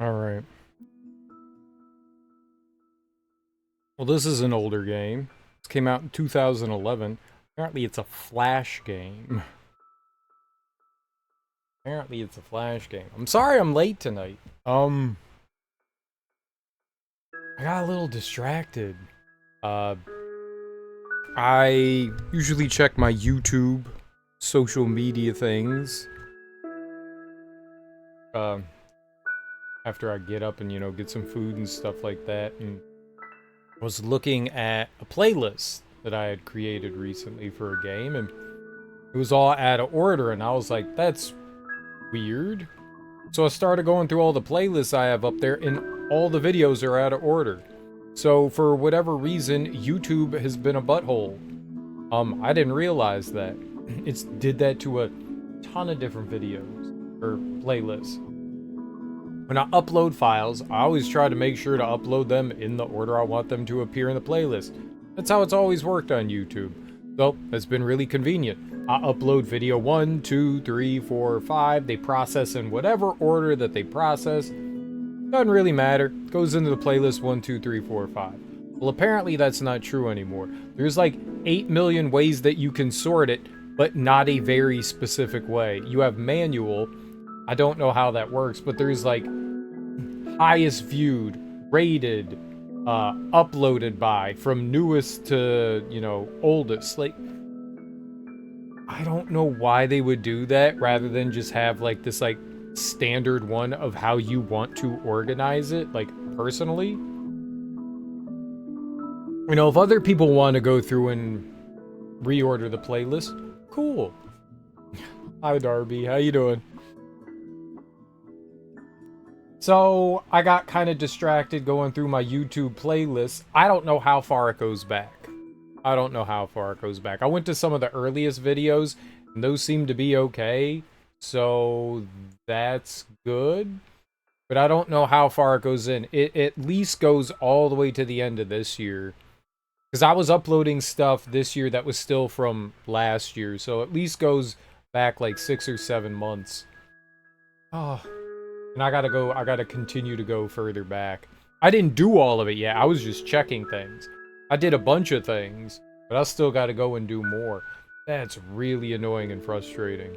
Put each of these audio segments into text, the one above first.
All right. Well, this is an older game. This came out in 2011. Apparently, it's a Flash game. Apparently, it's a Flash game. I'm sorry I'm late tonight. I got a little distracted. Uh, I usually check my YouTube, social media things. Uh, After I get up and, get some food and stuff like that. And I was looking at a playlist that I had created recently for a game, and it was all out of order, and I was like, that's weird. So I started going through all the playlists I have up there, and all the videos are out of order. So for whatever reason, YouTube has been a butthole. I didn't realize that. It's did that to a ton of different videos or playlists. When I upload files, I always try to make sure to upload them in the order I want them to appear in the playlist. That's how it's always worked on YouTube. So, that's been really convenient. I upload video 1, 2, 3, 4, 5. They process in whatever order that they process. Doesn't really matter. Goes into the playlist 1, 2, 3, 4, 5. Well, apparently that's not true anymore. There's like 8 million ways that you can sort it, but not a very specific way. You have manual. I don't know how that works, but there's like highest viewed, rated, uploaded by, from newest to, oldest. Like, I don't know why they would do that rather than just have like this like standard one of how you want to organize it, like personally. If other people want to go through and reorder the playlist, cool. Hi Darby, how you doing? So, I got kind of distracted going through my YouTube playlist. I don't know how far it goes back. I went to some of the earliest videos, and those seem to be okay. So, that's good. But I don't know how far it goes in. It at least goes all the way to the end of this year. Because I was uploading stuff this year that was still from last year. So, at least goes back like 6 or 7 months. Oh. And I gotta continue to go further back. I didn't do all of it yet, I was just checking things. I did a bunch of things, but I still gotta go and do more. That's really annoying and frustrating.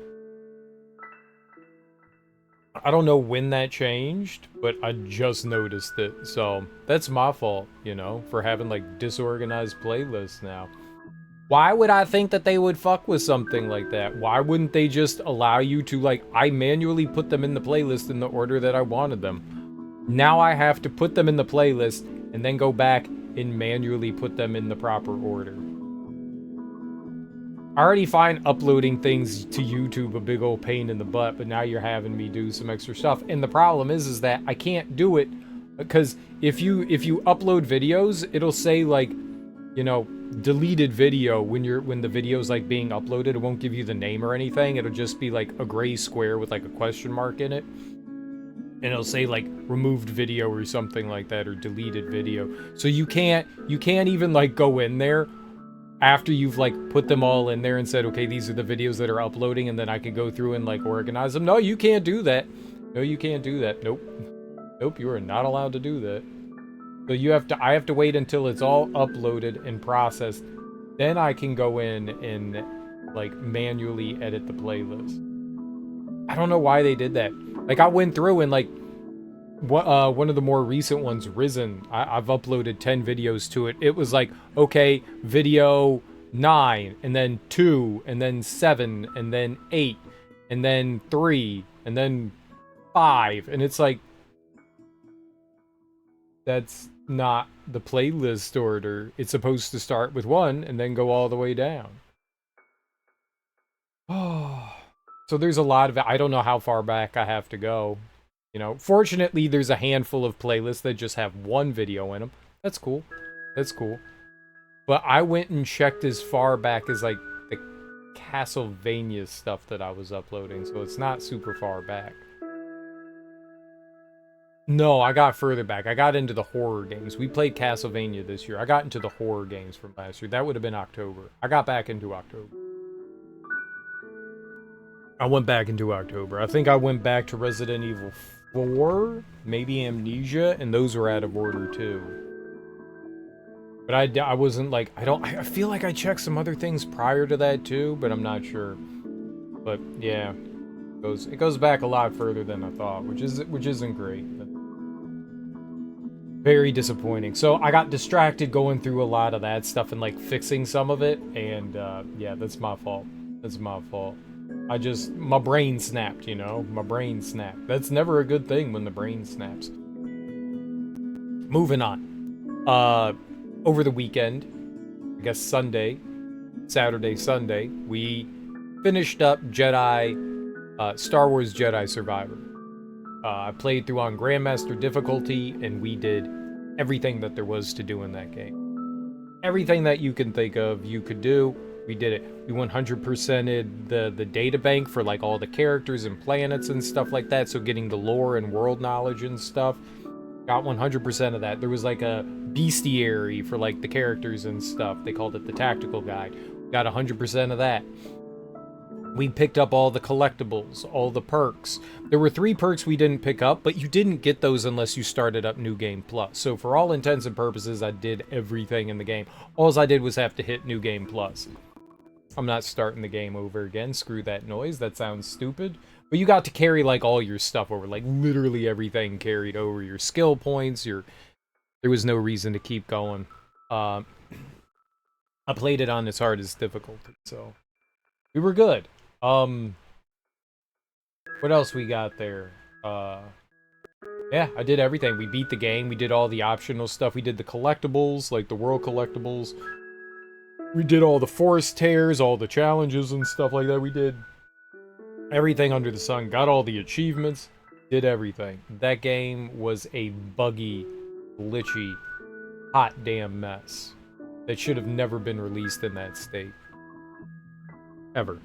I don't know when that changed, but I just noticed it. So, that's my fault, for having like disorganized playlists now. Why would I think that they would fuck with something like that? Why wouldn't they just allow you to, like, I manually put them in the playlist in the order that I wanted them. Now I have to put them in the playlist and then go back and manually put them in the proper order. I already find uploading things to YouTube a big old pain in the butt, but now you're having me do some extra stuff. And the problem is that I can't do it because if you upload videos, it'll say like, deleted video when the video's like being uploaded. It won't give you the name or anything. It'll just be like a gray square with like a question mark in it, and it'll say like removed video or something like that, or deleted video. So you can't even like go in there after you've like put them all in there and said, okay, these are the videos that are uploading, and then I can go through and like organize them. No, you can't do that. Nope, you are not allowed to do that. So I have to wait until it's all uploaded and processed. Then I can go in and like manually edit the playlist. I don't know why they did that. Like I went through and like one of the more recent ones, Risen, I've uploaded 10 videos to it. It was like, okay, video 9, and then 2, and then 7, and then 8, and then 3, and then 5. And it's like, that's not the playlist order. It's supposed to start with 1 and then go all the way down. Oh, so there's a lot of it. I don't know how far back I have to go. Fortunately, there's a handful of playlists that just have 1 video in them. That's cool. But I went and checked as far back as like the Castlevania stuff that I was uploading, so it's not super far back. No, I got further back. I got into the horror games. We played Castlevania this year. I got into the horror games from last year. That would have been October. I got back into October. I went back into October. I think I went back to Resident Evil 4, maybe Amnesia, and those were out of order too. But I wasn't like, I feel like I checked some other things prior to that too, but I'm not sure. But yeah, it goes back a lot further than I thought, which isn't great. But very disappointing. So I got distracted going through a lot of that stuff and like fixing some of it, and yeah, that's my fault. That's my fault. My brain snapped, you know? My brain snapped. That's never a good thing when the brain snaps. Moving on. Over the weekend, I guess Saturday, Sunday, we finished up Star Wars Jedi Survivor. I played through on Grandmaster difficulty, and we did everything that there was to do in that game. Everything that you can think of, you could do, we did it. We 100%ed the data bank for like all the characters and planets and stuff like that, so getting the lore and world knowledge and stuff. Got 100% of that. There was like a bestiary for like the characters and stuff. They called it the tactical guide. Got 100% of that. We picked up all the collectibles, all the perks. There were 3 perks we didn't pick up, but you didn't get those unless you started up New Game Plus. So for all intents and purposes, I did everything in the game. All I did was have to hit New Game Plus. I'm not starting the game over again. Screw that noise. That sounds stupid. But you got to carry like all your stuff over. Like literally everything carried over. Your skill points, there was no reason to keep going. I played it on its hardest difficulty, so we were good. What else we got there? Yeah, I did everything. We beat the game. We did all the optional stuff. We did the collectibles, like the world collectibles. We did all the forest tears, all the challenges and stuff like that. We did everything under the sun. Got all the achievements. Did everything. That game was a buggy, glitchy, hot damn mess that should have never been released in that state. Ever.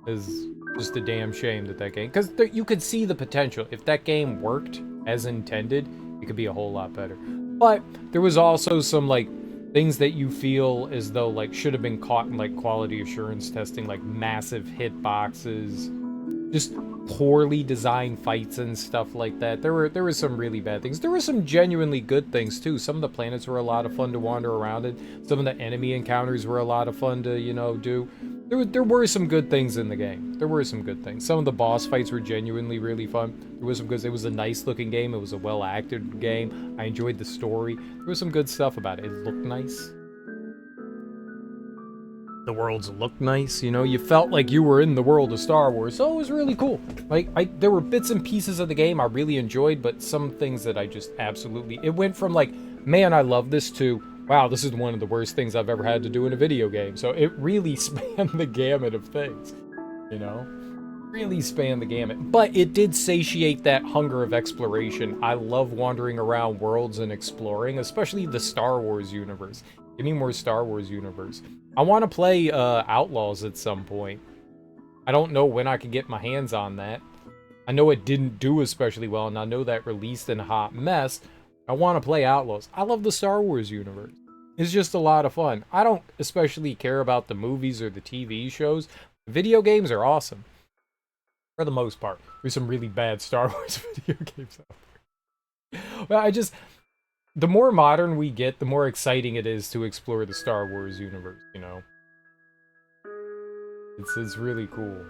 Is just a damn shame that game, because you could see the potential. If that game worked as intended, it could be a whole lot better. But there was also some like things that you feel as though like should have been caught in like quality assurance testing, like massive hitboxes, just poorly designed fights and stuff like that. There were some really bad things. There were some genuinely good things too. Some of the planets were a lot of fun to wander around in. Some of the enemy encounters were a lot of fun to, you know, do. There were some good things in the game. There were some good things. Some of the boss fights were genuinely really fun. There was some good. It was a nice looking game. It was a well acted game. I enjoyed the story. There was some good stuff about it. It looked nice. The worlds looked nice, you know, you felt like you were in the world of Star Wars, so it was really cool. Like, there were bits and pieces of the game I really enjoyed, but some things that I just absolutely... It went from like, man, I love this, to, wow, this is one of the worst things I've ever had to do in a video game. So it really spanned the gamut of things, you know? Really spanned the gamut. But it did satiate that hunger of exploration. I love wandering around worlds and exploring, especially the Star Wars universe. Give me more Star Wars universe. I want to play Outlaws at some point. I don't know when I can get my hands on that. I know it didn't do especially well, and I know that released in a hot mess. I want to play Outlaws. I love the Star Wars universe. It's just a lot of fun. I don't especially care about the movies or the TV shows. Video games are awesome. For the most part. There's some really bad Star Wars video games out there. But the more modern we get, the more exciting it is to explore the Star Wars universe, you know? It's really cool.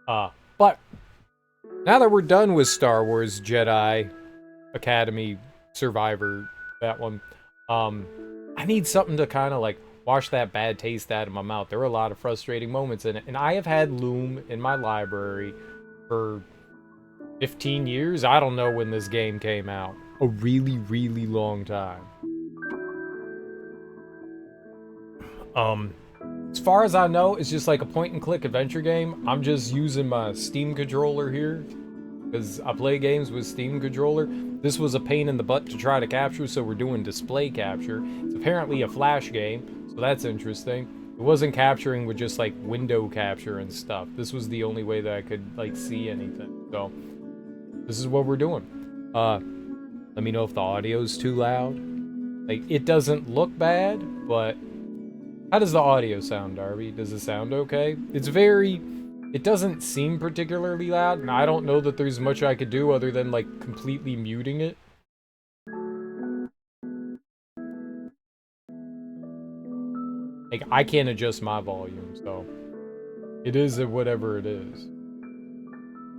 But now that we're done with Star Wars Jedi Academy Survivor, that one, I need something to kind of like wash that bad taste out of my mouth. There were a lot of frustrating moments in it, and I have had Lume in my library for 15 years. I don't know when this game came out. A really, really long time. As far as I know, it's just like a point-and-click adventure game. I'm just using my Steam controller here, because I play games with Steam controller. This was a pain in the butt to try to capture, so we're doing display capture. It's apparently a flash game, so that's interesting. It wasn't capturing with just like window capture and stuff. This was the only way that I could like see anything. So this is what we're doing. Let me know if the audio's too loud. Like, it doesn't look bad, but how does the audio sound, Darby? Does it sound okay? It's very It doesn't seem particularly loud, and I don't know that there's much I could do other than, like, completely muting it. Like, I can't adjust my volume, so it is whatever it is.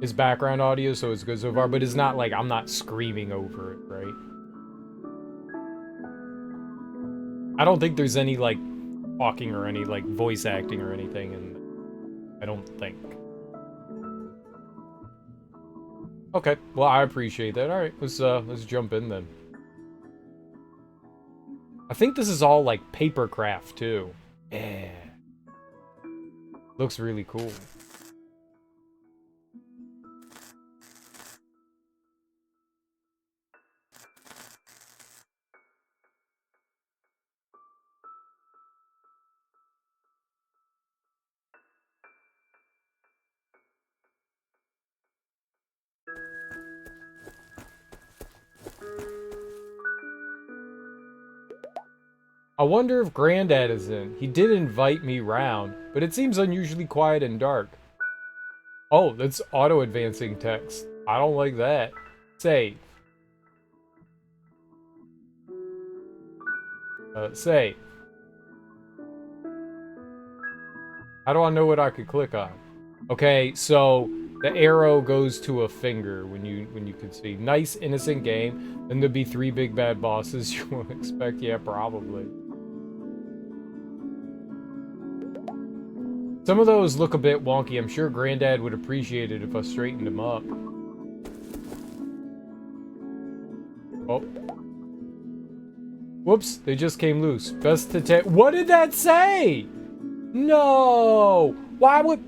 It's background audio, so it's good so far, but it's not like I'm not screaming over it, right? I don't think there's any, like, talking or any, like, voice acting or anything, and I don't think. Okay, well, I appreciate that. All right, let's jump in then. I think this is all, like, paper craft, too. Yeah. Looks really cool. I wonder if Granddad is in. He did invite me round, but it seems unusually quiet and dark. Oh, that's auto-advancing text. I don't like that. Save. Save. How do I know what I could click on? Okay, so the arrow goes to a finger when you can see. Nice innocent game. Then there'd be 3 big bad bosses you won't expect. Yeah, probably. Some of those look a bit wonky. I'm sure Granddad would appreciate it if I straightened him up. Oh. Whoops, they just came loose. Best to take. What did that say? No! Why would...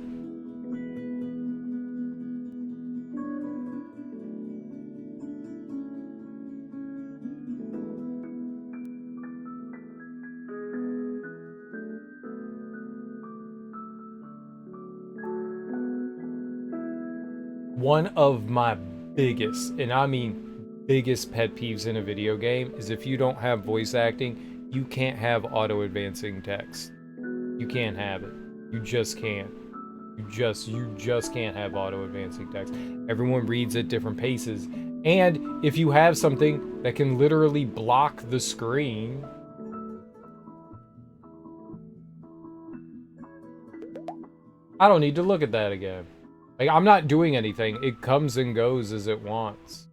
One of my biggest, and I mean biggest pet peeves in a video game is if you don't have voice acting, you can't have auto-advancing text. You can't have it. You just can't. You just can't have auto-advancing text. Everyone reads at different paces. And if you have something that can literally block the screen, I don't need to look at that again. Like, I'm not doing anything. It comes and goes as it wants.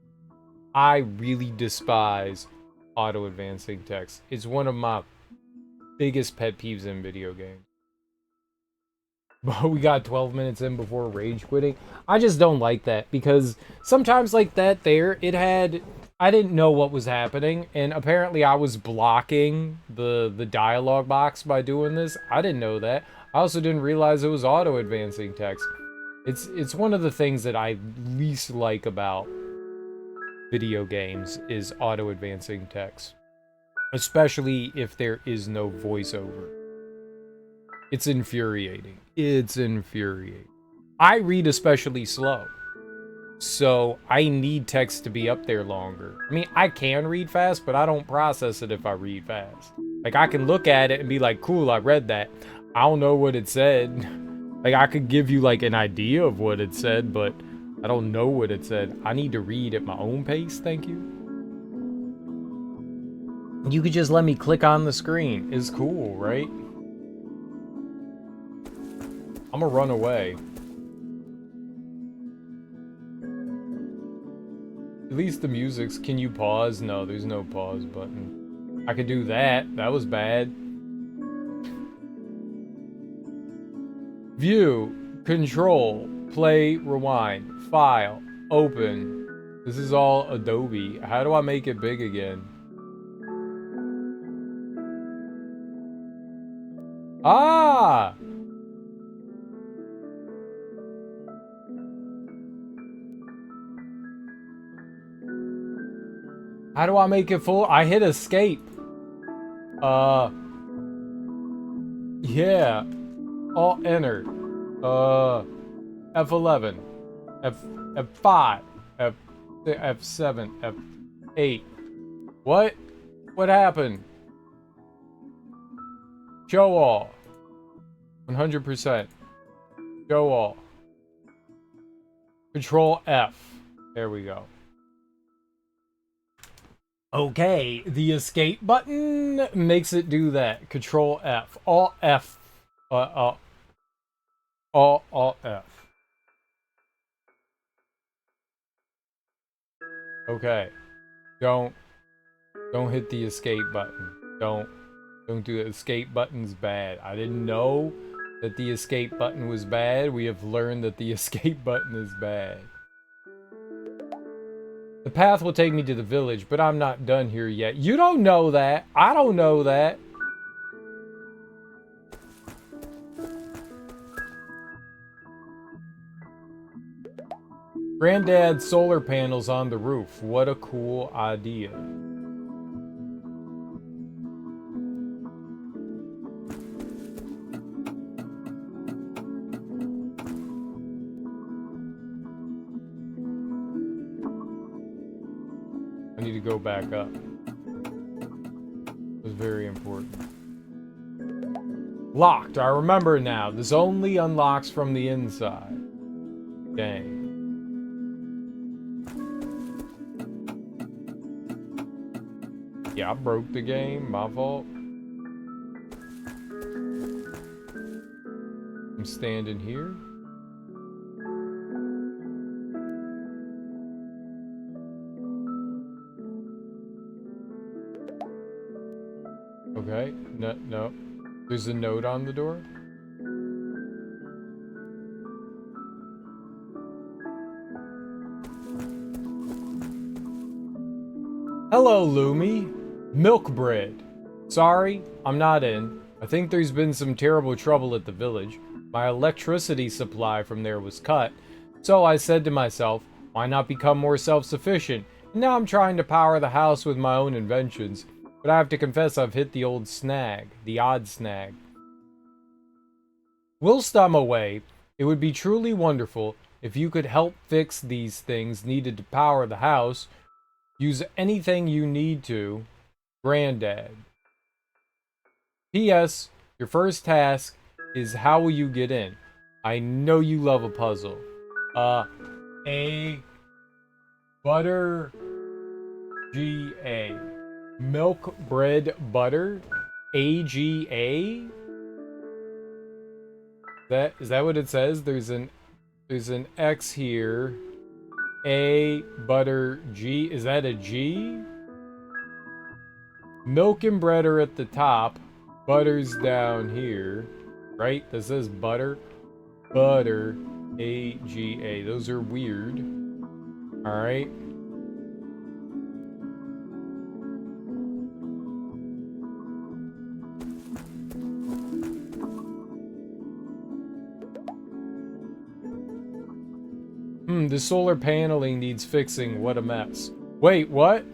I really despise auto-advancing text. It's one of my biggest pet peeves in video games. But we got 12 minutes in before rage quitting. I just don't like that because sometimes like that there, I didn't know what was happening, and apparently I was blocking the dialogue box by doing this. I didn't know that. I also didn't realize it was auto-advancing text. It's one of the things that I least like about video games is auto-advancing text. Especially if there is no voiceover. It's infuriating. It's infuriating. I read especially slow. So I need text to be up there longer. I mean, I can read fast, but I don't process it if I read fast. Like, I can look at it and be like, cool, I read that. I don't know what it said. Like, I could give you, like, an idea of what it said, but I don't know what it said. I need to read at my own pace, thank you. You could just let me click on the screen. It's cool, right? I'm gonna run away. At least the music's... Can you pause? No, there's no pause button. I could do that. That was bad. View, control, play, rewind, file, open. This is all Adobe. How do I make it big again? Ah! How do I make it full? I hit escape. Yeah. Alt enter. F11. F5. F7. F8. What? What happened? Show all. 100%. Show all. Control F. There we go. Okay, the escape button makes it do that. Control F. Alt F. Alt F. Okay. Don't hit the escape button. Don't do it. Escape button's bad. I didn't know that the escape button was bad. We have learned that the escape button is bad. The path will take me to the village, but I'm not done here yet. You don't know that. I don't know that. Granddad's solar panels on the roof. What a cool idea. I need to go back up. It was very important. Locked. I remember now. This only unlocks from the inside. Dang. Yeah, I broke the game. My fault. I'm standing here. Okay. No. There's a note on the door. Hello, Lume. Milk bread. Sorry, I'm not in. I think there's been some terrible trouble at the village. My electricity supply from there was cut. So I said to myself, why not become more self-sufficient? And now I'm trying to power the house with my own inventions. But I have to confess I've hit the old snag. The odd snag. Whilst I'm away, it would be truly wonderful if you could help fix these things needed to power the house. Use anything you need to. Granddad. P.S. Your first task is how will you get in? I know you love a puzzle. A butter G.A. Milk bread butter A.G.A. Is that what it says? There's an X here. A butter G. Is that a G? Milk and bread are at the top. Butter's down here. Right? That says butter. Butter. A-G-A. Those are weird. Alright. The solar paneling needs fixing. What a mess. Wait, what?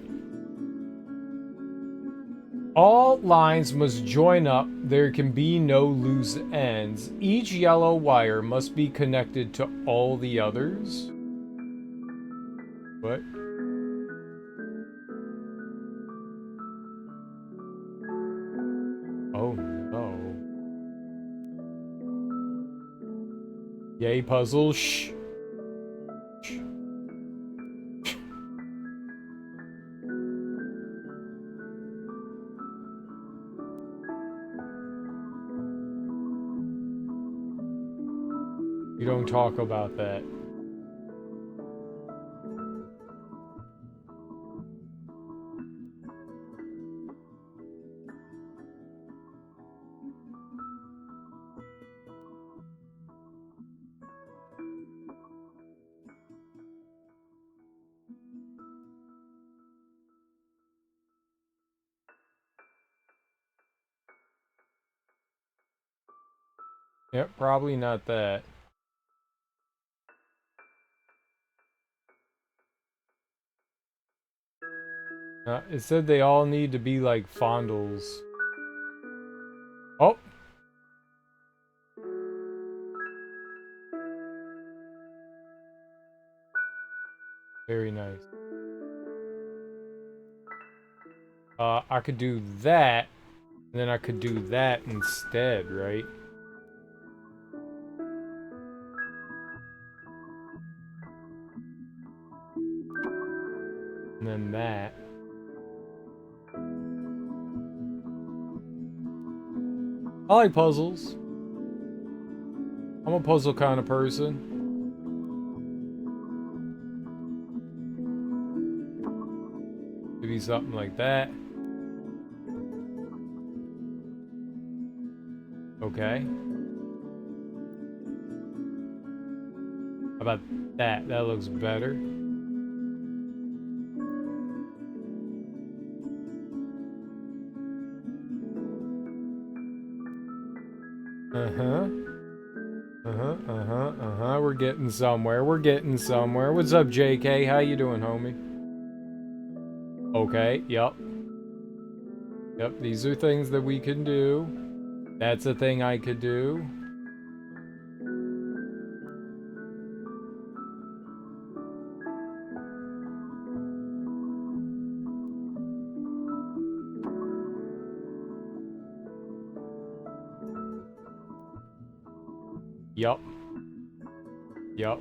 All lines must join up. There can be no loose ends. Each yellow wire must be connected to all the others. What? Oh no. Yay, puzzle. Shh. You don't talk about that. Yep, probably not that. It said they all need to be like fondles. Oh! Very nice. I could do that, and then I could do that instead, right? then that. I like puzzles. I'm a puzzle kind of person. Maybe something like that. Okay. How about that? That looks better. Uh-huh. We're getting somewhere. We're getting somewhere. What's up, JK? How you doing, homie? Okay, yep. Yep, these are things that we can do. That's a thing I could do. Yep. Yep.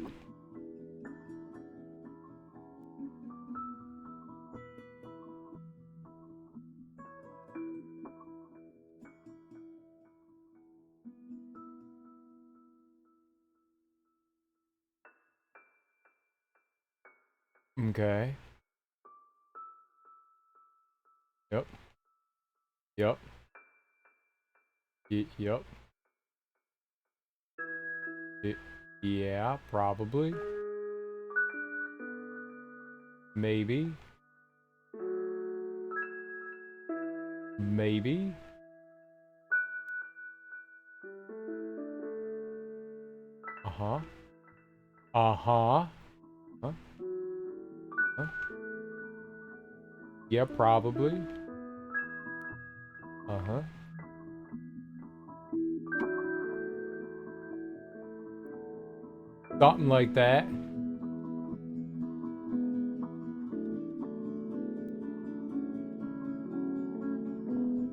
Okay. Yep. Yep. Yep. Yeah, probably. Maybe. Maybe. Uh-huh. Uh-huh. Huh? Huh? Yeah, probably. Uh-huh. Something like that.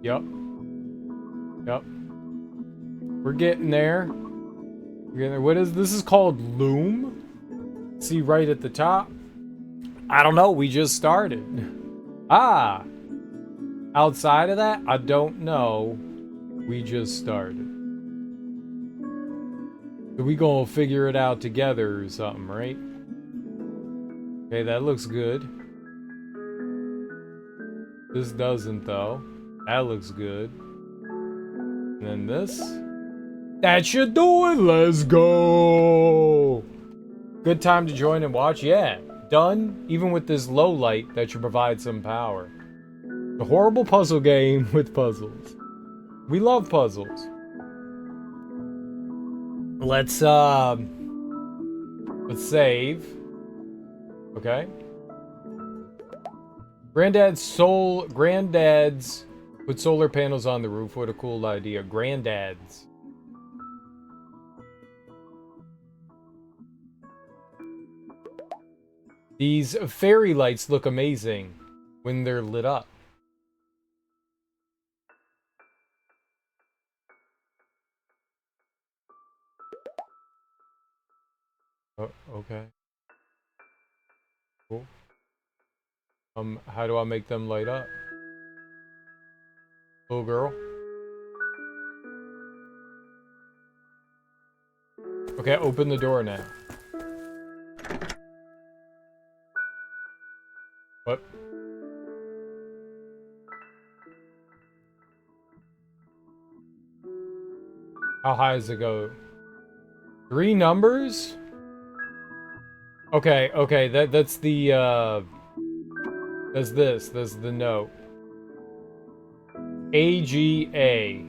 Yep. Yep. We're getting there. We're getting there. What is this? Is called Lume? See right at the top? I don't know. We just started. Ah. Outside of that, I don't know. We just started. So we gonna figure it out together or something, right? Okay, that looks good. This doesn't, though. That looks good. And then this. That should do it. Let's go. Good time to join and watch. Yeah, done. Even with this low light, that should provide some power. A horrible puzzle game with puzzles. We love puzzles. Let's save. Okay. Granddad's put solar panels on the roof. What a cool idea. Granddad's. These fairy lights look amazing when they're lit up. Oh, okay. Cool. How do I make them light up? Little girl. Okay, open the door now. What? How high does it go? 3 numbers? Okay, okay, that's the that's the note. A-G-A.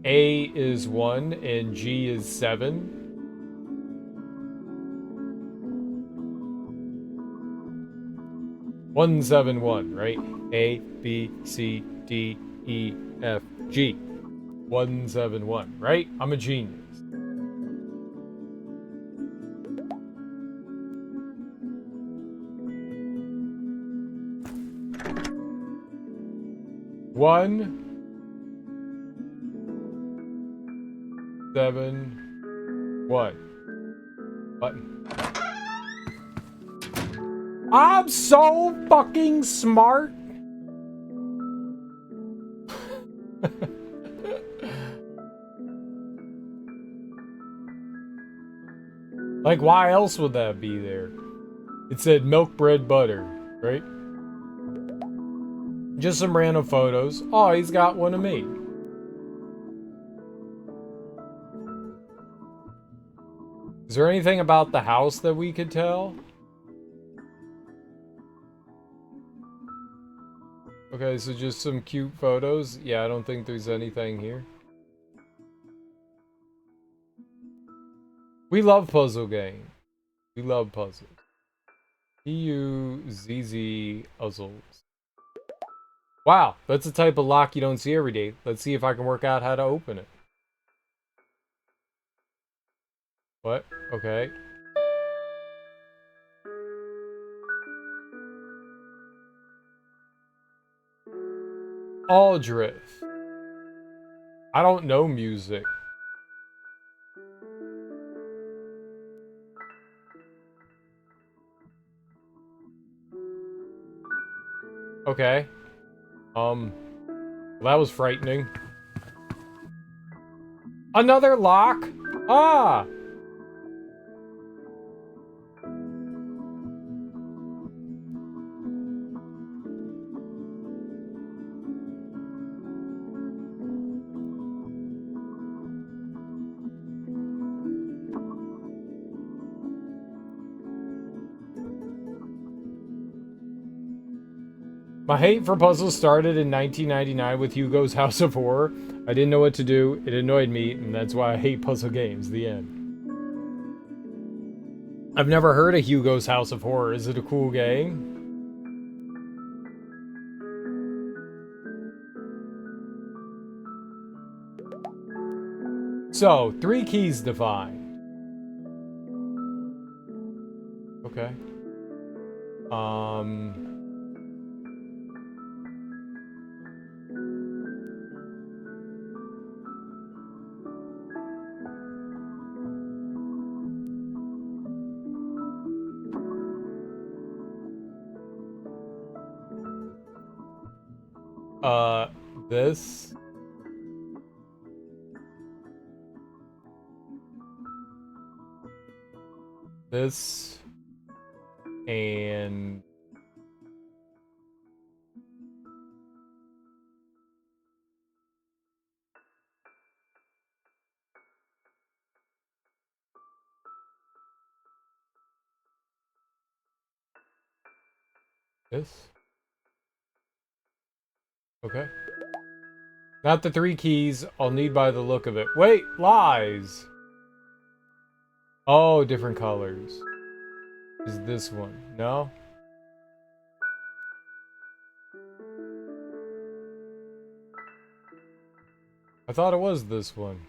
A is 1 and G is 7. One, 7, 1, right? A, B, C, D, E, F, G. 1, 7, 1, right? I'm a genius. One, 7, 1. Button. I'm so fucking smart. Like, why else would that be there? It said milk, bread, butter, right? Just some random photos. Oh, he's got one of me. Is there anything about the house that we could tell? Okay, so just some cute photos. Yeah, I don't think there's anything here. We love puzzle games. We love puzzles. P-U-Z-Z puzzles. Wow, that's a type of lock you don't see every day. Let's see if I can work out how to open it. What? Okay. Aldrich. I don't know music. Okay. Well, that was frightening. Another lock? Ah! My hate for puzzles started in 1999 with Hugo's House of Horror. I didn't know what to do, it annoyed me, and that's why I hate puzzle games. The end. I've never heard of Hugo's House of Horror. Is it a cool game? So, 3 keys defined. Okay. This. This. And... this? Okay. Not the 3 keys I'll need by the look of it. Wait, lies! Oh, different colors. Is this one? No? I thought it was this one.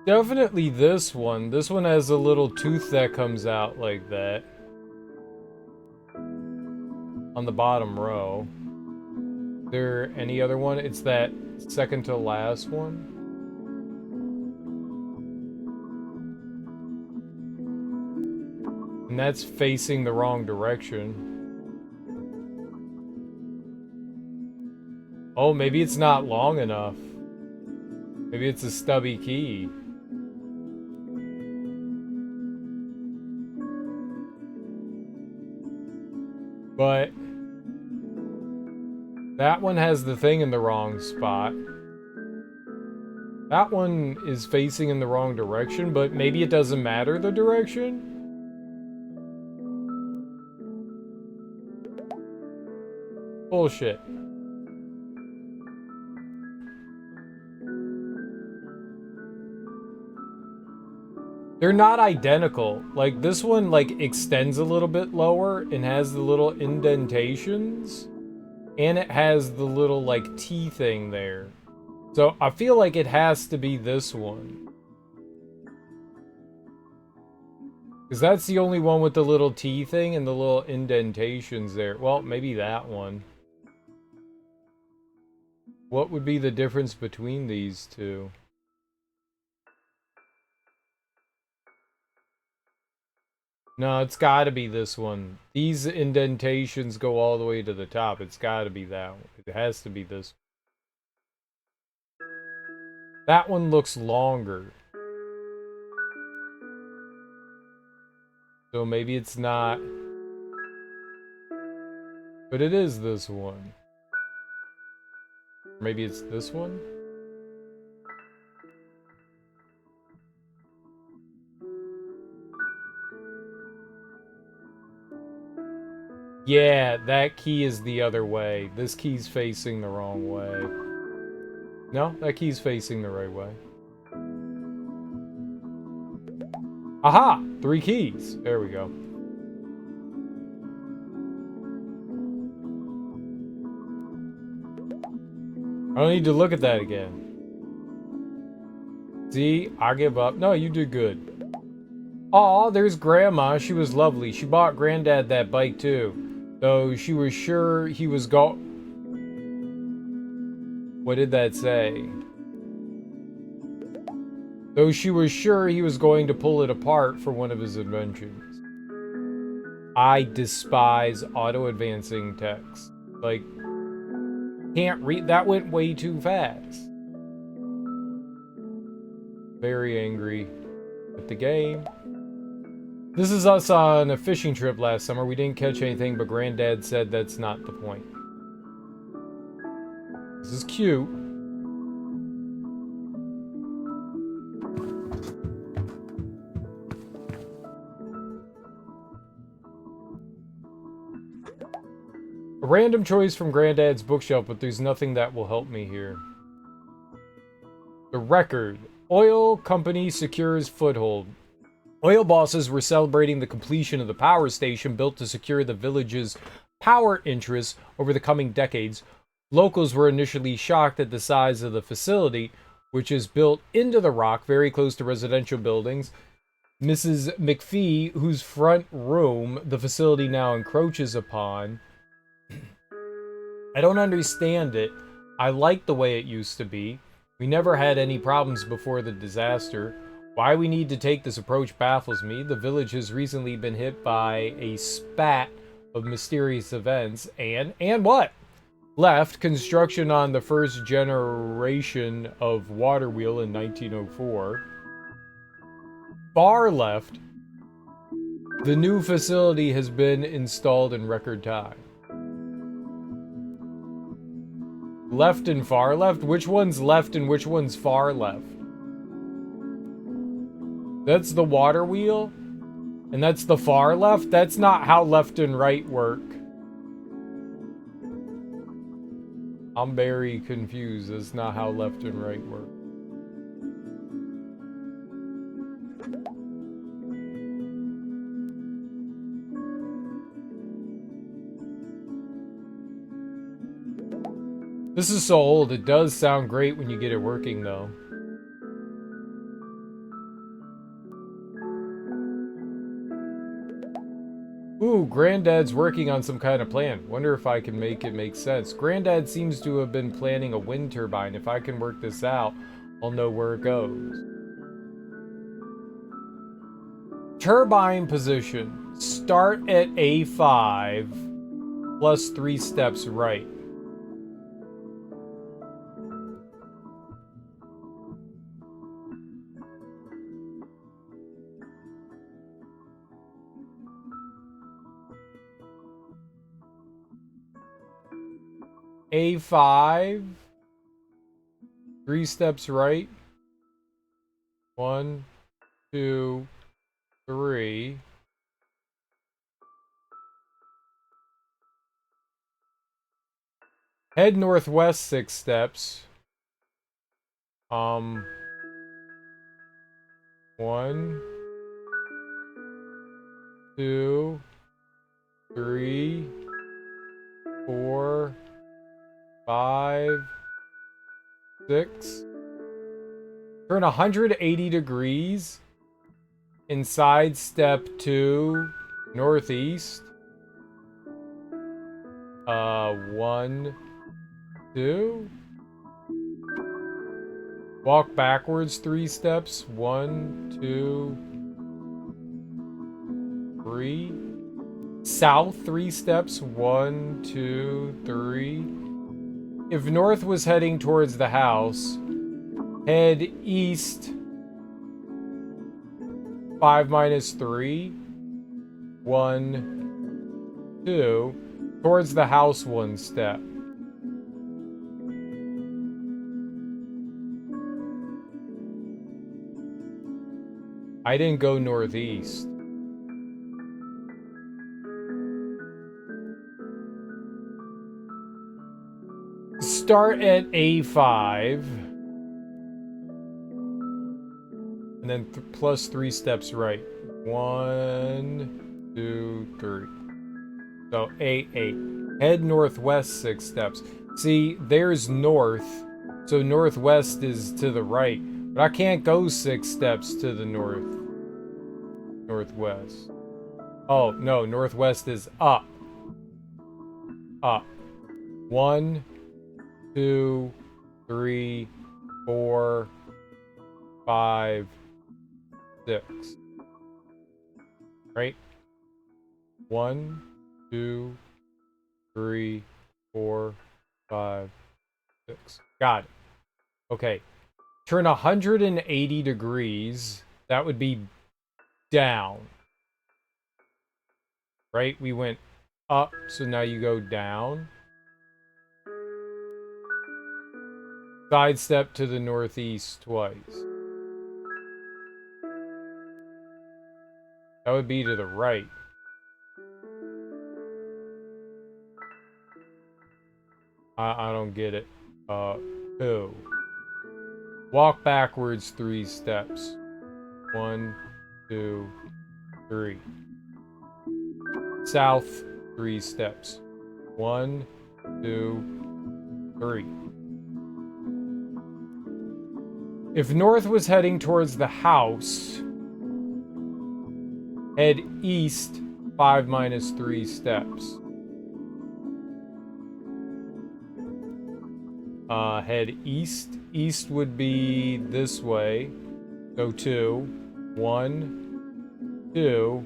Definitely this one. This one has a little tooth that comes out like that. On the bottom row. Is there any other one? It's that second to last one. And that's facing the wrong direction. Oh, maybe it's not long enough. Maybe it's a stubby key. But that one has the thing in the wrong spot. That one is facing in the wrong direction, but maybe it doesn't matter the direction? Bullshit. They're not identical. Like, this one, like, extends a little bit lower and has the little indentations. And it has the little, like, T thing there. So, I feel like it has to be this one. Because that's the only one with the little T thing and the little indentations there. Well, maybe that one. What would be the difference between these two? No, it's gotta be this one. These indentations go all the way to the top. It's gotta be that one. It has to be this. That one looks longer. So maybe it's not. But it is this one. Maybe it's this one? Yeah, that key is the other way. This key's facing the wrong way. No, that key's facing the right way. Aha! 3 keys. There we go. I don't need to look at that again. See, I give up. No, you did good. Aw, there's Grandma. She was lovely. She bought Granddad that bike too. Though she was sure he was What did that say? Though she was sure he was going to pull it apart for one of his inventions. I despise auto-advancing text. Like, can't read. That went way too fast. Very angry at the game. This is us on a fishing trip last summer. We didn't catch anything, but Granddad said that's not the point. This is cute. A random choice from Granddad's bookshelf, but there's nothing that will help me here. The record. Oil company secures foothold. Oil bosses were celebrating the completion of the power station built to secure the village's power interests over the coming decades. Locals were initially shocked at the size of the facility, which is built into the rock very close to residential buildings. Mrs. McPhee, whose front room the facility now encroaches upon. I don't understand it. I like the way it used to be. We never had any problems before the disaster. Why we need to take this approach baffles me. The village has recently been hit by a spat of mysterious events and what? Left construction on the first generation of water wheel in 1904. Far left, the new facility has been installed in record time. Left and far left? Which one's left and which one's far left? That's the water wheel? And that's the far left? That's not how left and right work. I'm very confused. That's not how left and right work. This is so old. It does sound great when you get it working, though. Ooh, Granddad's working on some kind of plan. Wonder if I can make it make sense. Granddad seems to have been planning a wind turbine. If I can work this out, I'll know where it goes. Turbine position. Start at A5 plus 3 steps right. A5, 3 steps right. 1, 2, 3. Head northwest 6 steps. 1, 2, 3, 4, 5, 6. Turn 180 degrees. Inside step 2, northeast. 1, 2. Walk backwards 3 steps. 1, 2, 3. South 3 steps. 1, 2, 3. If north was heading towards the house, head east 5 minus 3. 1, 2. Towards the house 1 step. I didn't go northeast. Start at A5. And then plus 3 steps right. 1, 2, 3. So A8. Head northwest 6 steps. See, there's north. So northwest is to the right. But I can't go 6 steps to the northwest. Oh, no, northwest is up. Up. 1, 2, 3, 4, 5, 6. Right? 1, 2, 3, 4, 5, 6. Got it. Okay. Turn 180 degrees. That would be down. Right? We went up, so now you go down. Sidestep to the northeast twice. That would be to the right. I don't get it. 2. Walk backwards 3 steps. 1, 2, 3. South 3 steps. 1, 2, 3. If north was heading towards the house, head east 5 minus 3 steps. Head east. East would be this way. So 2. 1, 2.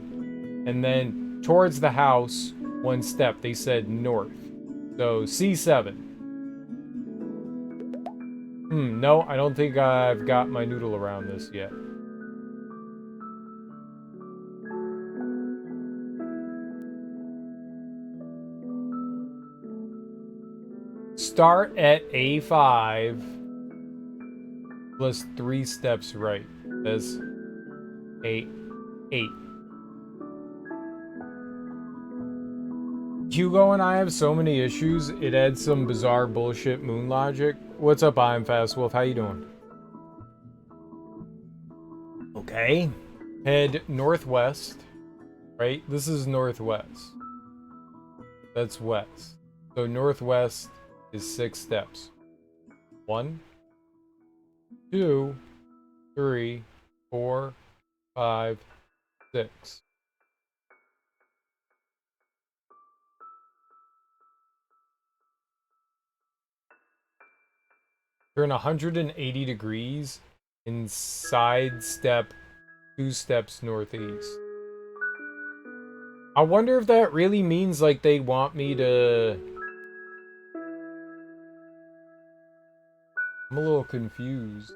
And then towards the house, 1 step. They said north. So C7. No, I don't think I've got my noodle around this yet. Start at A5 plus 3 steps right. That's 8. Hugo and I have so many issues, it adds some bizarre bullshit moon logic. What's up, I'm Fast Wolf? How you doing? Okay. Head northwest. Right? This is northwest. That's west. So northwest is 6 steps. 1, 2, 3, 4, 5, 6. Turn 180 degrees and sidestep 2 steps northeast. I wonder if that really means like they want me to... I'm a little confused.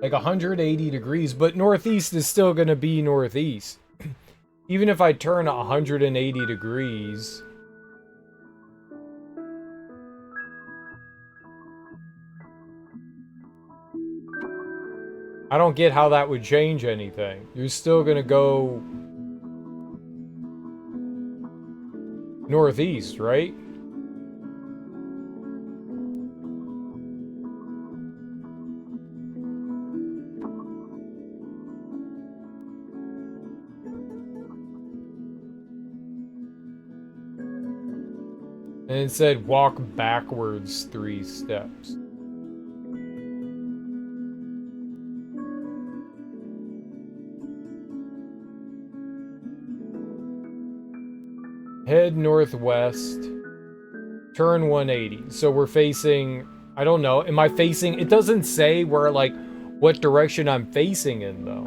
Like 180 degrees, but northeast is still gonna be northeast. Even if I turn 180 degrees... I don't get how that would change anything. You're still gonna go northeast, right? And it said walk backwards 3 steps. Head northwest, turn 180. So we're facing, I don't know, am I facing, it doesn't say where, like, what direction I'm facing in, though.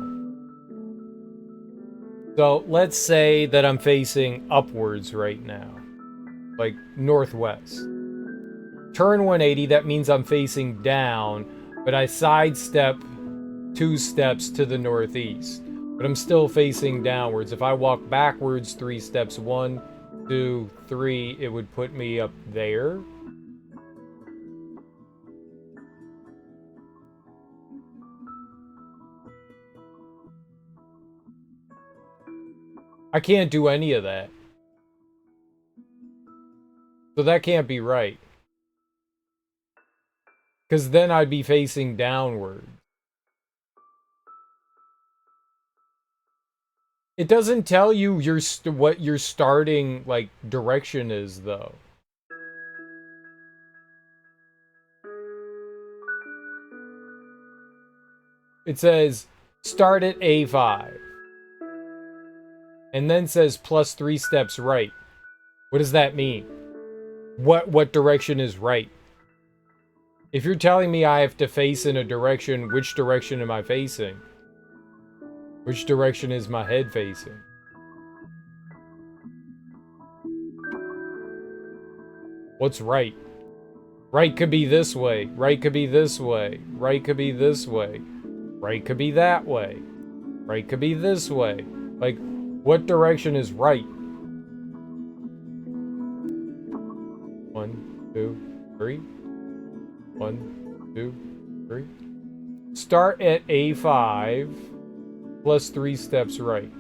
So let's say that I'm facing upwards right now, like northwest. Turn 180, that means I'm facing down, but I sidestep 2 steps to the northeast. But I'm still facing downwards. If I walk backwards 3 steps, 1, 2, 3, it would put me up there. I can't do any of that. So that can't be right. Because then I'd be facing downward. It doesn't tell you what your starting, like, direction is, though. It says, start at A5. And then says plus 3 steps right. What does that mean? What direction is right? If you're telling me I have to face in a direction, which direction am I facing? Which direction is my head facing? What's right? Right could be this way. Right could be this way. Right could be this way. Right could be that way. Right could be this way. Like, what direction is right? 1, 2, 3. 1, 2, 3. Start at A5 plus 3 steps right.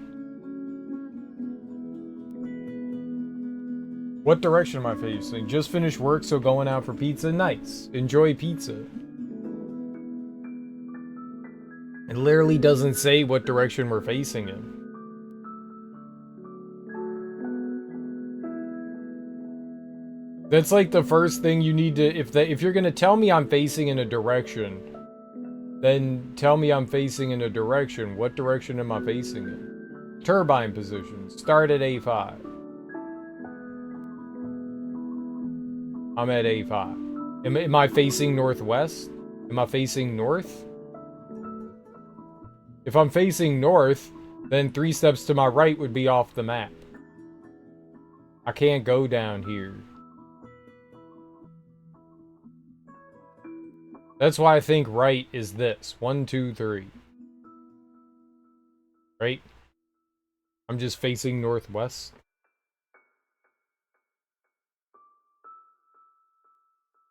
What direction am I facing? Just finished work, so going out for pizza? Nice. Enjoy pizza. It literally doesn't say what direction we're facing in. That's like the first thing you need to, if you're gonna tell me I'm facing in a direction, then tell me I'm facing in a direction. What direction am I facing in? Turbine position. Start at A5. I'm at A5. Am I facing northwest? Am I facing north? If I'm facing north, then 3 steps to my right would be off the map. I can't go down here. That's why I think right is this. 1, 2, 3. Right? I'm just facing northwest.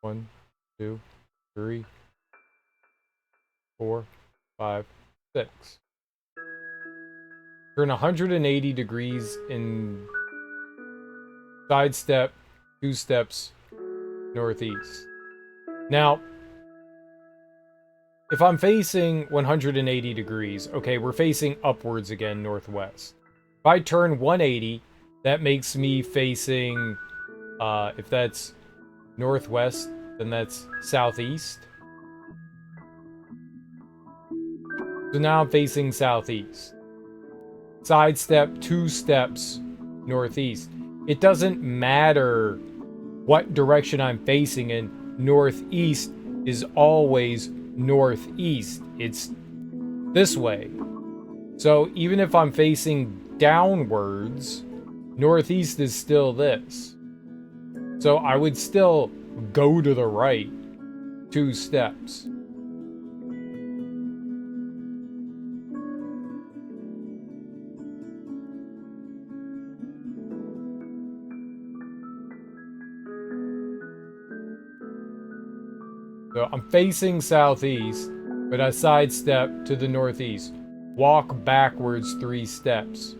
1, 2, 3, 4, 5, 6. Turn 180 degrees and sidestep 2 steps northeast. Now, if I'm facing 180 degrees, okay, we're facing upwards again, northwest. If I turn 180, that makes me facing, if that's northwest, then that's southeast. So now I'm facing southeast. Sidestep 2 steps northeast. It doesn't matter what direction I'm facing in. Northeast is always northeast. It's this way. So even if I'm facing downwards, northeast is still this. So I would still go to the right 2 steps. So I'm facing southeast, but I sidestep to the northeast. Walk backwards 3 steps.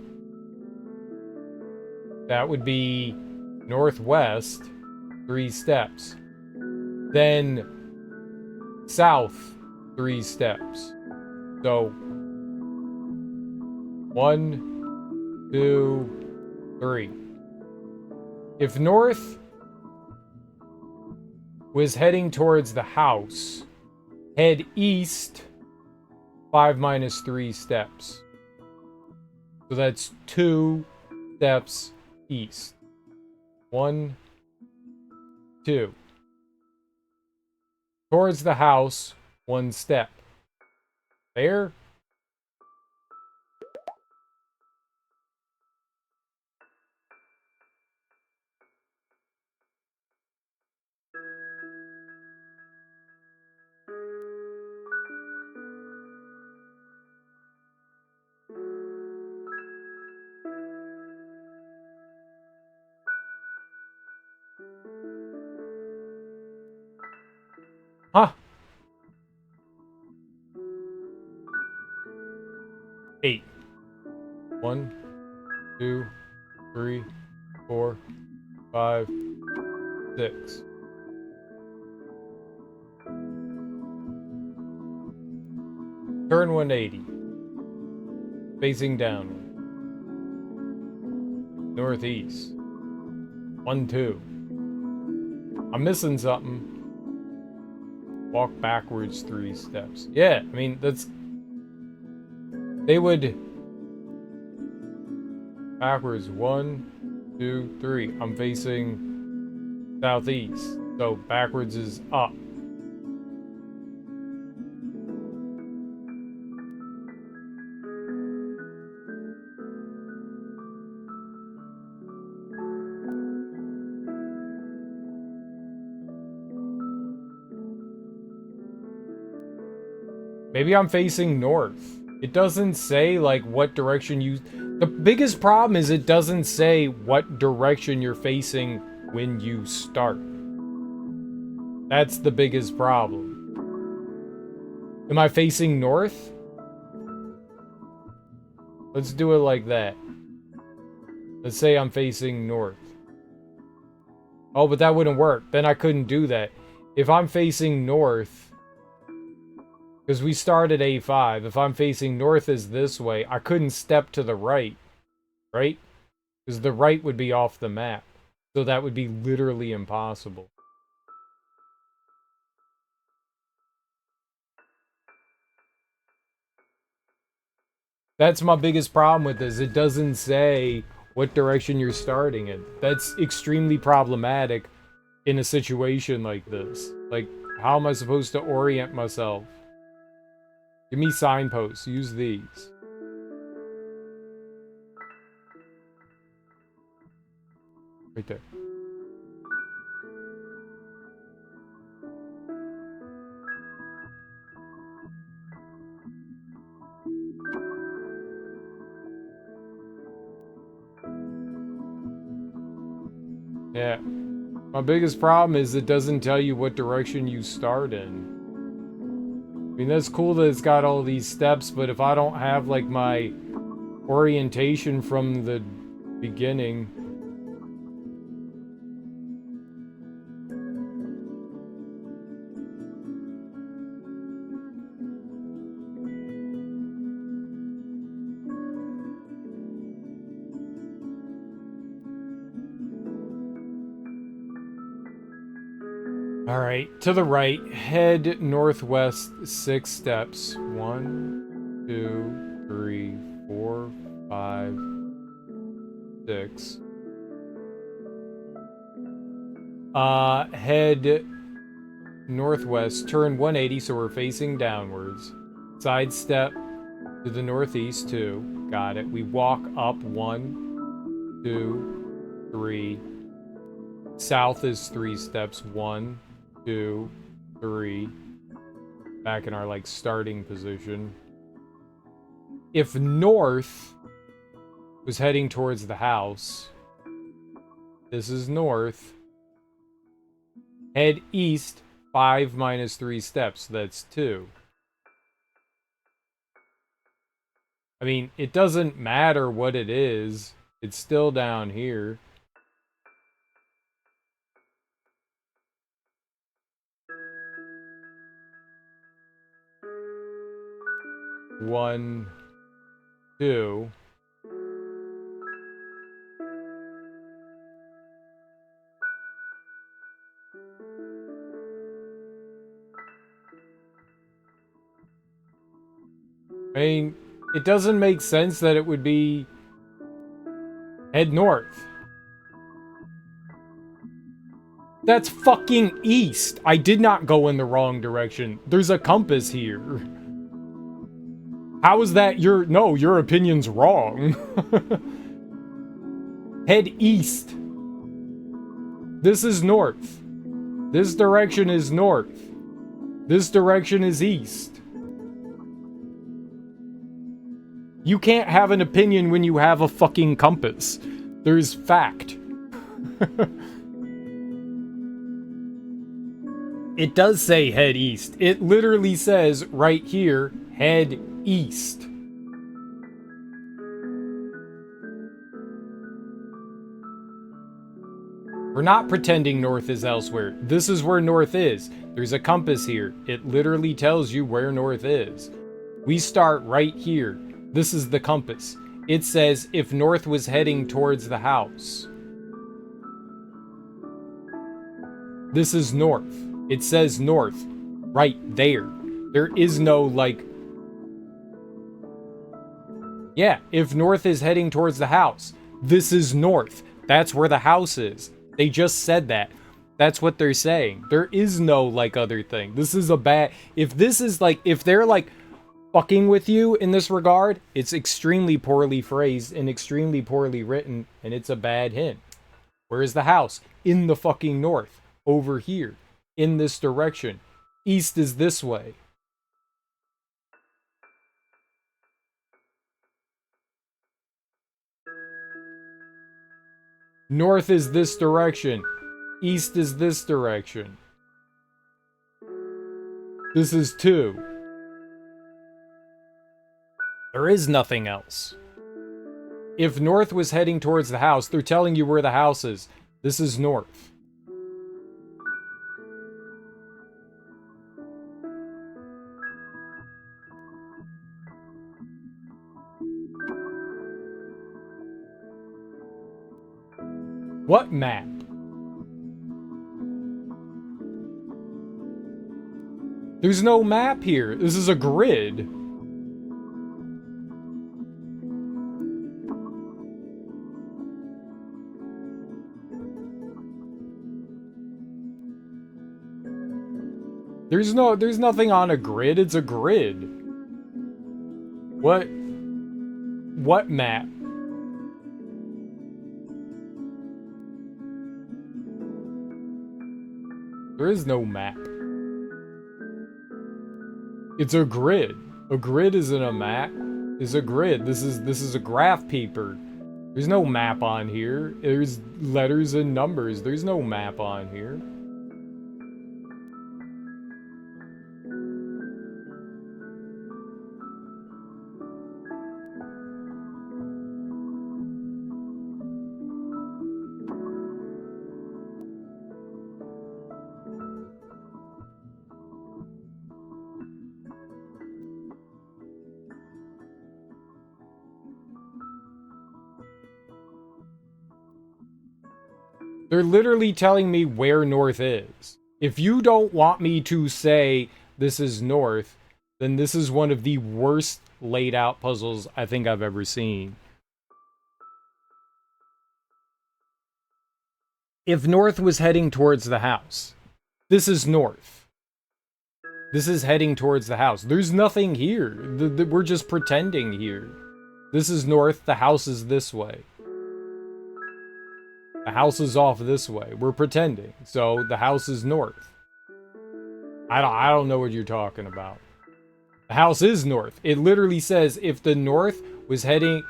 That would be northwest 3 steps. Then south 3 steps. So 1, 2, 3. If north was heading towards the house, head east 5 minus 3 steps. So that's 2 steps east. 1, 2. Towards the house, 1 step. There. Huh? 8. 1, 2, 3, 4, 5, 6. Turn 180. Facing downward. Northeast. 1, 2. I'm missing something. Walk backwards 3 steps. Yeah, I mean, that's... They would... Backwards 1, 2, 3. I'm facing southeast. So backwards is up. Maybe I'm facing north. It doesn't say, like, what direction you... The biggest problem is it doesn't say what direction you're facing when you start. That's the biggest problem. Am I facing north? Let's do it like that. Let's say I'm facing north. Oh, but that wouldn't work. Then I couldn't do that. If I'm facing north... Because we start at A5. If I'm facing north is this way, I couldn't step to the right. Right? Because the right would be off the map. So that would be literally impossible. That's my biggest problem with this. It doesn't say what direction you're starting in. That's extremely problematic in a situation like this. Like, how am I supposed to orient myself? Give me signposts. Use these. Right there. Yeah. My biggest problem is it doesn't tell you what direction you start in. I mean, that's cool that it's got all these steps, but if I don't have, like, my orientation from the beginning... Alright, to the right, head northwest 6 steps. 1, 2, 3, 4, 5, 6. Head northwest, turn 180 so we're facing downwards. Side step to the northeast 2. Got it. We walk up 1, 2, 3. South is 3 steps. 1, 2, 3. Back in our, like, starting position. If north was heading towards the house, this is north. Head east 5 minus 3 steps. That's 2. I mean, it doesn't matter what it is. It's still down here. One, 2. I mean, it doesn't make sense that it would be head north. That's fucking east. I did not go in the wrong direction. There's a compass here. How is that your... No, your opinion's wrong. Head east. This is north. This direction is north. This direction is east. You can't have an opinion when you have a fucking compass. There's fact. It does say head east. It literally says right here, head east. We're not pretending north is elsewhere. This is where north is. There's a compass here. It literally tells you where north is. We start right here. This is the compass. It says if north was heading towards the house. This is north. It says north right there. There is no like... Yeah, if north is heading towards the house, this is north. That's where the house is. They just said that. That's what they're saying. There is no like other thing. This is a bad... If this is like... If they're like fucking with you in this regard, it's extremely poorly phrased and extremely poorly written, and it's a bad hint. Where is the house? In the fucking north. Over here. In this direction. East is this way. North is this direction. East is this direction. This is 2. There is nothing else. If north was heading towards the house, they're telling you where the house is. This is north. What map? There's no map here. This is a grid. There's nothing on a grid. It's a grid. What map? There is no map. It's a grid. A grid isn't a map. It's a grid. This is a graph paper. There's no map on here. There's letters and numbers. There's no map on here. They're literally telling me where north is. If you don't want me to say this is north, then this is one of the worst laid out puzzles I think I've ever seen. If north was heading towards the house, this is north. This is heading towards the house. There's nothing here. We're just pretending here. This is north. The house is this way. The house is off this way. We're pretending. So the house is north. I don't know what you're talking about. The house is north. It literally says if north was heading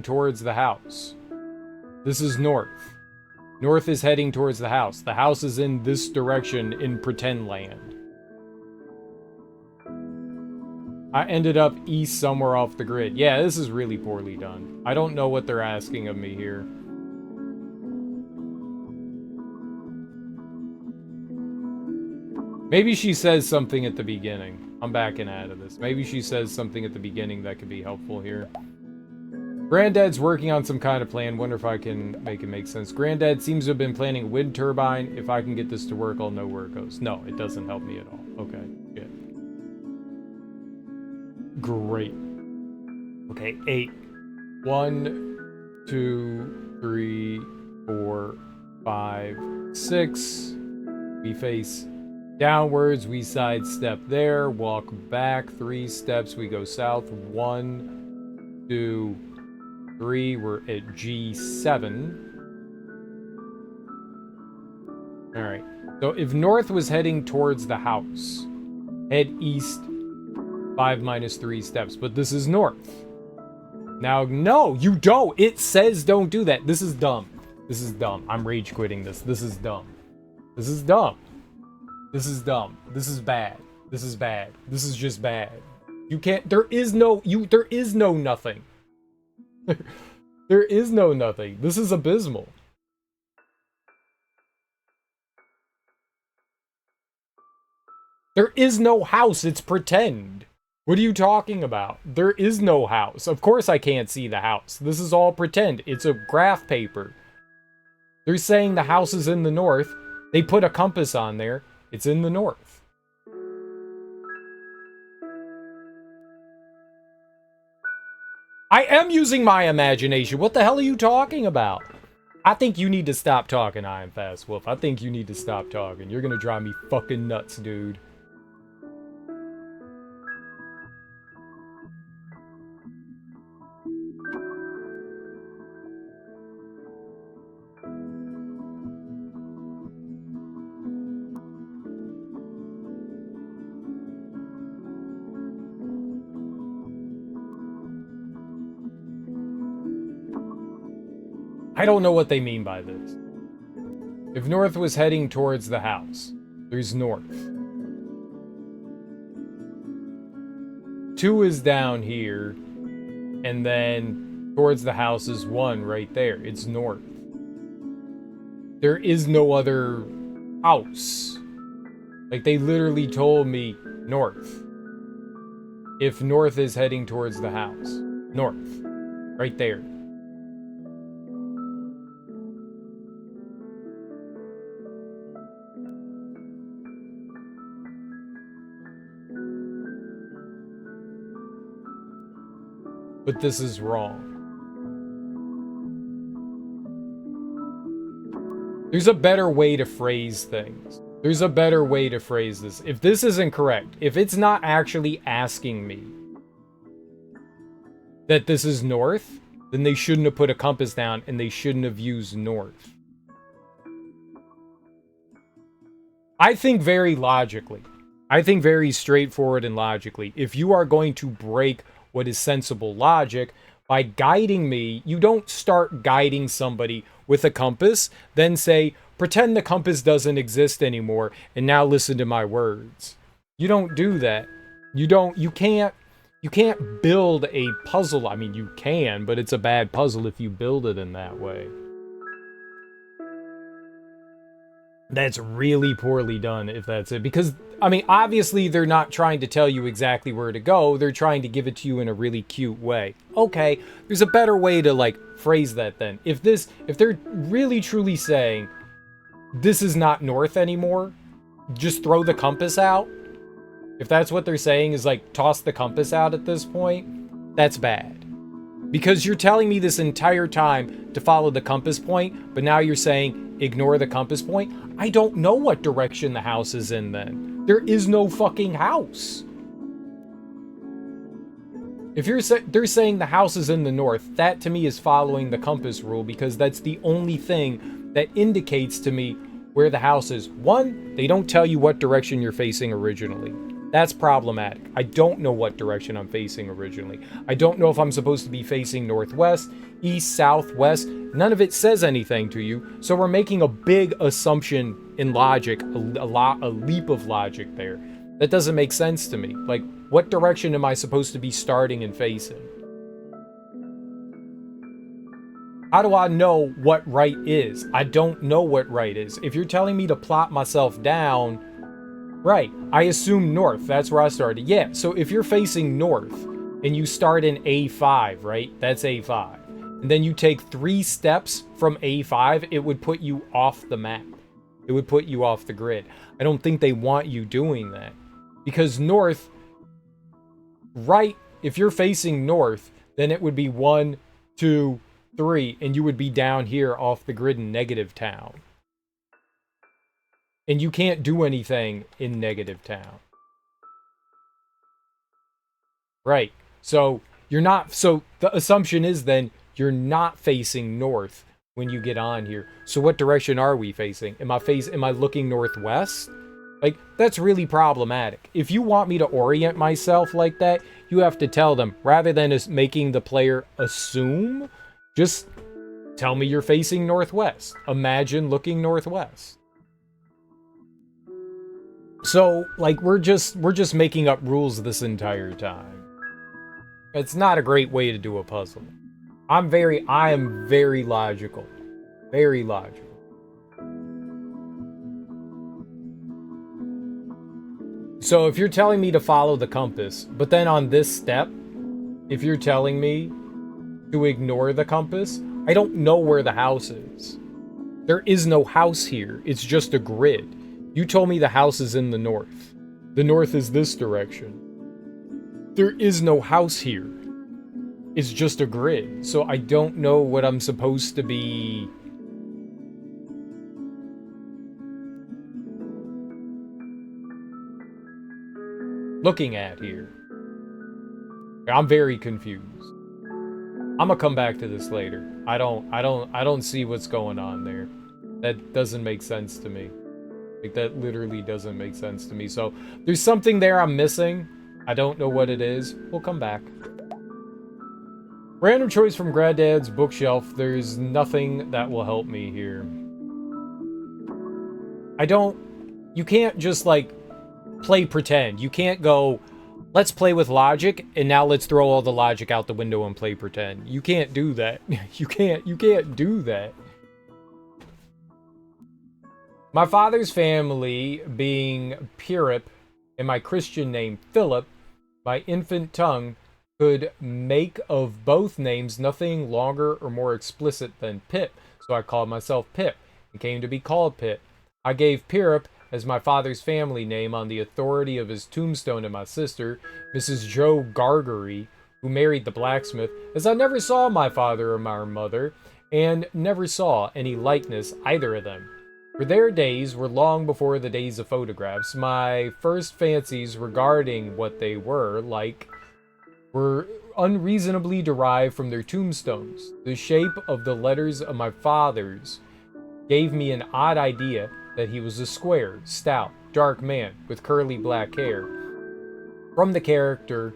towards the house. This is north. North is heading towards the house. The house is in this direction in pretend land. I ended up east somewhere off the grid. Yeah, this is really poorly done. I don't know what they're asking of me here. Maybe she says something at the beginning. I'm backing out of this. Maybe she says something at the beginning that could be helpful here. Granddad's working on some kind of plan. Wonder if I can make it make sense. Granddad seems to have been planning a wind turbine. If I can get this to work, I'll know where it goes. No, it doesn't help me at all. Okay, good. Great. Okay, 8. 1, 2, 3, 4, 5, 6. We face downwards, we sidestep there, walk back 3 steps, we go south 1, 2, 3, we're at G7. Alright, so if north was heading towards the house, head east 5 minus 3 steps, but this is north. Now, no, you don't! It says don't do that. This is dumb. This is dumb. I'm rage quitting this. This is dumb. This is dumb. This is dumb. This is bad. This is bad. This is just bad. You can't, there is no nothing. There is no nothing. This is abysmal. There is no house. It's pretend. What are you talking about? There is no house. Of course I can't see the house. This is all pretend. It's a graph paper. They're saying the house is in the north. They put a compass on there. It's in the north. I am using my imagination. What the hell are you talking about? I think you need to stop talking, Iron Fast Wolf. I think you need to stop talking. You're gonna drive me fucking nuts, dude. I don't know what they mean by this. If north was heading towards the house, there's north. 2 is down here, and then towards the house is 1 right there. It's north. There is no other house. Like, they literally told me north. If north is heading towards the house. North. Right there. But this is wrong. There's a better way to phrase things. There's a better way to phrase this. If this isn't correct, if it's not actually asking me that this is north, then they shouldn't have put a compass down and they shouldn't have used north. I think very logically. I think very straightforward and logically. If you are going to break what is sensible logic, by guiding me, you don't start guiding somebody with a compass, then say, pretend the compass doesn't exist anymore, and now listen to my words. You don't do that. You can't build a puzzle. I mean, you can, but it's a bad puzzle if you build it in that way. That's really poorly done, if that's it. Because, I mean, obviously they're not trying to tell you exactly where to go. They're trying to give it to you in a really cute way. Okay, there's a better way to, like, phrase that then. If they're really truly saying, this is not north anymore, just throw the compass out. If that's what they're saying is, like, toss the compass out at this point, that's bad. Because you're telling me this entire time to follow the compass point, but now you're saying ignore the compass point. I don't know what direction the house is in then. There is no fucking house. If they're saying the house is in the north, that to me is following the compass rule because that's the only thing that indicates to me where the house is. 1, they don't tell you what direction you're facing originally. That's problematic. I don't know what direction I'm facing originally. I don't know if I'm supposed to be facing northwest, east, south, west. None of it says anything to you. So we're making a big assumption in logic, a leap of logic there. That doesn't make sense to me. Like, what direction am I supposed to be starting and facing? How do I know what right is? I don't know what right is. If you're telling me to plot myself down, right, I assume north. That's where I started. Yeah, so if you're facing north and you start in A5, right? That's A5. And then you take 3 steps from A5, it would put you off the map. It would put you off the grid. I don't think they want you doing that. Because north, right, if you're facing north, then it would be 1, 2, 3, and you would be down here off the grid in negative town. And you can't do anything in negative town. Right. So you're not, so the assumption is then you're not facing north when you get on here. So what direction are we facing? Am I looking northwest? Like, that's really problematic. If you want me to orient myself like that, you have to tell them, rather than making the player assume, just tell me you're facing northwest. Imagine looking northwest. So, like, we're just making up rules this entire time. It's not a great way to do a puzzle. I am very logical. Very logical. So if you're telling me to follow the compass, but then on this step, if you're telling me to ignore the compass, I don't know where the house is. There is no house here. It's just a grid. You told me the house is in the north. The north is this direction. There is no house here. It's just a grid. So I don't know what I'm supposed to be looking at here. I'm very confused. I'm gonna come back to this later. I don't see what's going on there. That doesn't make sense to me. Like, that literally doesn't make sense to me. So there's something there I'm missing. I don't know what it is. We'll come back. Random choice from Granddad's bookshelf. There's nothing that will help me here. You can't just, like, play pretend. You can't go, let's play with logic, and now let's throw all the logic out the window and play pretend. You can't do that. You can't do that. My father's family being Pirip and my Christian name Philip, my infant tongue could make of both names nothing longer or more explicit than Pip, so I called myself Pip and came to be called Pip. I gave Pirip as my father's family name on the authority of his tombstone and my sister, Mrs. Joe Gargery, who married the blacksmith, as I never saw my father or my mother, and never saw any likeness either of them. For their days were long before the days of photographs. My first fancies regarding what they were like were unreasonably derived from their tombstones. The shape of the letters of my father's gave me an odd idea that he was a square, stout, dark man with curly black hair. From the character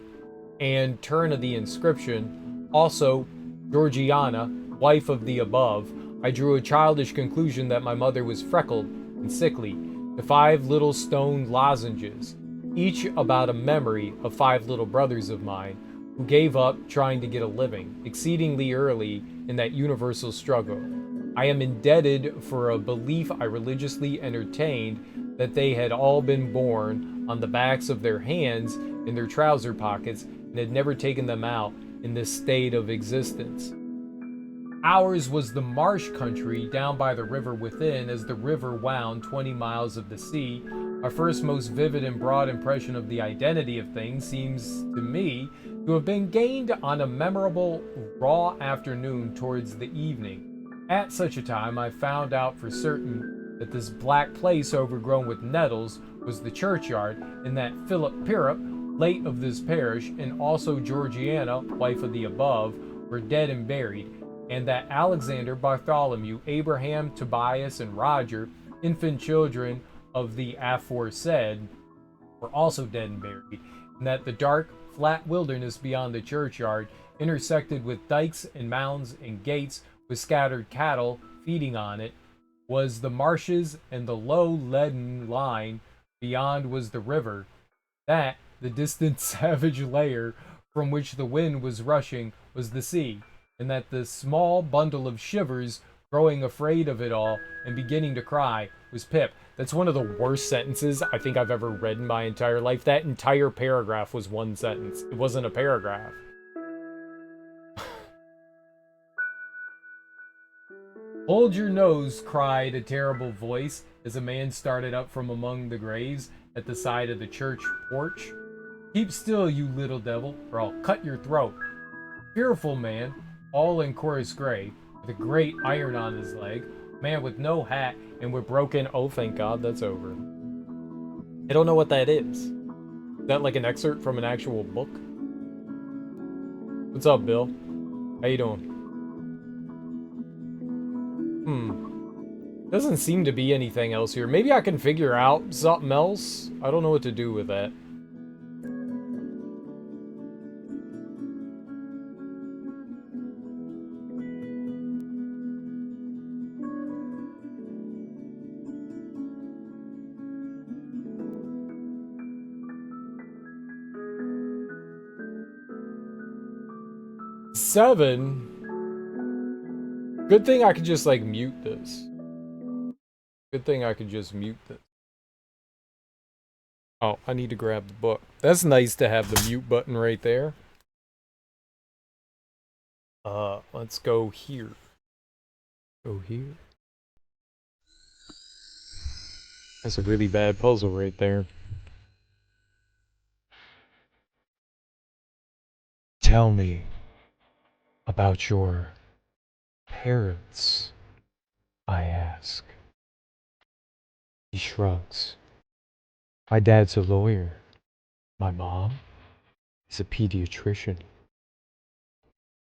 and turn of the inscription, also Georgiana, wife of the above, I drew a childish conclusion that my mother was freckled and sickly. The 5 little stone lozenges, each about a memory of 5 little brothers of mine, who gave up trying to get a living, exceedingly early in that universal struggle. I am indebted for a belief I religiously entertained that they had all been born on the backs of their hands in their trouser pockets and had never taken them out in this state of existence. Ours was the marsh country down by the river within, as the river wound 20 miles of the sea. Our first most vivid and broad impression of the identity of things seems to me to have been gained on a memorable raw afternoon towards the evening. At such a time I found out for certain that this black place overgrown with nettles was the churchyard, and that Philip Pirrip, late of this parish, and also Georgiana, wife of the above, were dead and buried, and that Alexander, Bartholomew, Abraham, Tobias, and Roger, infant children of the aforesaid, were also dead and buried, and that the dark, flat wilderness beyond the churchyard, intersected with dikes and mounds and gates with scattered cattle feeding on it, was the marshes, and the low leaden line beyond was the river, that the distant savage lair from which the wind was rushing was the sea, and that the small bundle of shivers, growing afraid of it all and beginning to cry, was Pip. That's one of the worst sentences I think I've ever read in my entire life. That entire paragraph was one sentence. It wasn't a paragraph. Hold your nose, cried a terrible voice as a man started up from among the graves at the side of the church porch. Keep still, you little devil, or I'll cut your throat. Fearful man, all in chorus gray, with a great iron on his leg, man with no hat and with broken, oh thank God that's over. I don't know what that is. Is that like an excerpt from an actual book? What's up, Bill? How you doing? Doesn't seem to be anything else here. Maybe I can figure out something else? I don't know what to do with that. 7? Good thing I could just, like, mute this. Good thing I could just mute this. Oh, I need to grab the book. That's nice to have the mute button right there. Let's go here. Go here. That's a really bad puzzle right there. Tell me about your parents, I ask. He shrugs. My dad's a lawyer. My mom is a pediatrician.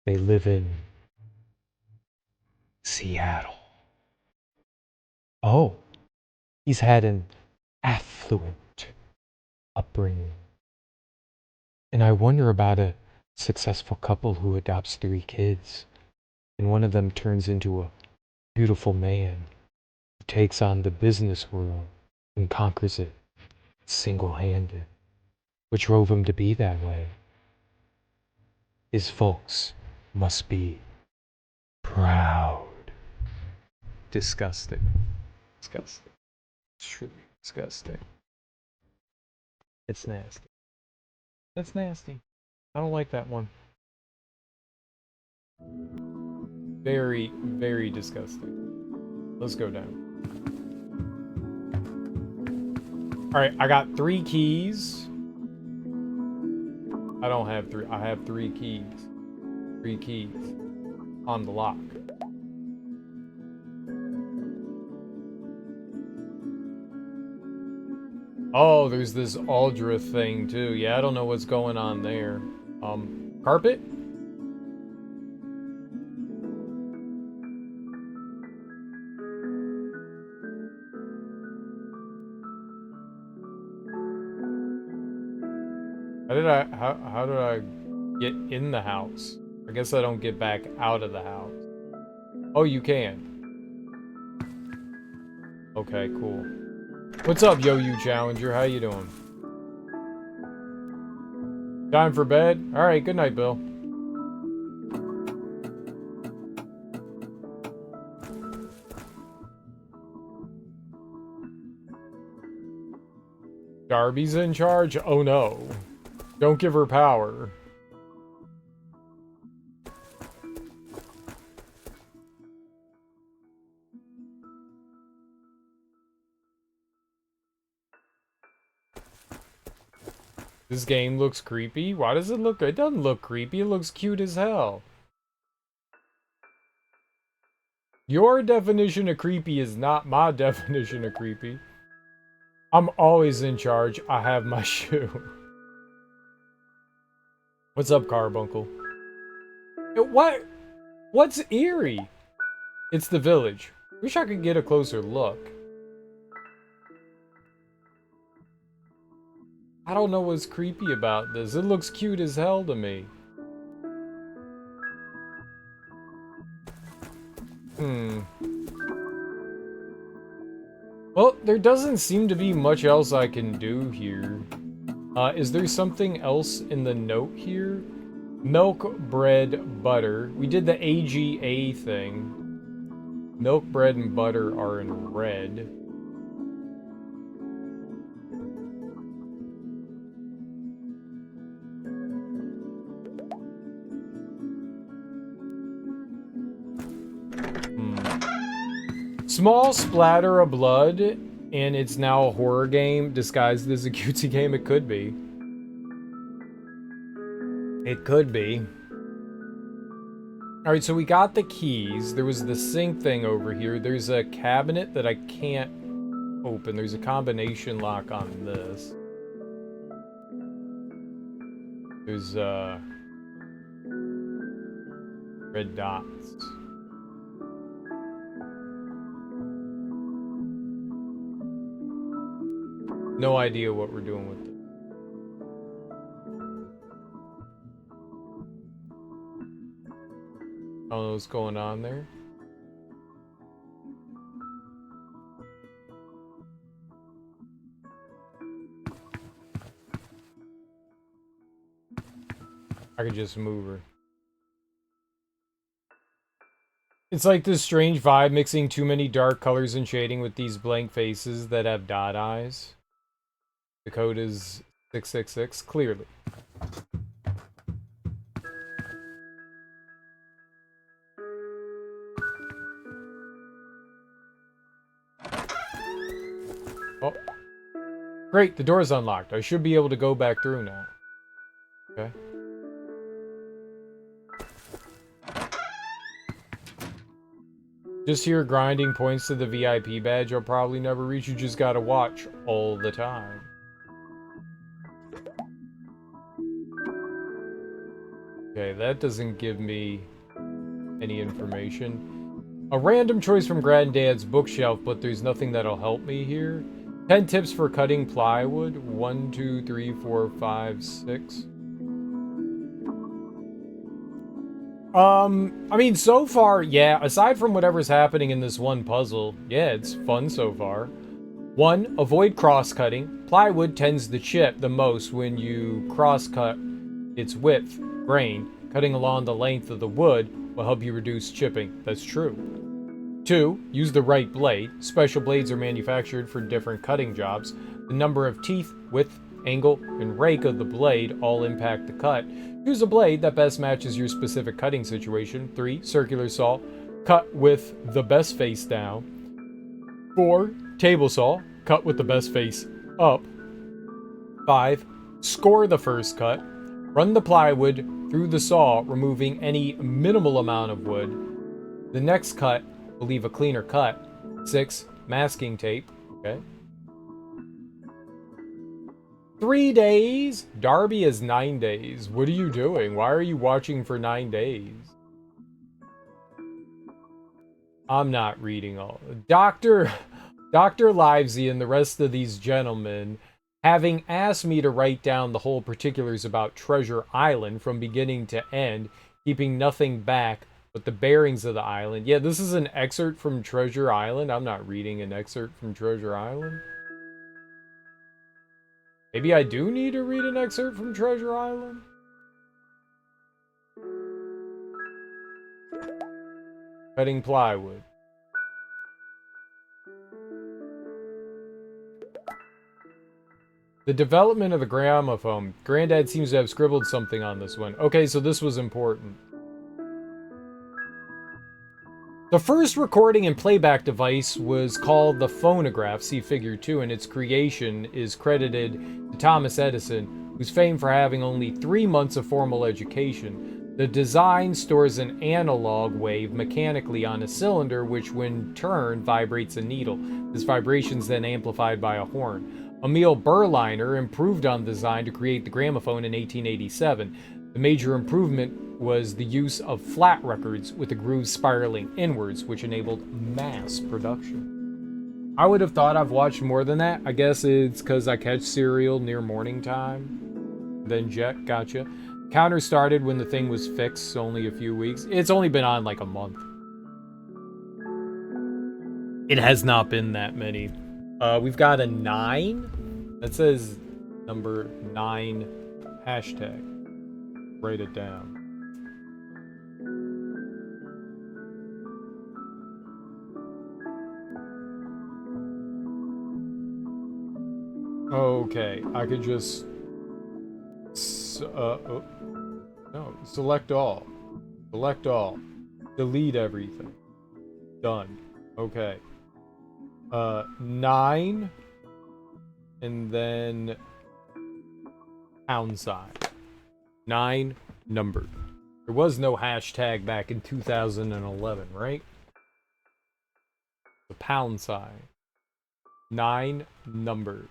They live in Seattle. Oh, he's had an affluent upbringing. And I wonder about a successful couple who adopts 3 kids, and one of them turns into a beautiful man who takes on the business world and conquers it single-handed. What drove him to be that way? His folks must be proud. Disgusting. Disgusting. It's truly disgusting. It's nasty. That's nasty. I don't like that one. Very, very disgusting. Let's go down. Alright, I got 3 keys. I don't have 3. I have 3 keys. 3 keys. On the lock. Oh, there's this Aldra thing too. Yeah, I don't know what's going on there. Carpet? How did I get in the house? I guess I don't get back out of the house. Oh, you can. Okay, cool. What's up, Yo-You Challenger? How you doing? Time for bed? Alright, good night, Bill. Darby's in charge? Oh no. Don't give her power. This game looks creepy? Why does it look... It doesn't look creepy. It looks cute as hell. Your definition of creepy is not my definition of creepy. I'm always in charge. I have my shoe. What's up, Carbuncle? What? What's eerie? It's the village. Wish I could get a closer look. I don't know what's creepy about this. It looks cute as hell to me. Well, there doesn't seem to be much else I can do here. Is there something else in the note here? Milk, bread, butter. We did the AGA thing. Milk, bread, and butter are in red. Small splatter of blood, and it's now a horror game disguised as a cutesy game. It could be. It could be. Alright, so we got the keys. There was the sink thing over here. There's a cabinet that I can't open. There's a combination lock on this. There's, red dots. No idea what we're doing with it. I don't know what's going on there. I could just move her. It's like this strange vibe mixing too many dark colors and shading with these blank faces that have dot eyes. The code is 666, clearly. Oh. Great, the door's unlocked. I should be able to go back through now. Okay. Just here grinding points to the VIP badge I'll probably never reach. You just gotta watch all the time. Okay, that doesn't give me any information. A random choice from Granddad's bookshelf, but there's nothing that'll help me here. 10 tips for cutting plywood. 1, 2, 3, 4, 5, 6. I mean, so far, yeah, aside from whatever's happening in this one puzzle, yeah, it's fun so far. 1, avoid cross-cutting. Plywood tends to chip the most when you cross-cut its width, grain. Cutting along the length of the wood will help you reduce chipping. That's true. 2, use the right blade. Special blades are manufactured for different cutting jobs. The number of teeth, width, angle, and rake of the blade all impact the cut. Choose a blade that best matches your specific cutting situation. 3, circular saw. Cut with the best face down. 4, table saw. Cut with the best face up. 5, score the first cut. Run the plywood through the saw, removing any minimal amount of wood. The next cut will leave a cleaner cut. 6, masking tape. Okay. 3 days? Darby is 9 days. What are you doing? Why are you watching for 9 days? I'm not reading all. Dr. Livesey and the rest of these gentlemen, having asked me to write down the whole particulars about Treasure Island from beginning to end, keeping nothing back but the bearings of the island. Yeah, this is an excerpt from Treasure Island. I'm not reading an excerpt from Treasure Island. Maybe I do need to read an excerpt from Treasure Island? Cutting plywood. The development of the gramophone. Granddad seems to have scribbled something on this one. Okay, so this was important. The first recording and playback device was called the phonograph, see figure 2, and its creation is credited to Thomas Edison, who's famed for having only 3 months of formal education. The design stores an analog wave mechanically on a cylinder, which when turned vibrates a needle. This vibration is then amplified by a horn. Emil Berliner improved on the design to create the gramophone in 1887. The major improvement was the use of flat records with the grooves spiraling inwards, which enabled mass production. I would have thought I've watched more than that. I guess it's because I catch cereal near morning time. Then Jet, gotcha. Counter started when the thing was fixed, only a few weeks. It's only been on like a month. It has not been that many. We've got a 9. That says number 9 hashtag. Write it down. Okay, I could just no, select all. Select all. Delete everything. Done. Okay. 9 and then pound sign. 9 numbered. There was no hashtag back in 2011, right? The pound sign. 9 numbered.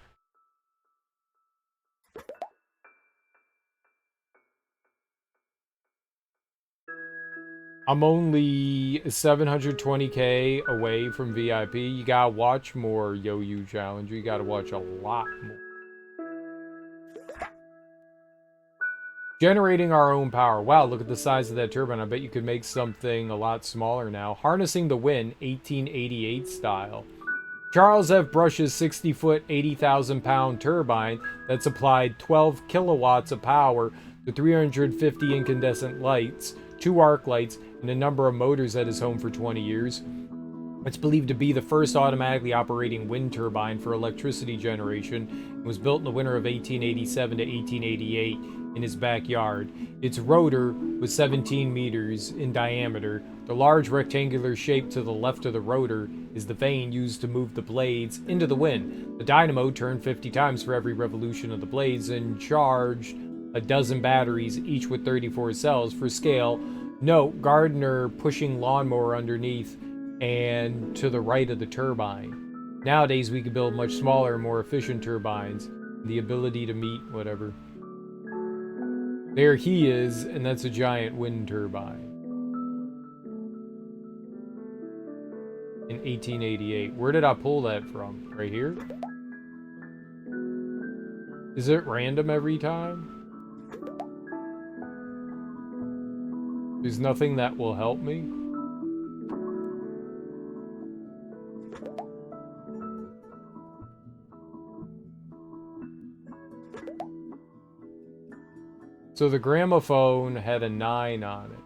I'm only 720k away from VIP. You gotta watch more Yo-Yu Challenger. You gotta watch a lot more. Generating our own power. Wow, look at the size of that turbine. I bet you could make something a lot smaller now. Harnessing the wind, 1888 style. Charles F. Brush's 60-foot, 80,000-pound turbine that supplied 12 kilowatts of power to 350 incandescent lights 2 arc lights, and a number of motors at his home for 20 years. It's believed to be the first automatically operating wind turbine for electricity generation. It was built in the winter of 1887 to 1888 in his backyard. Its rotor was 17 meters in diameter. The large rectangular shape to the left of the rotor is the vane used to move the blades into the wind. The dynamo turned 50 times for every revolution of the blades and charged a dozen batteries, each with 34 cells. For scale, note Gardner pushing lawnmower underneath and to the right of the turbine. Nowadays, we could build much smaller, more efficient turbines. The ability to meet whatever. There he is, and that's a giant wind turbine. In 1888. Where did I pull that from? Right here? Is it random every time? There's nothing that will help me? So the gramophone had a 9 on it.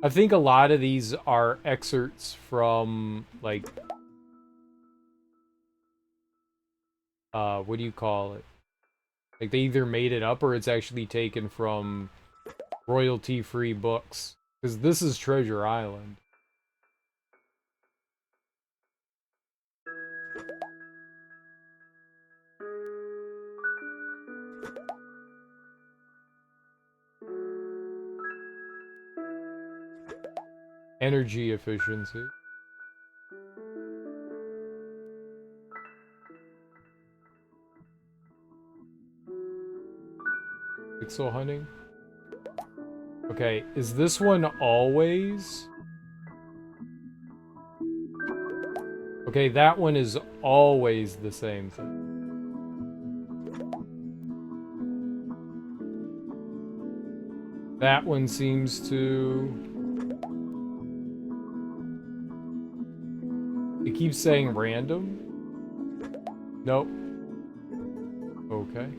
I think a lot of these are excerpts from, like, what do you call it? Like, they either made it up or it's actually taken from royalty-free books. Because this is Treasure Island. Energy efficiency. Pixel hunting. Okay, is this one always? Okay, that one is always the same thing. That one seems to... It keeps saying random? Nope. Okay.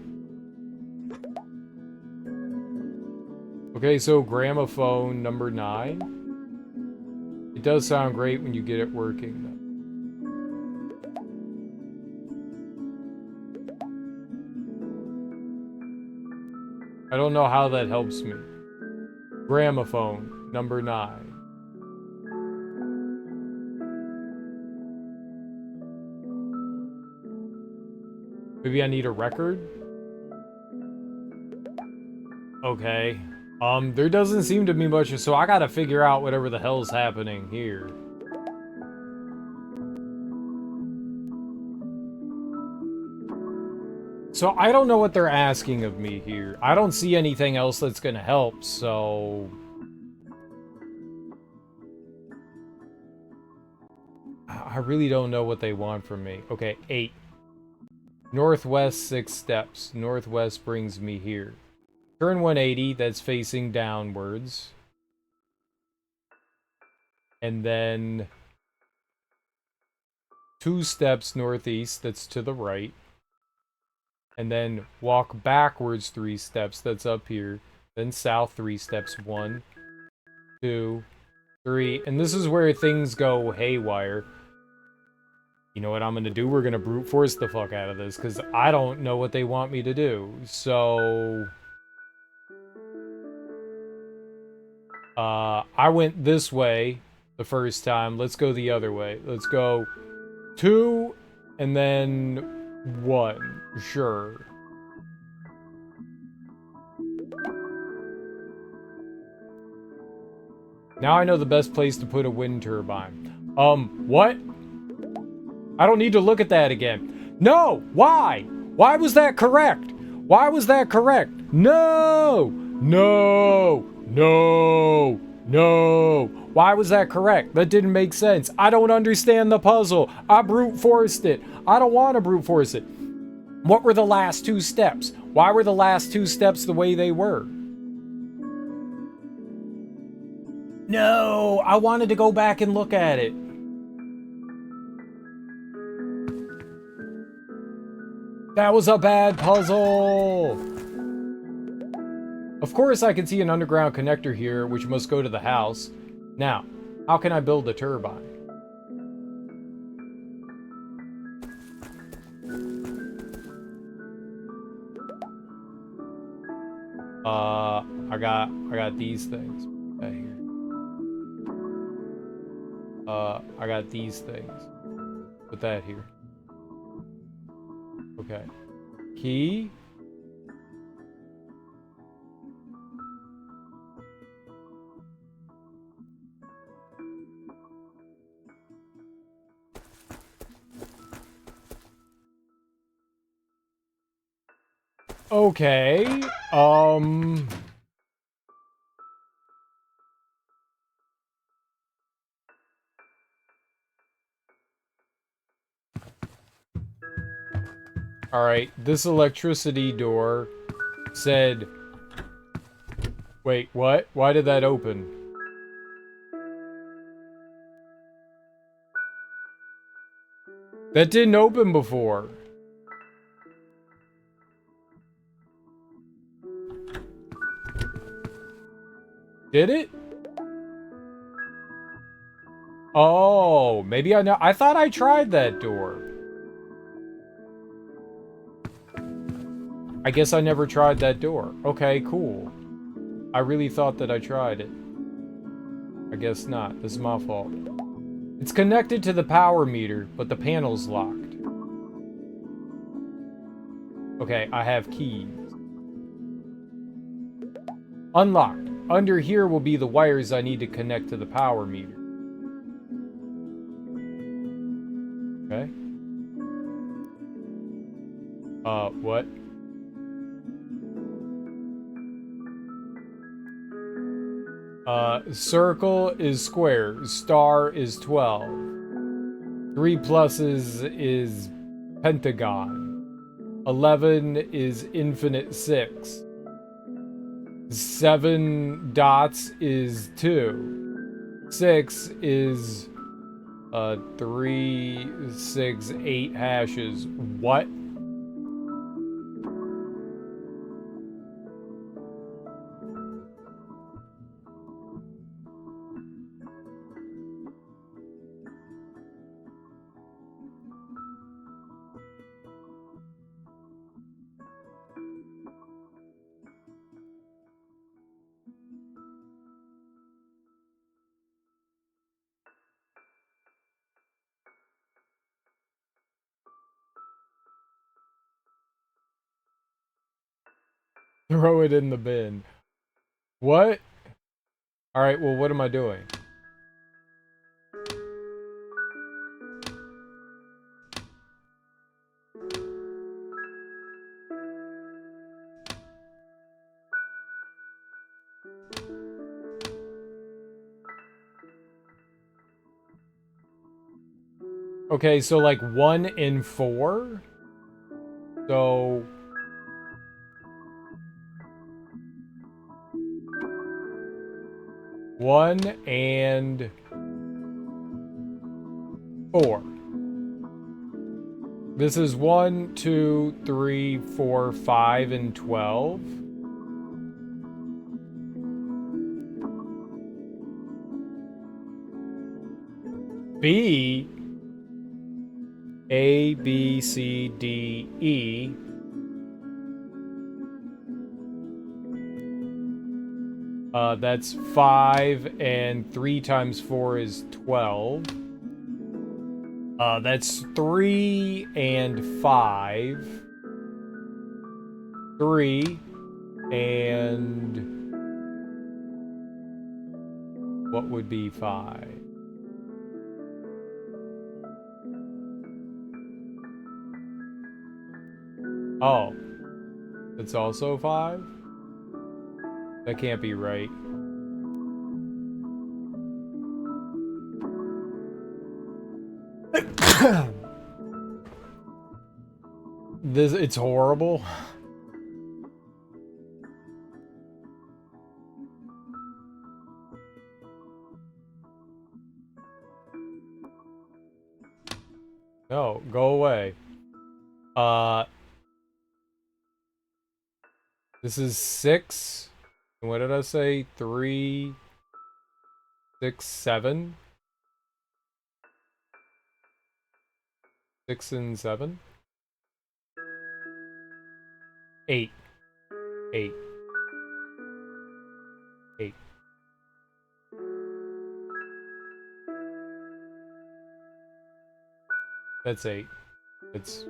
Okay, so gramophone number 9. It does sound great when you get it working, though. I don't know how that helps me. Gramophone number 9. Maybe I need a record? Okay. There doesn't seem to be much, so I gotta figure out whatever the hell's happening here. So I don't know what they're asking of me here. I don't see anything else that's gonna help, so... I really don't know what they want from me. Okay, 8. Northwest 6 steps. Northwest brings me here. Turn 180, that's facing downwards. And then 2 steps northeast, that's to the right. And then walk backwards 3 steps, that's up here. Then south 3 steps, 1, 2, 3. And this is where things go haywire. You know what I'm gonna do? We're gonna brute force the fuck out of this, because I don't know what they want me to do. So... I went this way the first time. Let's go the other way. Let's go 2 and then 1. Sure. Now I know the best place to put a wind turbine. What? I don't need to look at that again. No! Why? Why was that correct? Why was that correct? No! No! No! No! Why was that correct? That didn't make sense. I don't understand the puzzle. I brute forced it. I don't want to brute force it. What were the last 2 steps? Why were the last 2 steps the way they were? No! I wanted to go back and look at it. That was a bad puzzle! Of course, I can see an underground connector here, which must go to the house. Now, how can I build a turbine? I got these things. Right here. I got these things. Put that here. Okay. Key. Okay. Alright, this electricity door said... Wait, what? Why did that open? That didn't open before. Did it? Oh, maybe I know. I thought I tried that door. I guess I never tried that door. Okay, cool. I really thought that I tried it. I guess not. This is my fault. It's connected to the power meter, but the panel's locked. Okay, I have keys. Unlocked. Under here will be the wires I need to connect to the power meter. Okay. What? Circle is square. Star is 12. 3 pluses is pentagon. 11 is infinite 6. 7 dots is 2. 6 is 3, 6, 8 hashes. What? Throw it in the bin. What? Alright, well, what am I doing? Okay, so like 1 and 4? So... 1 and 4. This is 1, 2, 3, 4, 5, and 12. B, A, B, C, D, E. That's 5, and 3 times 4 is 12. That's 3 and 5. 3 and... What would be 5? Oh. It's also 5? That can't be right. It's horrible. No, go away. This is 6. And what did I say? 3, 6, 7? 6 and 7? 8. 8. 8. That's 8. It's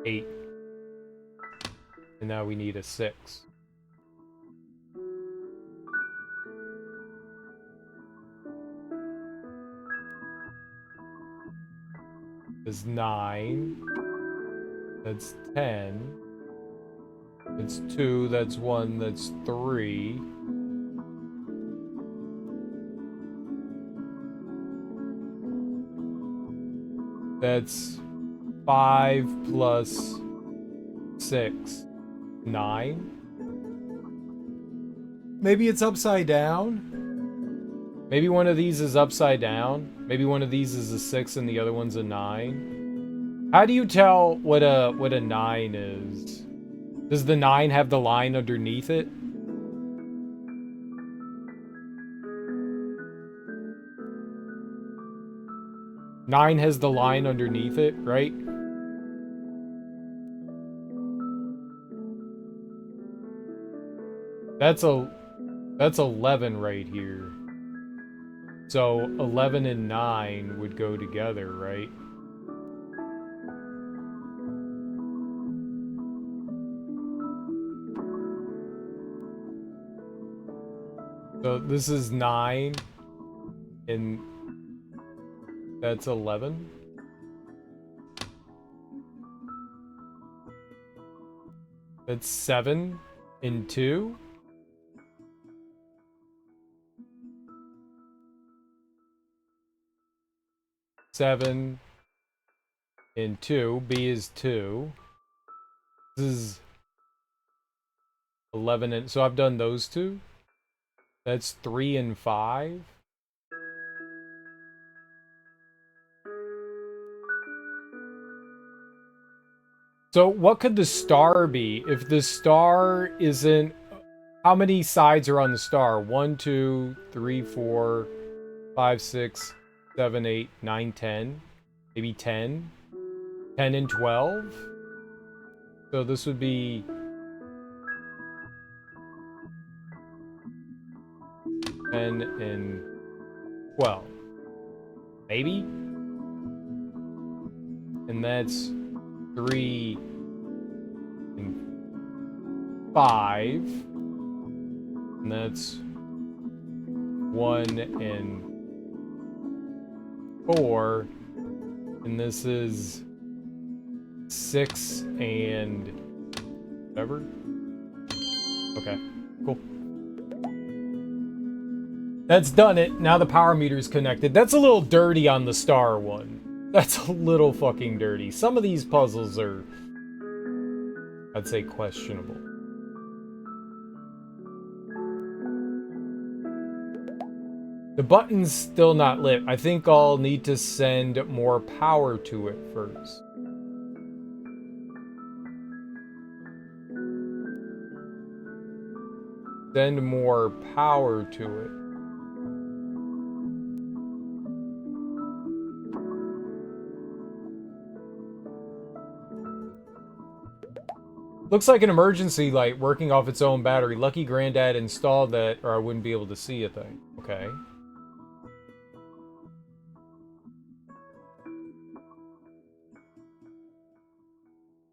8. And now we need a 6. Is 9. That's 10. It's 2. That's 1. That's 3. That's 5 plus 6. 9. Maybe it's upside down? Maybe one of these is upside down? Maybe one of these is a 6 and the other one's a 9? How do you tell what a 9 is? Does the 9 have the line underneath it? Nine has the line underneath it, right? That's 11 right here. So 11 and 9 would go together, right? So this is 9 and that's 11. That's 7 and 2. Seven and 2. B is 2. This is 11 and so I've done those two. That's 3 and 5. So what could the star be? If the star isn't... How many sides are on the star? 1, 2, 3, 4, 5, 6, 7, 8, 9, 10. Maybe 10? 10 and 12? So this would be... 10 and 12. Maybe? And that's 3 and 5. And that's 1 and 4. And this is 6 and whatever. Okay, cool. That's done it. Now the power meter's connected. That's a little dirty on the star one. That's a little fucking dirty. Some of these puzzles are, I'd say, questionable. The button's still not lit. I think I'll need to send more power to it first. Send more power to it. Looks like an emergency light working off its own battery. Lucky Granddad installed that or I wouldn't be able to see a thing. Okay.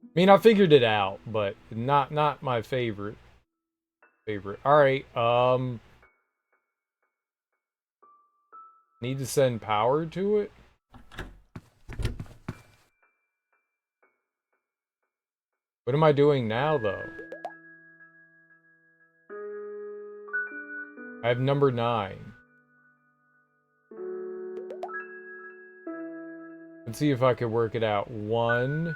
I mean, I figured it out, but not my favorite. All right. Need to send power to it. What am I doing now, though? I have number 9. Let's see if I can work it out. 1,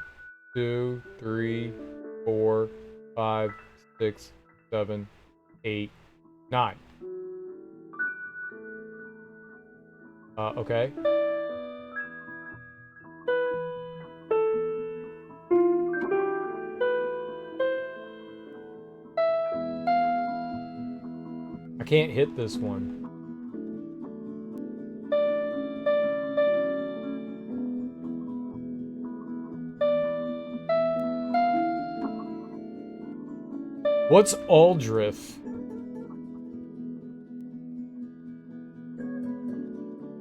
2, 3, 4, 5, 6, 7, 8, 9. Okay. can't hit this one. What's Aldrich?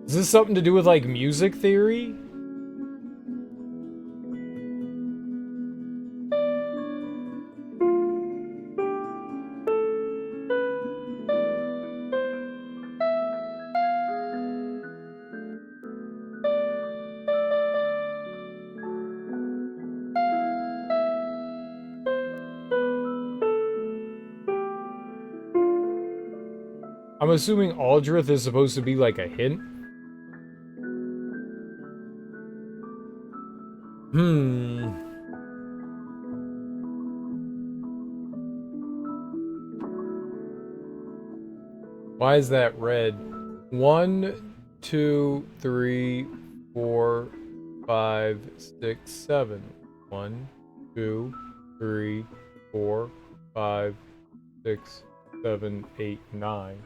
Is this something to do with, like, music theory? I'm assuming Aldrich is supposed to be like a hint. Why is that red? 1, 2, 3, 4, 5, 6, 7. 1, 2, 3, 4, 5, 6, 7, 8, 9.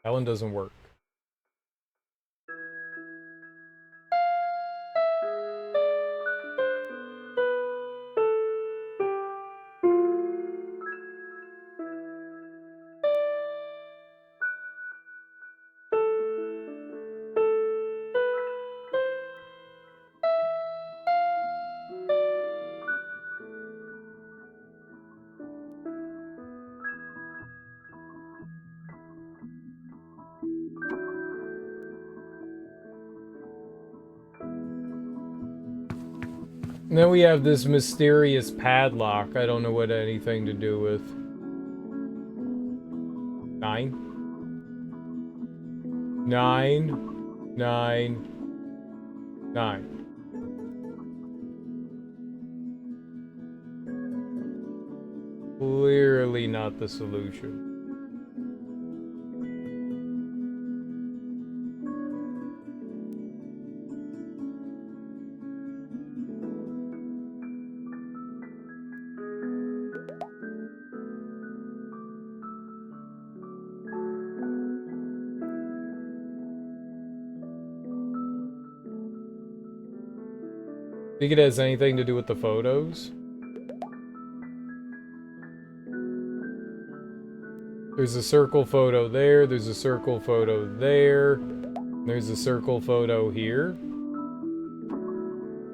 That one doesn't work. And then we have this mysterious padlock. I don't know what anything to do with. 9? 9, 9, 9. Clearly not the solution. Think it has anything to do with the photos? There's a circle photo there, there's a circle photo there, there's a circle photo here.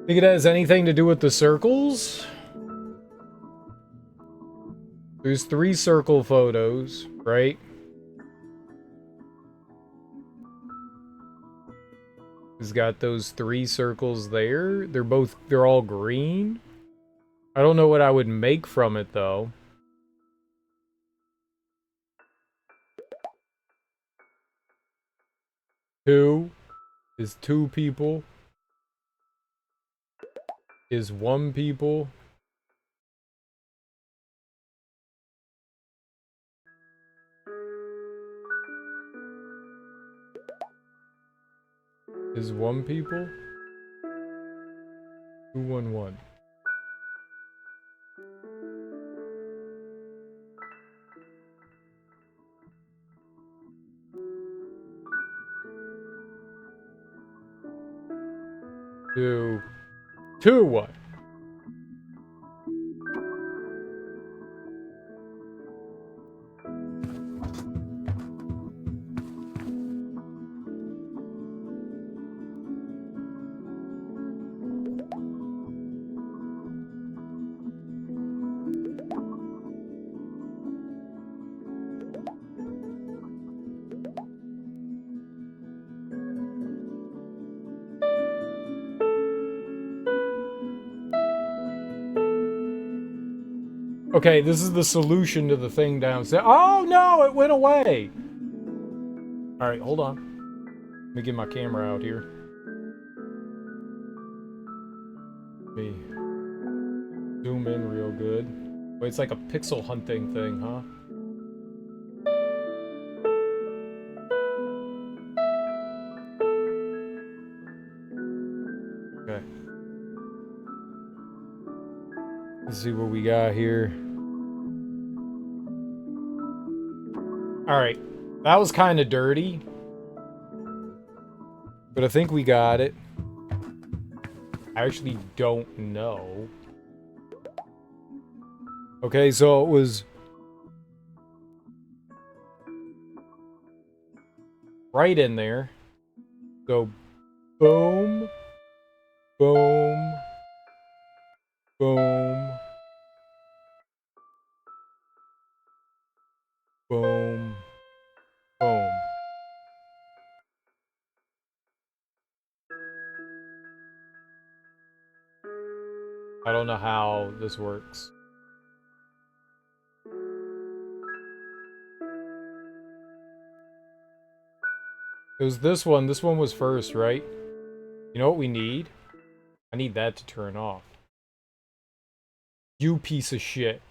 Think it has anything to do with the circles? There's 3 circle photos, right? It's got those 3 circles there. They're all green. I don't know what I would make from it though. Two is 2 people. Is 1 people. Is 1 people. 2, 1, 1. Two, 1. Okay, this is the solution to the thing downstairs. Oh no, it went away! Alright, hold on. Let me get my camera out here. Let me zoom in real good. Wait, it's like a pixel hunting thing, huh? Let's see what we got here. Alright. That was kind of dirty. But I think we got it. I actually don't know. Okay, so it was right in there. So, boom, boom, boom, boom, boom. I don't know how this works. It was this one. This one was first, right? You know what we need? I need that to turn off. You piece of shit.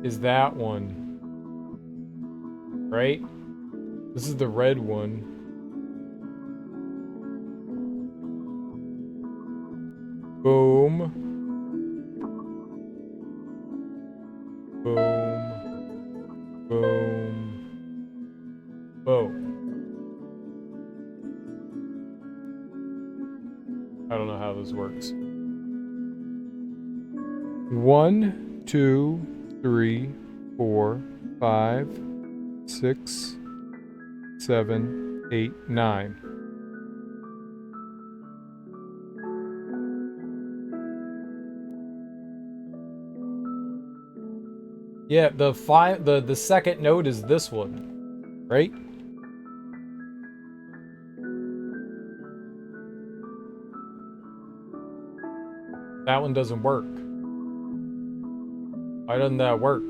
Is that one. Right? This is the red one. Boom. Boom. Boom. Boom. I don't know how this works. 1, 2, 3, 4, 5, 6, 7, 8, 9. Yeah, the second note is this one, right? That one doesn't work. Why doesn't that work?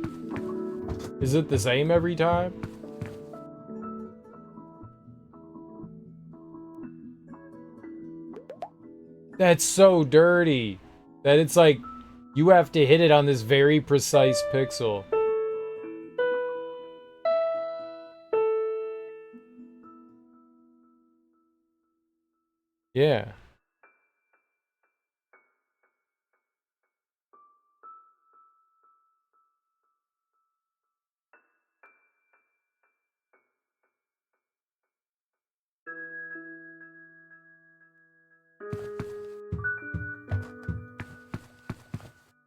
Is it the same every time? That's so dirty. That it's like, you have to hit it on this very precise pixel. Yeah.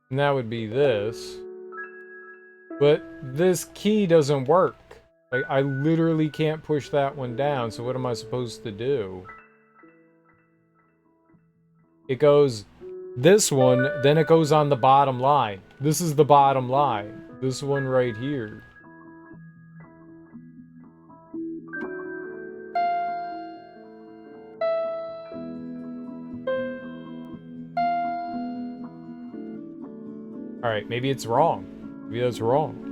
And that would be this. But this key doesn't work. Like, I literally can't push that one down, so what am I supposed to do? It goes this one, then it goes on the bottom line. This is the bottom line. This one right here. Alright, maybe it's wrong. Maybe that's wrong.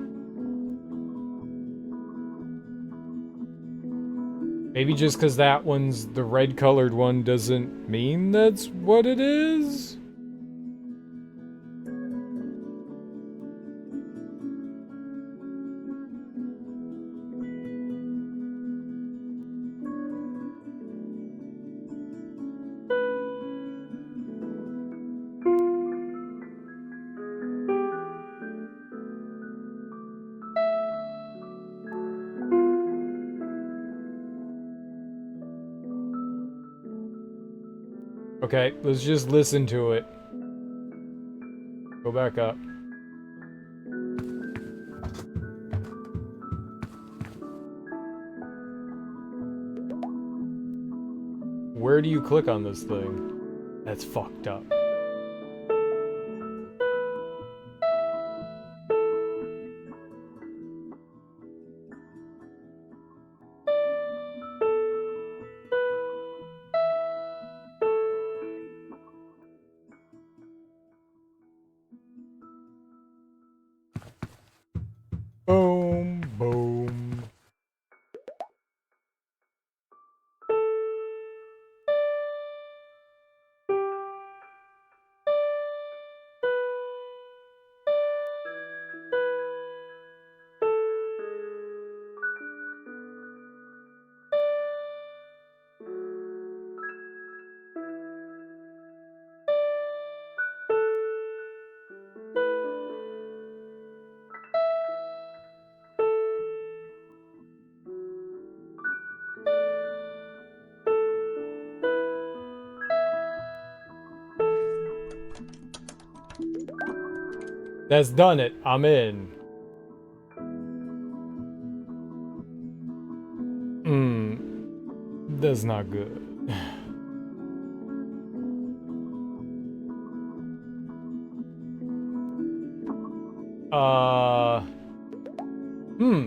Maybe just because that one's the red colored one doesn't mean that's what it is? Okay, let's just listen to it. Go back up. Where do you click on this thing? That's fucked up. Boom, boom. That's done it. I'm in. That's not good.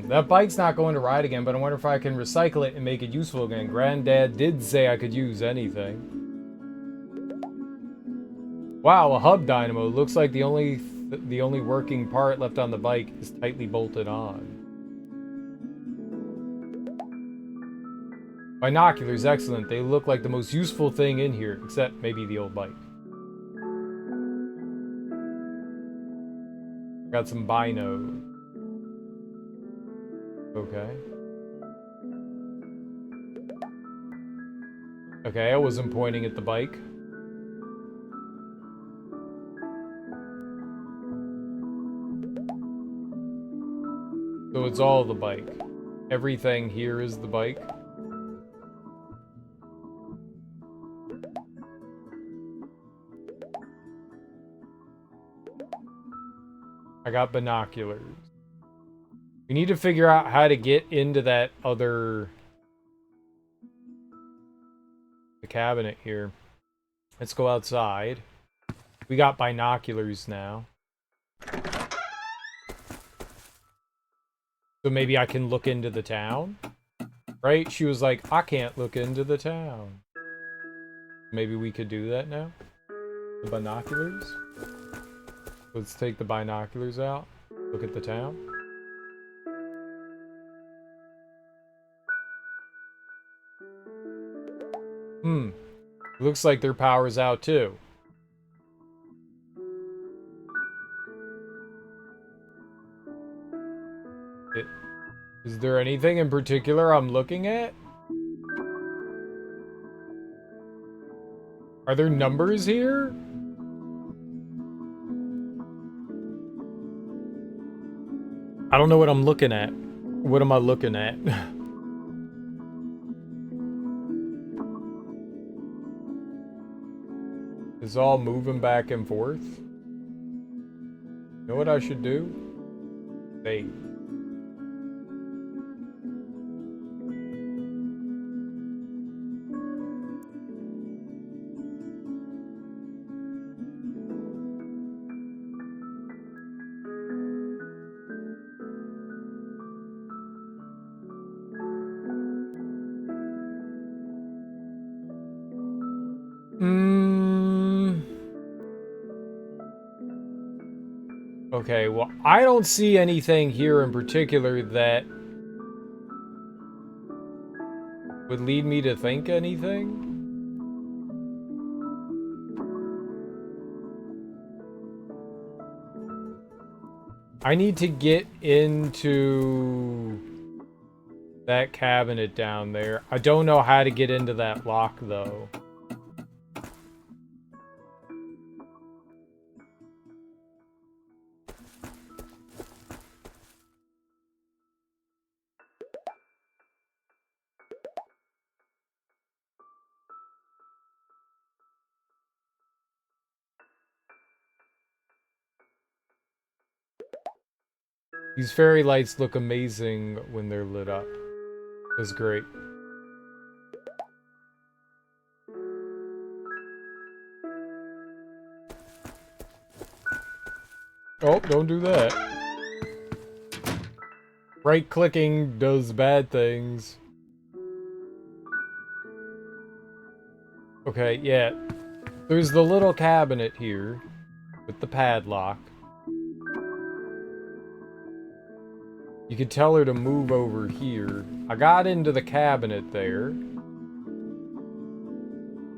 That bike's not going to ride again, but I wonder if I can recycle it and make it useful again. Granddad did say I could use anything. Wow, a hub dynamo. Looks like the only working part left on the bike is tightly bolted on. Binoculars, excellent. They look like the most useful thing in here, except maybe the old bike. Got some binos. Okay. Okay, I wasn't pointing at the bike. So it's all the bike. Everything here is the bike. I got binoculars. We need to figure out how to get into that other... the cabinet here. Let's go outside. We got binoculars now. So maybe I can look into the town? Right? She was like, I can't look into the town. Maybe we could do that now? The binoculars? Let's take the binoculars out. Look at the town. Looks like their power's out too. Is there anything in particular I'm looking at? Are there numbers here? I don't know what I'm looking at. What am I looking at? It's all moving back and forth. You know what I should do? Save. Okay, well, I don't see anything here in particular that would lead me to think anything. I need to get into that cabinet down there. I don't know how to get into that lock, though. These fairy lights look amazing when they're lit up. That's great. Oh, don't do that. Right-clicking does bad things. Okay, yeah. There's the little cabinet here with the padlock. You could tell her to move over here. I got into the cabinet there.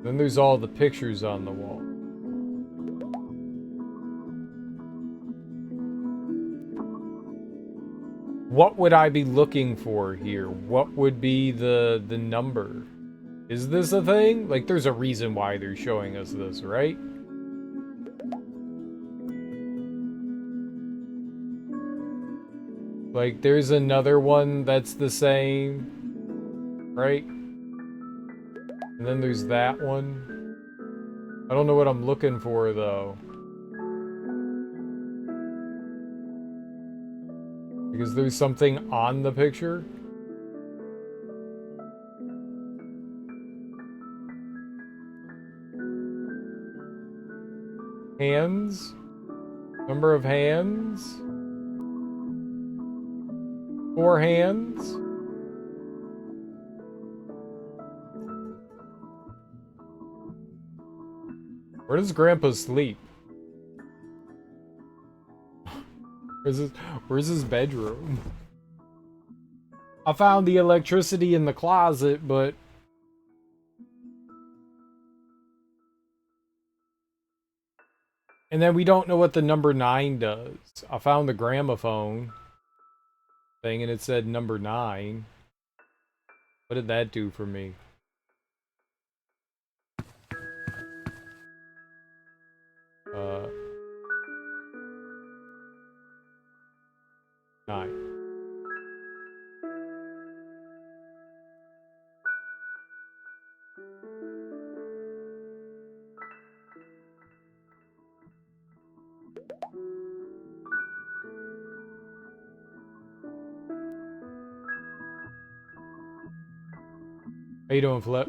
Then there's all the pictures on the wall. What would I be looking for here? What would be the number? Is this a thing? Like, there's a reason why they're showing us this, right? Like, there's another one that's the same, right? And then there's that one. I don't know what I'm looking for, though. Because there's something on the picture. Hands. Number of hands. 4 hands. Where does Grandpa sleep? Where's his bedroom? I found the electricity in the closet, but... And then we don't know what the number 9 does. I found the gramophone thing and it said number 9. What did that do for me? Uh... 9. How you doing, Flip?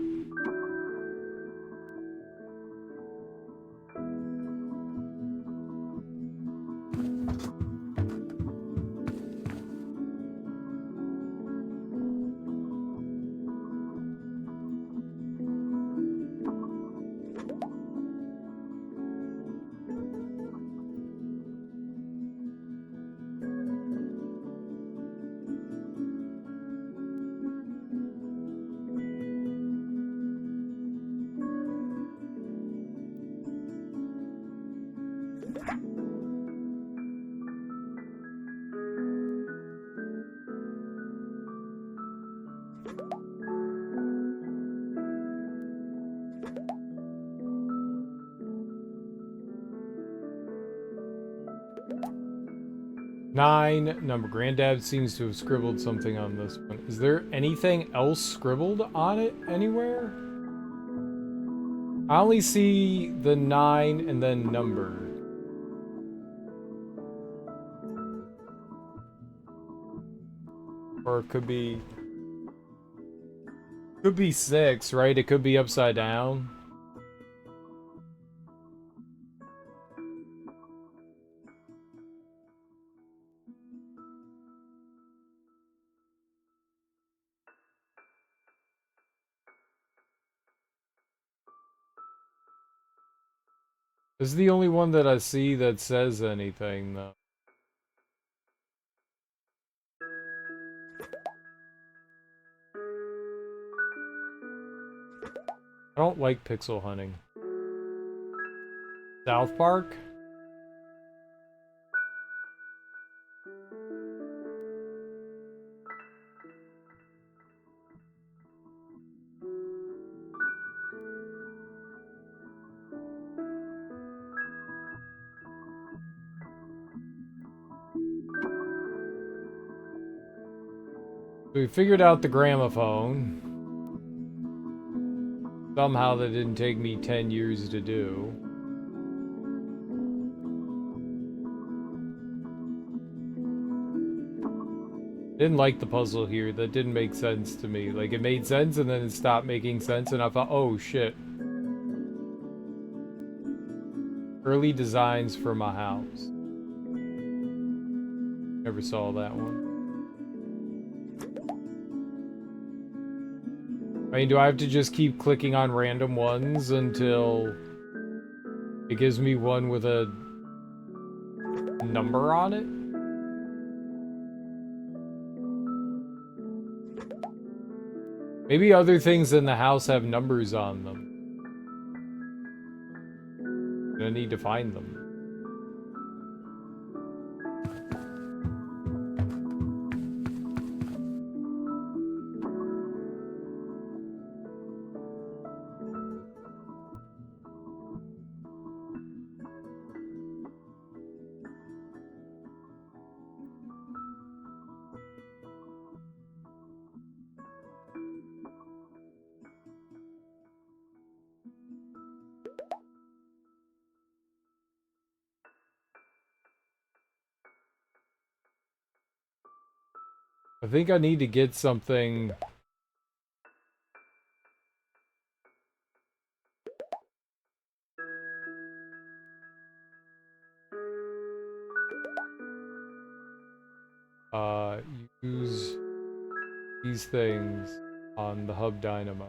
Nine number. Granddad seems to have scribbled something on this one. Is there anything else scribbled on it anywhere? I only see the 9 and then number. Or it could be 6, right? It could be upside down. This is the only one that I see that says anything, though. I don't like pixel hunting. South Park? So we figured out the gramophone. Somehow that didn't take me 10 years to do. Didn't like the puzzle here. That didn't make sense to me. Like, it made sense and then it stopped making sense and I thought, oh shit. Early designs for my house. Never saw that one. I mean, do I have to just keep clicking on random ones until it gives me one with a number on it? Maybe other things in the house have numbers on them. I need to find them. I think I need to get something. Use these things on the hub dynamo.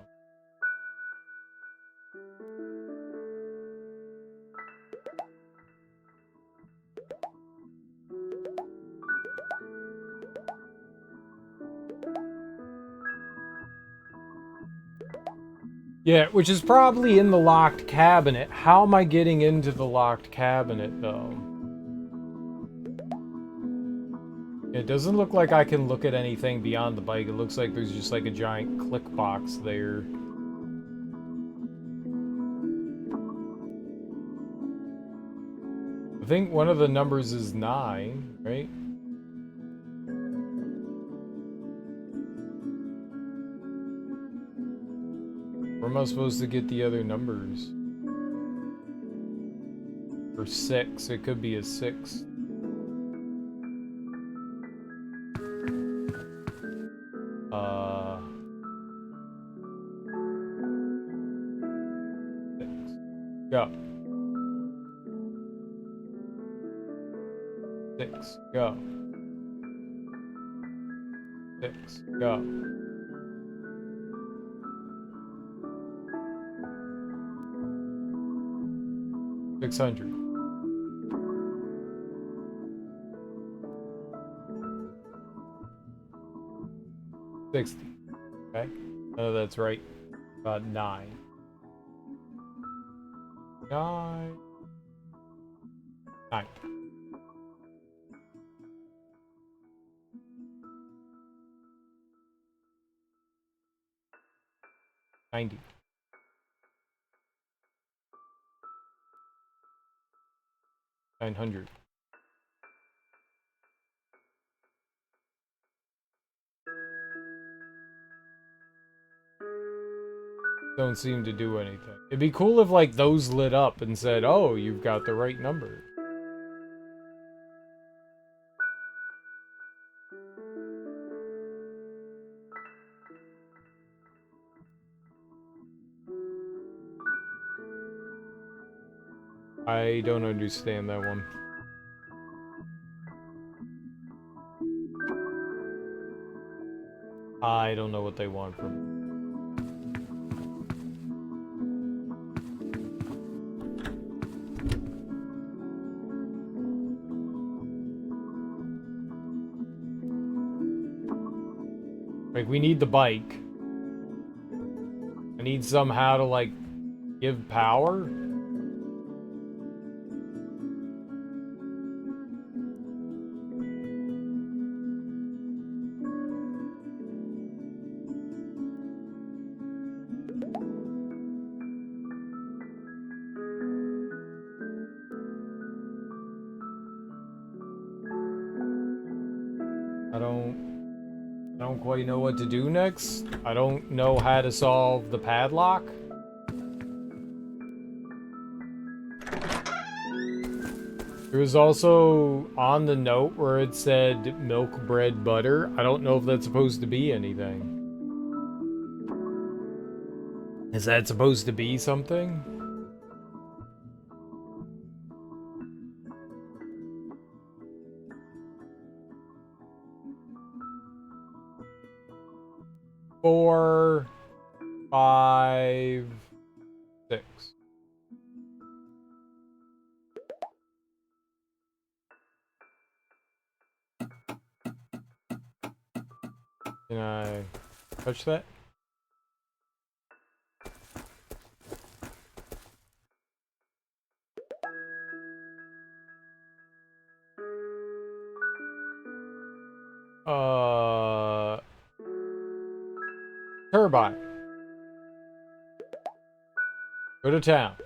Yeah, which is probably in the locked cabinet. How am I getting into the locked cabinet, though? It doesn't look like I can look at anything beyond the bike. It looks like there's just like a giant click box there. I think one of the numbers is 9, right? Where am I supposed to get the other numbers? Or 6. It could be a 6. Go. 6. Go. 6. Go. 600. 60. Okay. Oh, that's right. About 9. 9. 9. 90. 900. Don't seem to do anything. It'd be cool if, like, those lit up and said, oh, you've got the right number. I don't understand that one. I don't know what they want from me. Like, we need the bike. I need somehow to, like, give power. I don't quite know what to do next. I don't know how to solve the padlock. There was also on the note where it said milk, bread, butter. I don't know if that's supposed to be anything. Is that supposed to be something? Four, 5, 6. Can I touch that? Turbine. Go to town.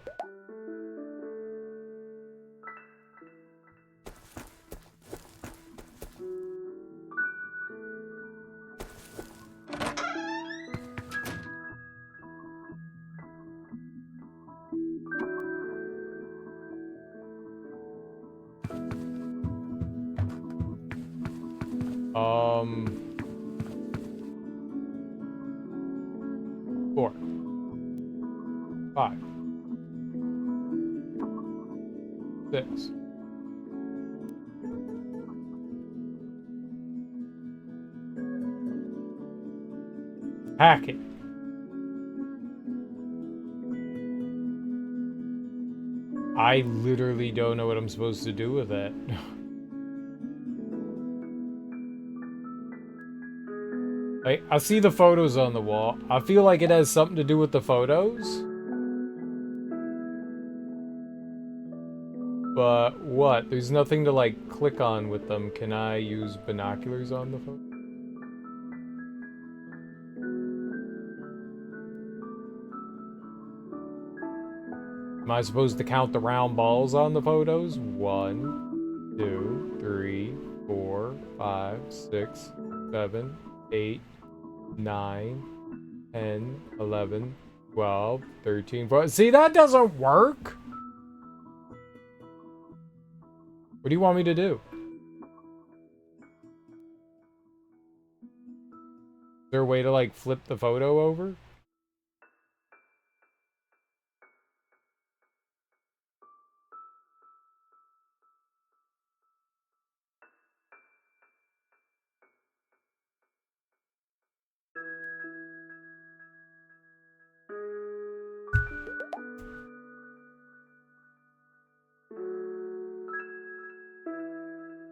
4, 5, 6. Hack it. I literally don't know what I'm supposed to do with that. Like, I see the photos on the wall. I feel like it has something to do with the photos. But what? There's nothing to, like, click on with them. Can I use binoculars on the photo? Am I supposed to count the round balls on the photos? 1, 2, 3, 4, 5, 6, 7, 8, 9, 10, 11, 12, 13, 14. See, that doesn't work! What do you want me to do? Is there a way to, like, flip the photo over?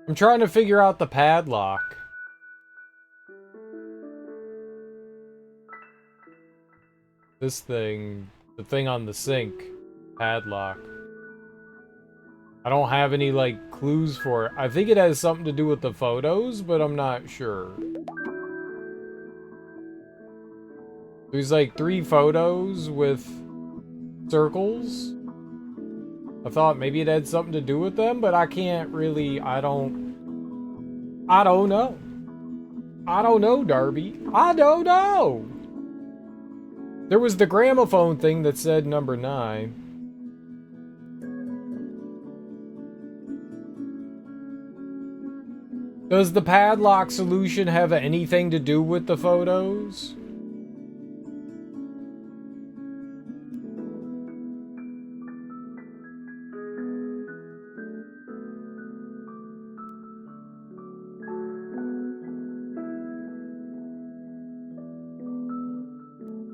I'm trying to figure out the padlock. This thing, the thing on the sink, padlock. I don't have any, like, clues for it. I think it has something to do with the photos, but I'm not sure. There's, like, 3 photos with circles. I thought maybe it had something to do with them, but I can't really, I don't know. I don't know, Darby. I don't know! There was the gramophone thing that said number 9. Does the padlock solution have anything to do with the photos?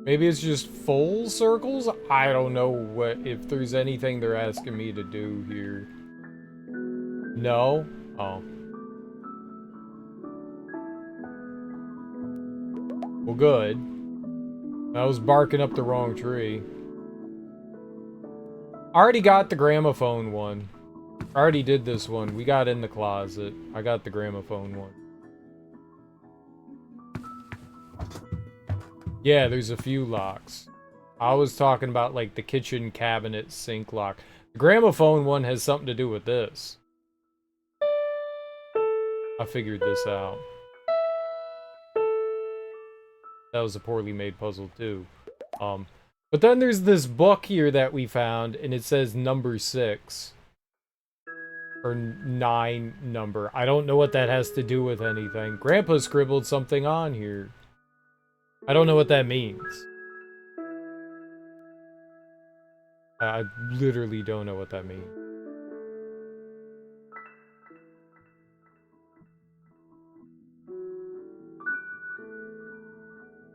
Maybe it's just full circles? I don't know what, if there's anything they're asking me to do here. No? Oh. Well, good. I was barking up the wrong tree. I already got the gramophone one. I already did this one. We got in the closet. I got the gramophone one. Yeah, there's a few locks. I was talking about, like, the kitchen cabinet sink lock. The gramophone one has something to do with this. I figured this out. That was a poorly made puzzle, too. But then there's this book here that we found, and it says number 6. Or 9 number. I don't know what that has to do with anything. Grandpa scribbled something on here. I don't know what that means. I literally don't know what that means.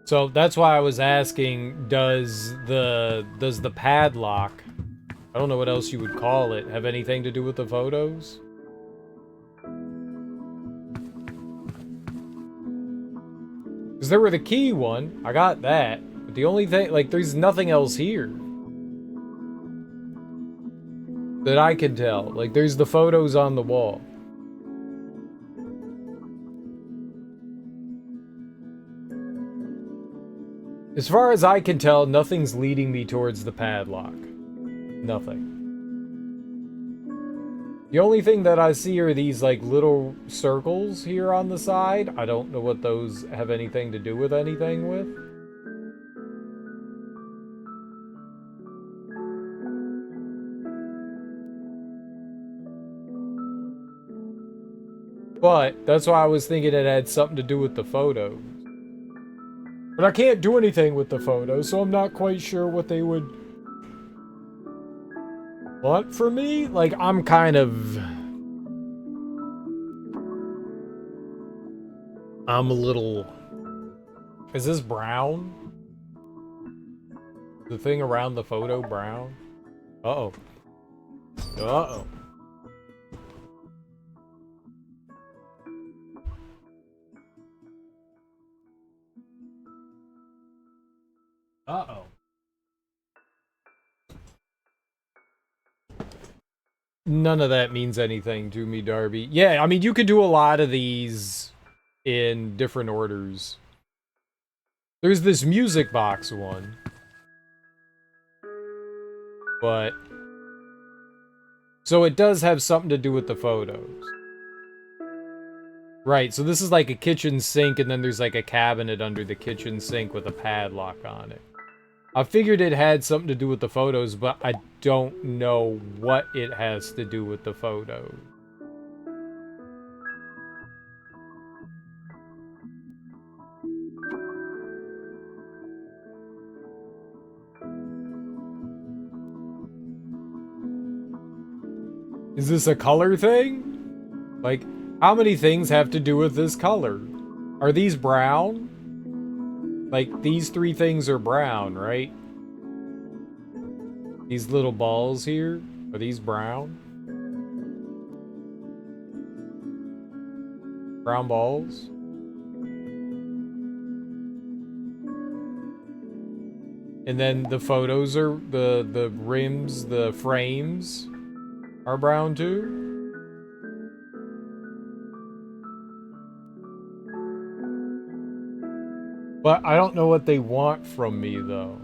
So that's why I was asking, does the padlock, I don't know what else you would call it, have anything to do with the photos? Because there were the key one, I got that, but the only thing, like, there's nothing else here that I can tell. Like, there's the photos on the wall. As far as I can tell, nothing's leading me towards the padlock. Nothing. The only thing that I see are these, like, little circles here on the side. I don't know what those have anything to do with anything with. But that's why I was thinking it had something to do with the photos. But I can't do anything with the photo, so I'm not quite sure what they would want from me. Like, I'm kind of... I'm a little... Is this brown? The thing around the photo brown? Uh-oh. Uh-oh. Uh-oh. None of that means anything to me, Darby. Yeah, I mean, you could do a lot of these in different orders. There's this music box one. But... So it does have something to do with the photos. Right, so this is like a kitchen sink, and then there's like a cabinet under the kitchen sink with a padlock on it. I figured it had something to do with the photos, but I don't know what it has to do with the photos. Is this a color thing? Like, how many things have to do with this color? Are these brown? Like, these three things are brown, right? These little balls here, are these brown? Brown balls? And then the photos are, the rims, the frames are brown too? But I don't know what they want from me, though.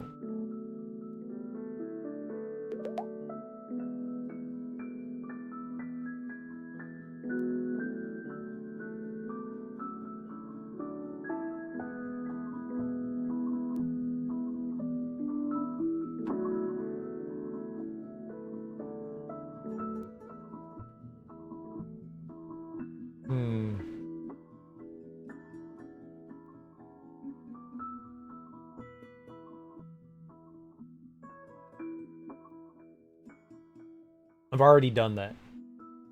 I've already done that.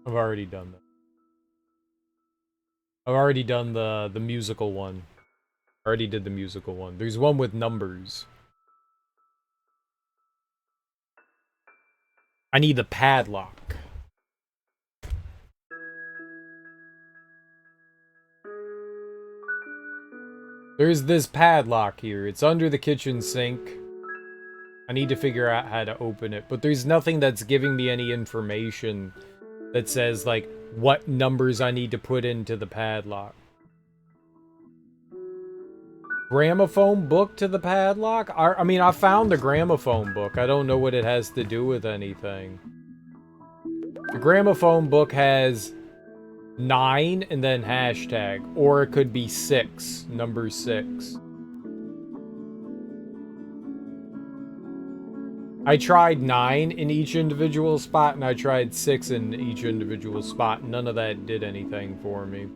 I've already done that. I've already done the musical one. I already did the musical one. There's one with numbers. I need the padlock. There's this padlock here. It's under the kitchen sink. I need to figure out how to open it. But there's nothing that's giving me any information that says, like, what numbers I need to put into the padlock. Gramophone book to the padlock? I mean, I found the gramophone book. I don't know what it has to do with anything. The gramophone book has 9 and then hashtag. Or it could be 6. Number 6. I tried 9 in each individual spot, and I tried 6 in each individual spot. None of that did anything for me.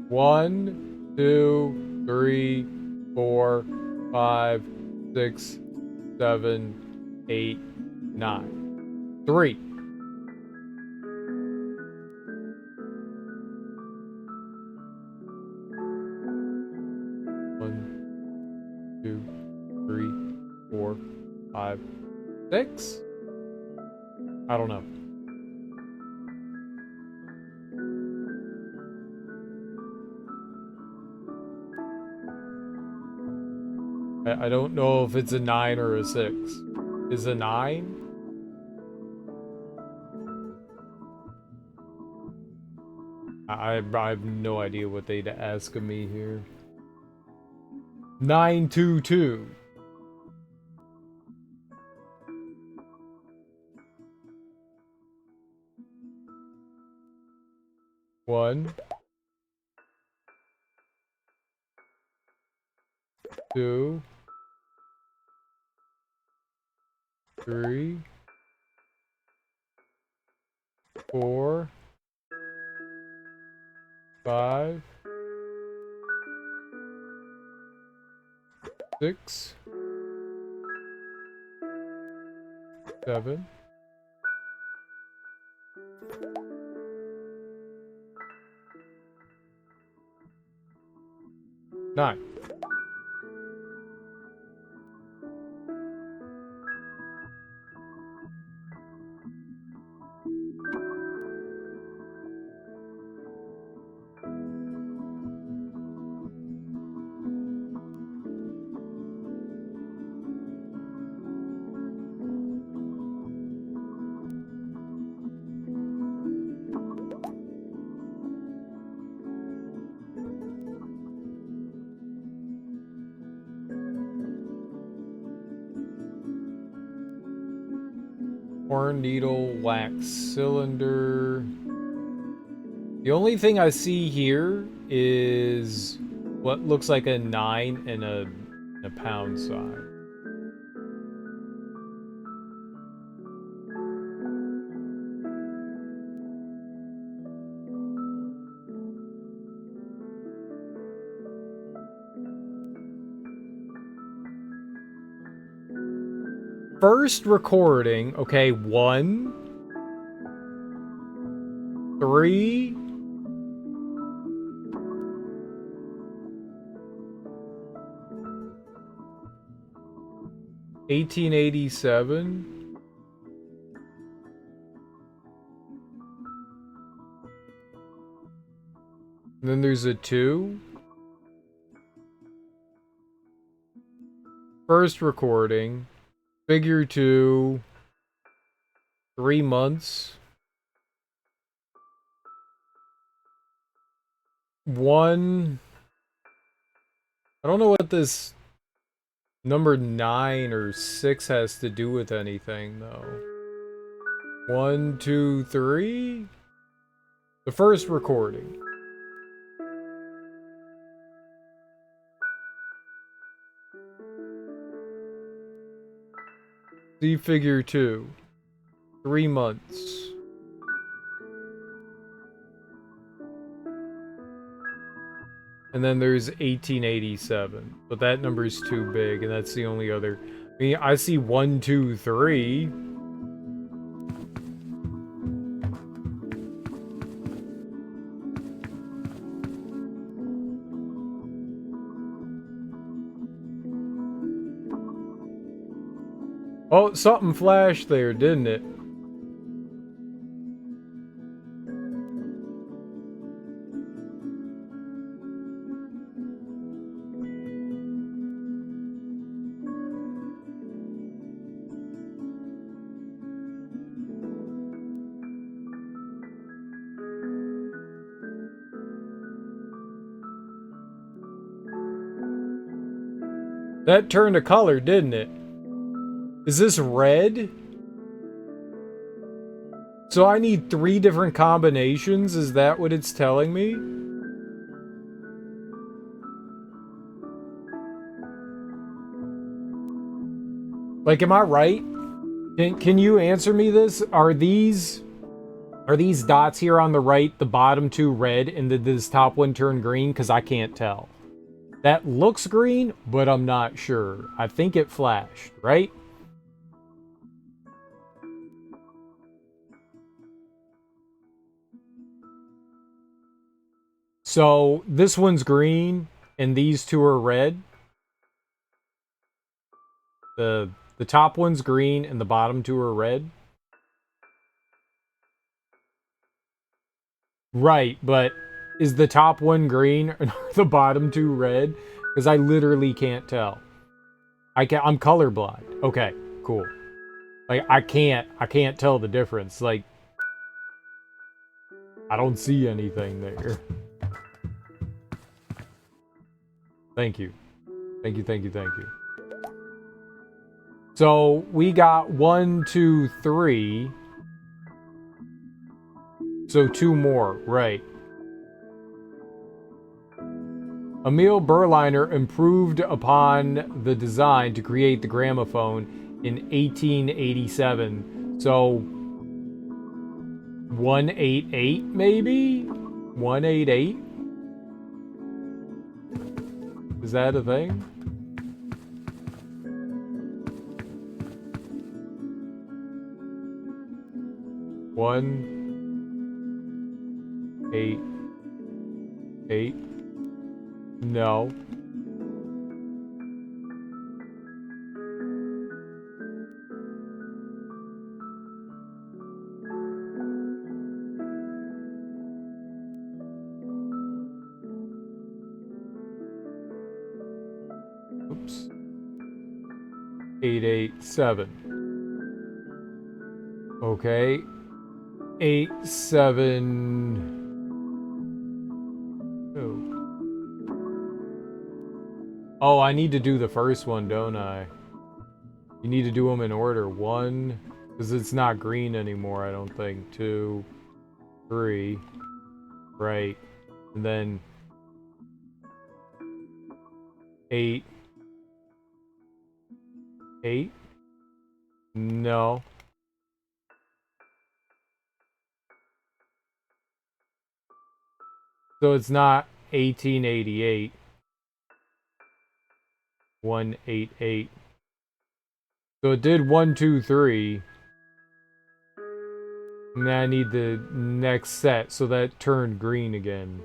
One, 2, 3, 4, 5, 6, 7, 8, 9. 3. One, 2, 3, 4, 5, 6? I don't know. I don't know if it's a 9 or a 6. Is a 9? I have no idea what they'd ask of me here. 922. One, 2, 3, 4, 5, 6, 7, 9. Horn needle, wax cylinder. The only thing I see here is what looks like a 9 and a pound sign. First recording, okay, 1, 3, 1887. And then there's a 2. First recording. Figure 2. 3 months. 1. I don't know what this number 9 or 6 has to do with anything, though. 1, 2, 3. The first recording. See figure 2. 3 months. And then there's 1887. But that number is too big, and that's the only other. I mean, I see 1, 2, 3. Oh, something flashed there, didn't it? That turned a color, didn't it? Is this red? So I need 3 different combinations? Is that what it's telling me? Like, am I right? Can you answer me this? Are these dots here on the right, the bottom 2 red, and did this top one turn green? Because I can't tell. That looks green, but I'm not sure. I think it flashed, right? So this one's green, and these 2 are red. The top one's green, and the bottom 2 are red. Right, but is the top one green or the bottom 2 red? Because I literally can't tell. I'm colorblind. Okay, cool. Like I can't tell the difference. Like I don't see anything there. Thank you. Thank you, thank you, thank you. So we got 1, 2, 3. So 2 more, right. Emil Berliner improved upon the design to create the gramophone in 1887. So 188 maybe? 188? Is that a thing? One, 8, 8. No. Oops. 887. Okay. 872. Oh, I need to do the first one, don't I? You need to do them in order. 1, because it's not green anymore, I don't think. 2, 3. Right. And then 8. 8? No. So it's not 1888. 188. So it did 1, 2, 3. And then I need the next set, so that turned green again.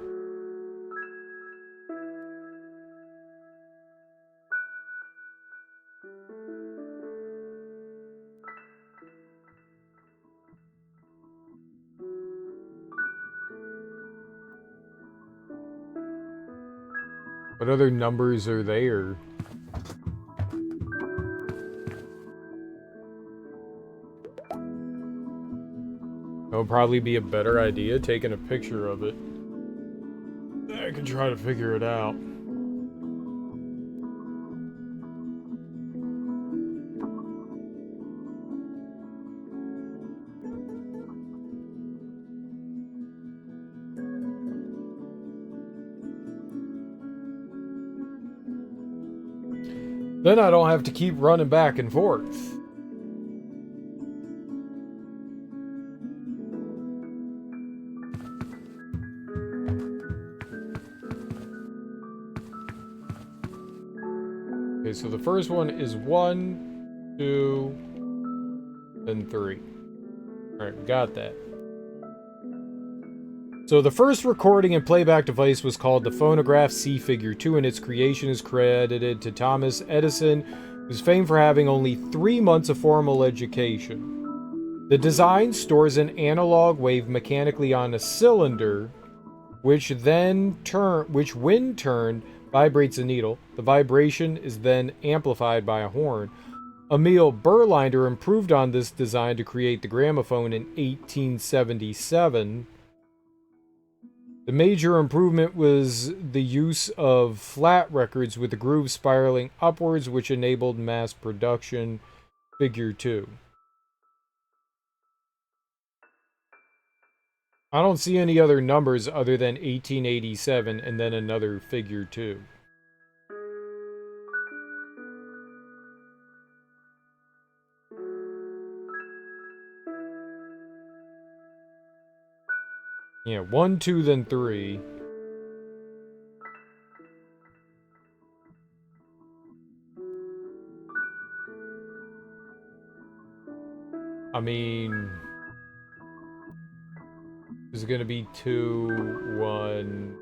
What other numbers are there? That would probably be a better idea, taking a picture of it. I can try to figure it out. Then I don't have to keep running back and forth. Okay, so the first one is 1, 2, then 3. Alright, got that. So the first recording and playback device was called the phonograph. See Figure 2, and its creation is credited to Thomas Edison, who's famed for having only 3 months of formal education. The design stores an analog wave mechanically on a cylinder, which when turned, vibrates a needle. The vibration is then amplified by a horn. Emil Berliner improved on this design to create the gramophone in 1877. The major improvement was the use of flat records with the groove spiraling upwards, which enabled mass production. Figure 2. I don't see any other numbers other than 1887 and then another Figure 2. Yeah, 1, 2, then 3. I mean, is it going to be 2, 1,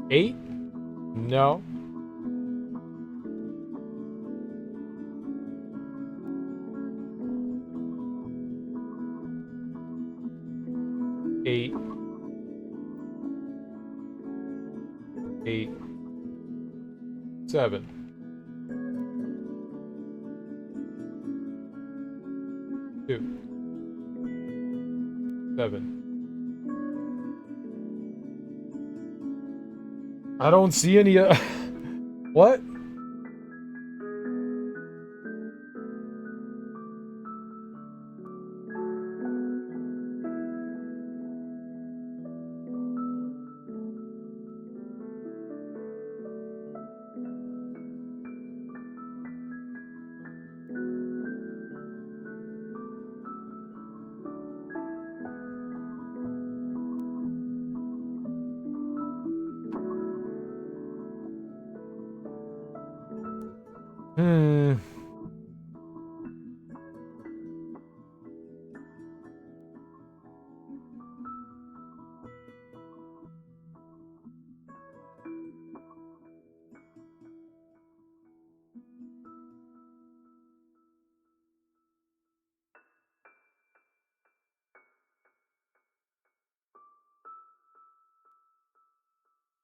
8? No. 8, 8, 7. 2, 7. I don't see any. What?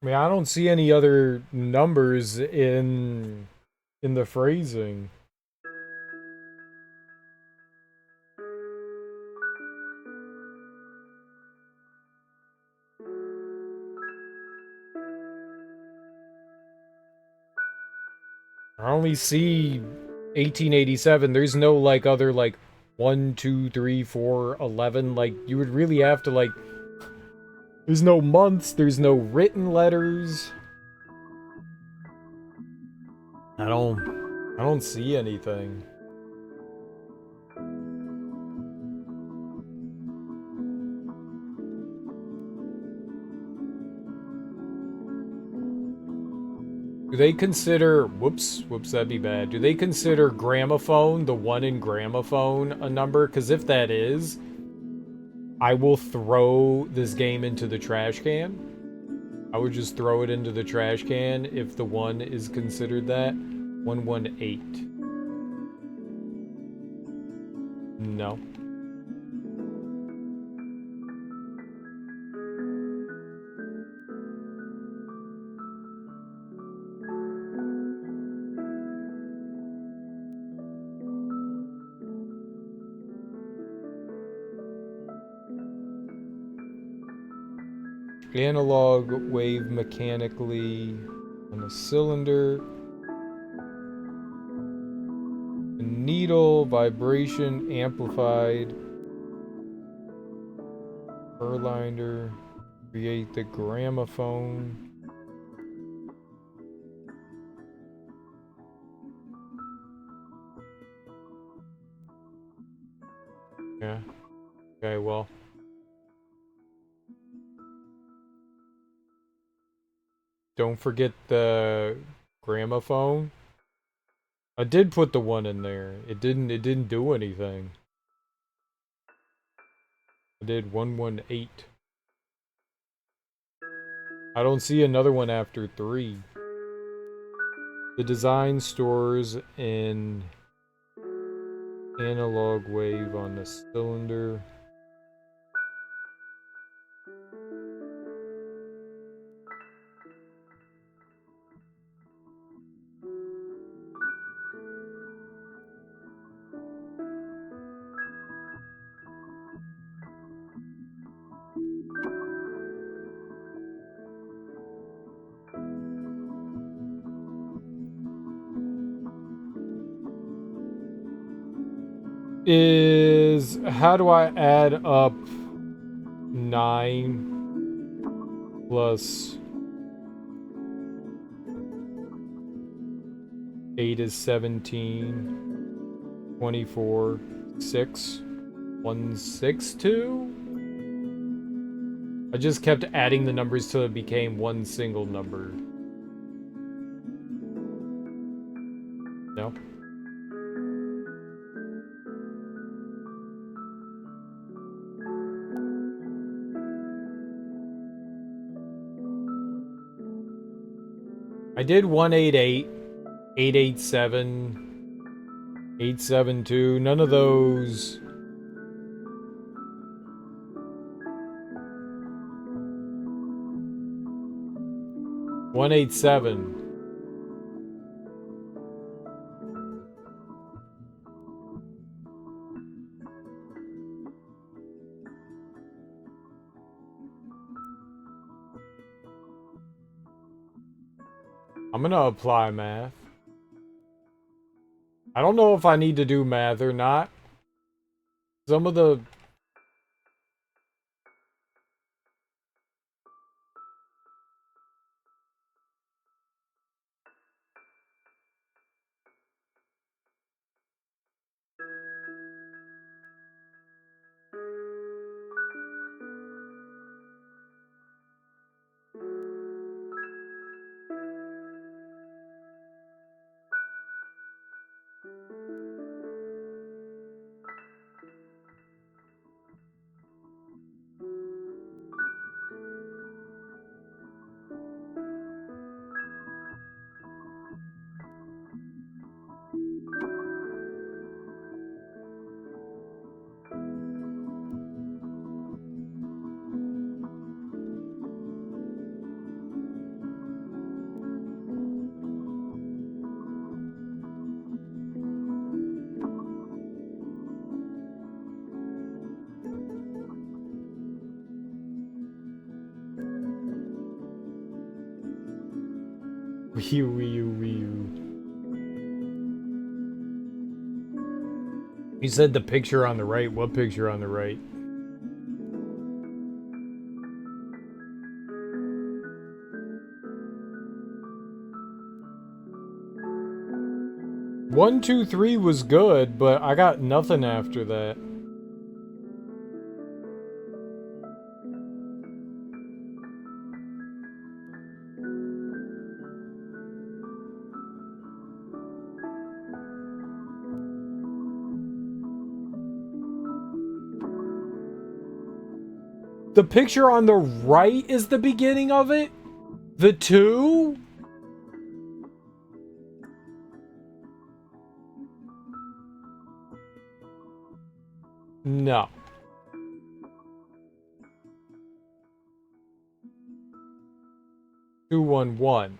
I mean, I don't see any other numbers in the phrasing. I only see 1887. There's no like other like 1, 2, 3, 4, 11. Like you would really have to like. There's no months. There's no written letters. I don't see anything. Do they consider, whoops, that'd be bad. Do they consider gramophone, the one in gramophone, a number? Because if that is, I will throw this game into the trash can. I would just throw it into the trash can if the one is considered that. 118. No. Analog wave mechanically on the cylinder. The needle vibration amplified. Erlander. Create the gramophone. Yeah. Okay, well. Don't forget the gramophone. I did put the one in there. It didn't do anything. I did 118. I don't see another one after 3. The design stores an analog wave on the cylinder. How do I add up 9 plus 8 is 17, 24, 6, 162? I just kept adding the numbers till it became one single number. No? I did 188, 887, 872. None of those. 187. I'm gonna apply math. I don't know if I need to do math or not. Some of the... Wii U, Wii U, Wii U. You said the picture on the right. What picture on the right? One, two, three was good, but I got nothing after that. The picture on the right is the beginning of it? The two? No. Two, one, one.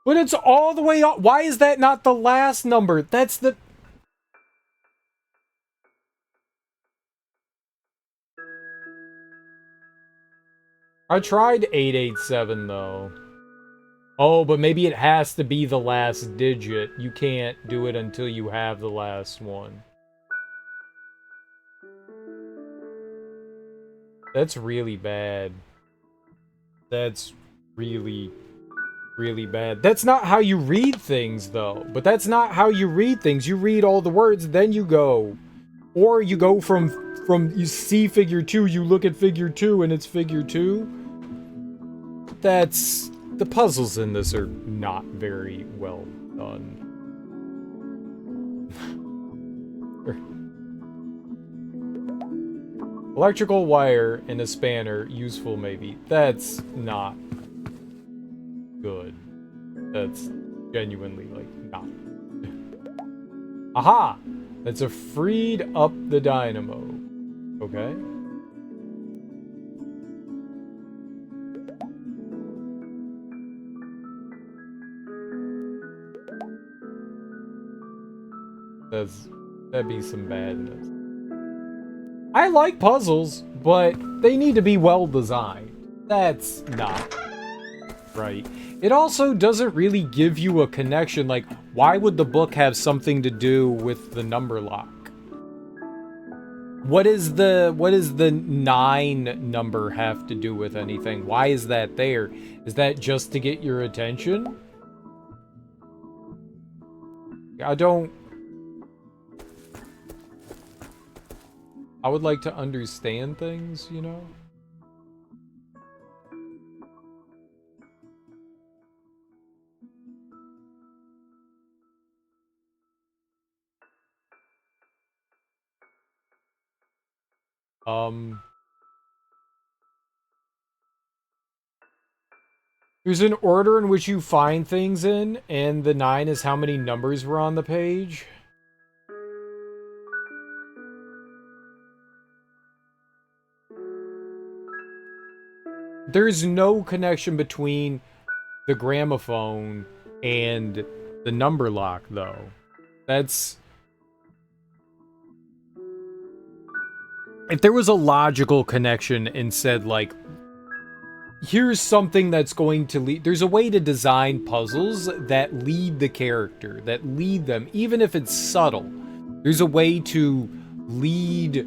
But it's all the way up. Why is that not the last number? That's the... I tried 887 though. Oh, but maybe it has to be the last digit. You can't do it until you have the last one. That's really bad. That's really, really bad. That's not how you read things, though. But that's not how you read things. You read all the words, then you go. Or you go from you see figure 2, you look at figure 2, and it's figure 2. That's... The puzzles in this are not very well done. Electrical wire and a spanner, useful maybe. That's not good. That's genuinely, like, not. Aha! That's a freed up the dynamo. Okay. That'd be some badness. I like puzzles, but they need to be well designed. That's not right. It also doesn't really give you a connection. Like, why would the book have something to do with the number lock? What is the 9 number have to do with anything? Why is that there? Is that just to get your attention? I would like to understand things, you know? There's an order in which you find things in, and the 9 is how many numbers were on the page. There's no connection between the gramophone and the number lock, though. That's... If there was a logical connection and said, like, here's something that's going to lead... There's a way to design puzzles that lead the character, that lead them, even if it's subtle. There's a way to lead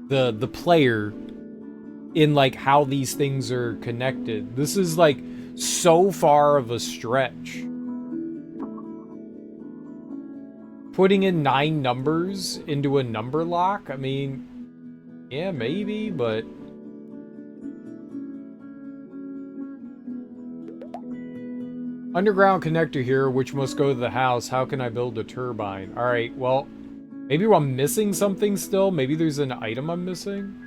the player in, like, how these things are connected. This is, like, so far of a stretch. Putting in 9 numbers into a number lock? I mean, yeah, maybe, but... Underground connector here, which must go to the house. How can I build a turbine? Alright, well, maybe I'm missing something still. Maybe there's an item I'm missing.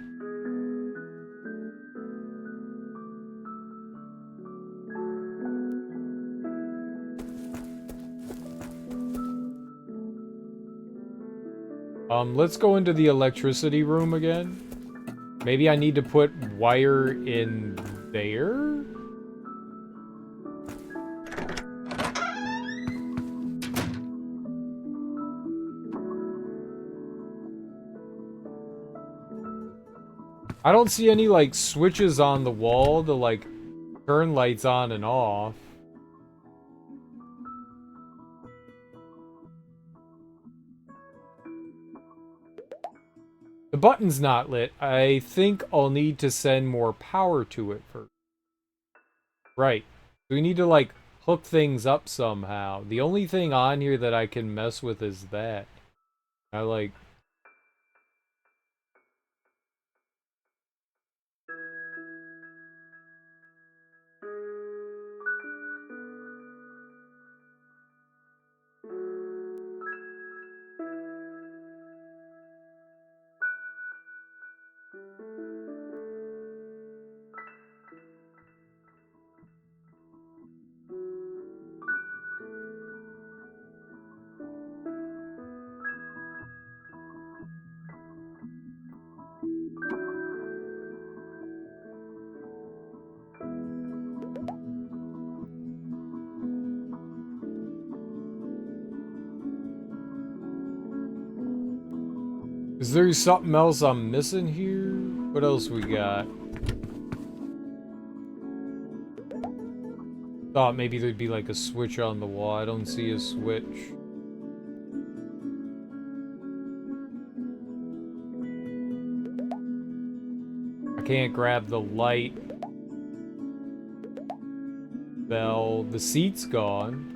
Let's go into the electricity room again. Maybe I need to put wire in there? I don't see any, like, switches on the wall to, like, turn lights on and off. The button's not lit. I think I'll need to send more power to it first. Right. We need to, like, hook things up somehow. The only thing on here that I can mess with is that. I, like... Is there something else I'm missing here? What else we got? Thought maybe there'd be like a switch on the wall. I don't see a switch. I can't grab the light bell. The seat's gone.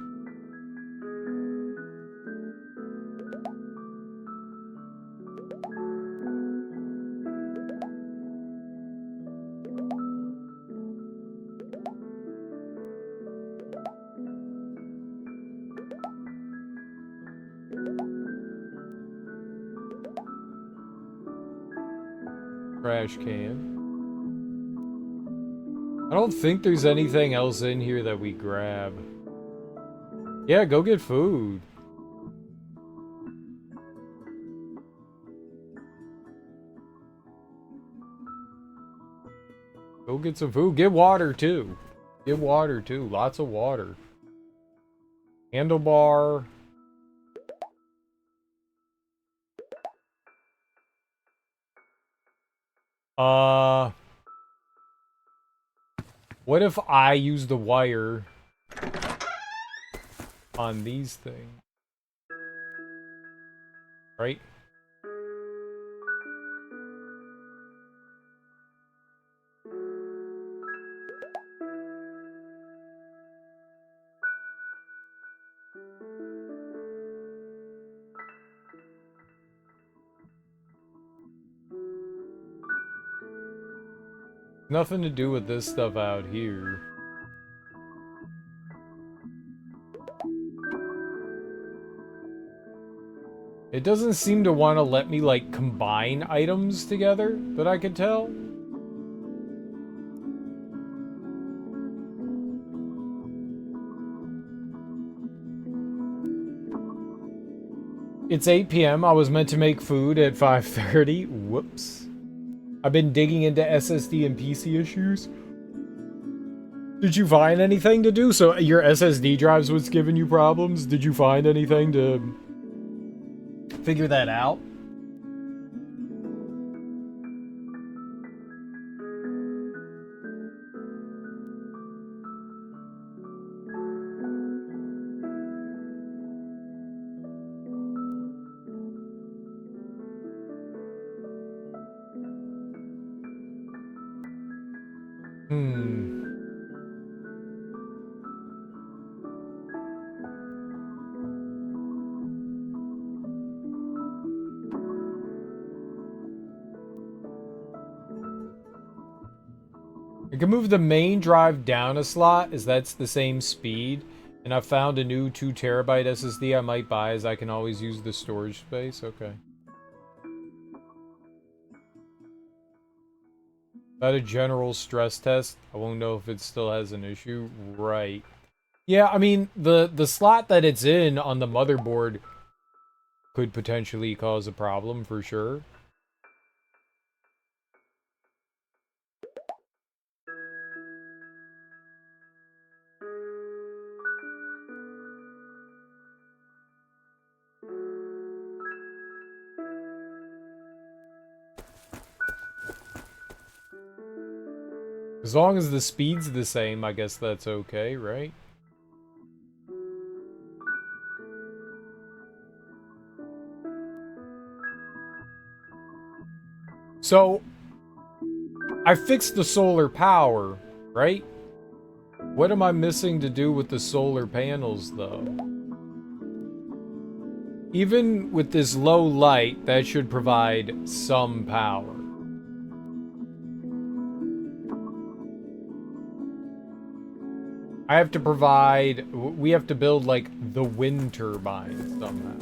Trash can. I don't think there's anything else in here that we grab. Yeah, go get food. Go get some food. Get water, too. Get water, too. Lots of water. Handlebar. What if I use the wire on these things? Right? Nothing to do with this stuff out here. It doesn't seem to want to let me, like, combine items together, that I could tell. It's 8 p.m. I was meant to make food at 5:30. Whoops. I've been digging into SSD and PC issues. Did you find anything to do? So your SSD drives was giving you problems? Did you find anything to figure that out? I can move the main drive down a slot, as that's the same speed. And I found a new 2 terabyte SSD I might buy, as I can always use the storage space. Okay. That a general stress test? I won't know if it still has an issue. Right. Yeah, I mean, the slot that it's in on the motherboard could potentially cause a problem, for sure. As long as the speed's the same, I guess that's okay, right? So, I fixed the solar power, right? What am I missing to do with the solar panels, though? Even with this low light, that should provide some power. I have to provide... We have to build, like, the wind turbine somehow.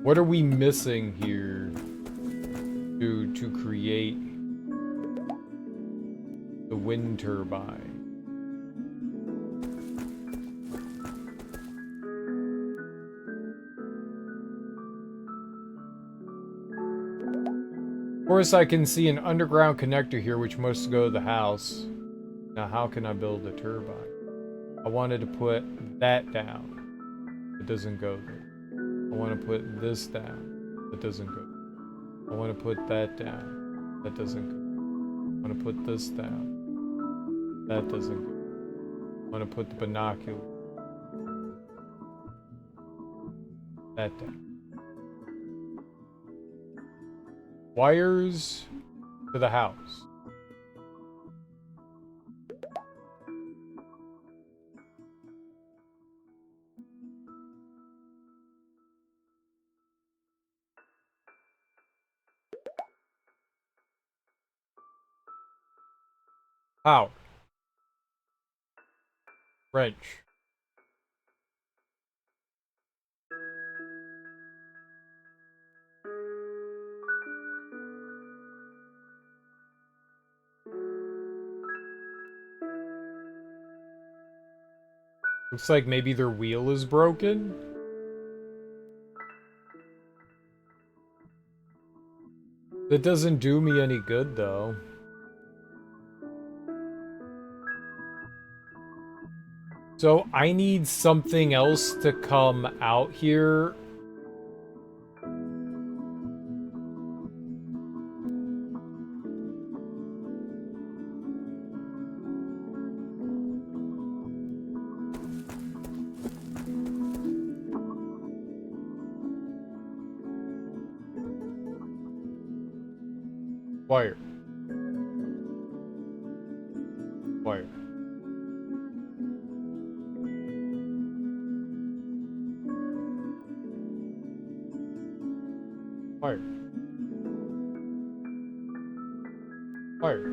What are we missing here to create the wind turbine? Of course, I can see an underground connector here which must go to the house. Now, how can I build a turbine? I wanted to put that down. It doesn't go there. I want to put this down. It doesn't go there. I want to put that down. That doesn't go. I want to put this down. That doesn't go. I want to put the binocular. That down. Wires to the house. Power. Wrench. Looks like maybe their wheel is broken. That doesn't do me any good, though. So I need something else to come out here. Wire. Wire. Fire. Fire.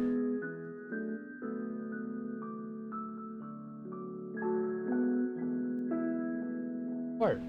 Fire.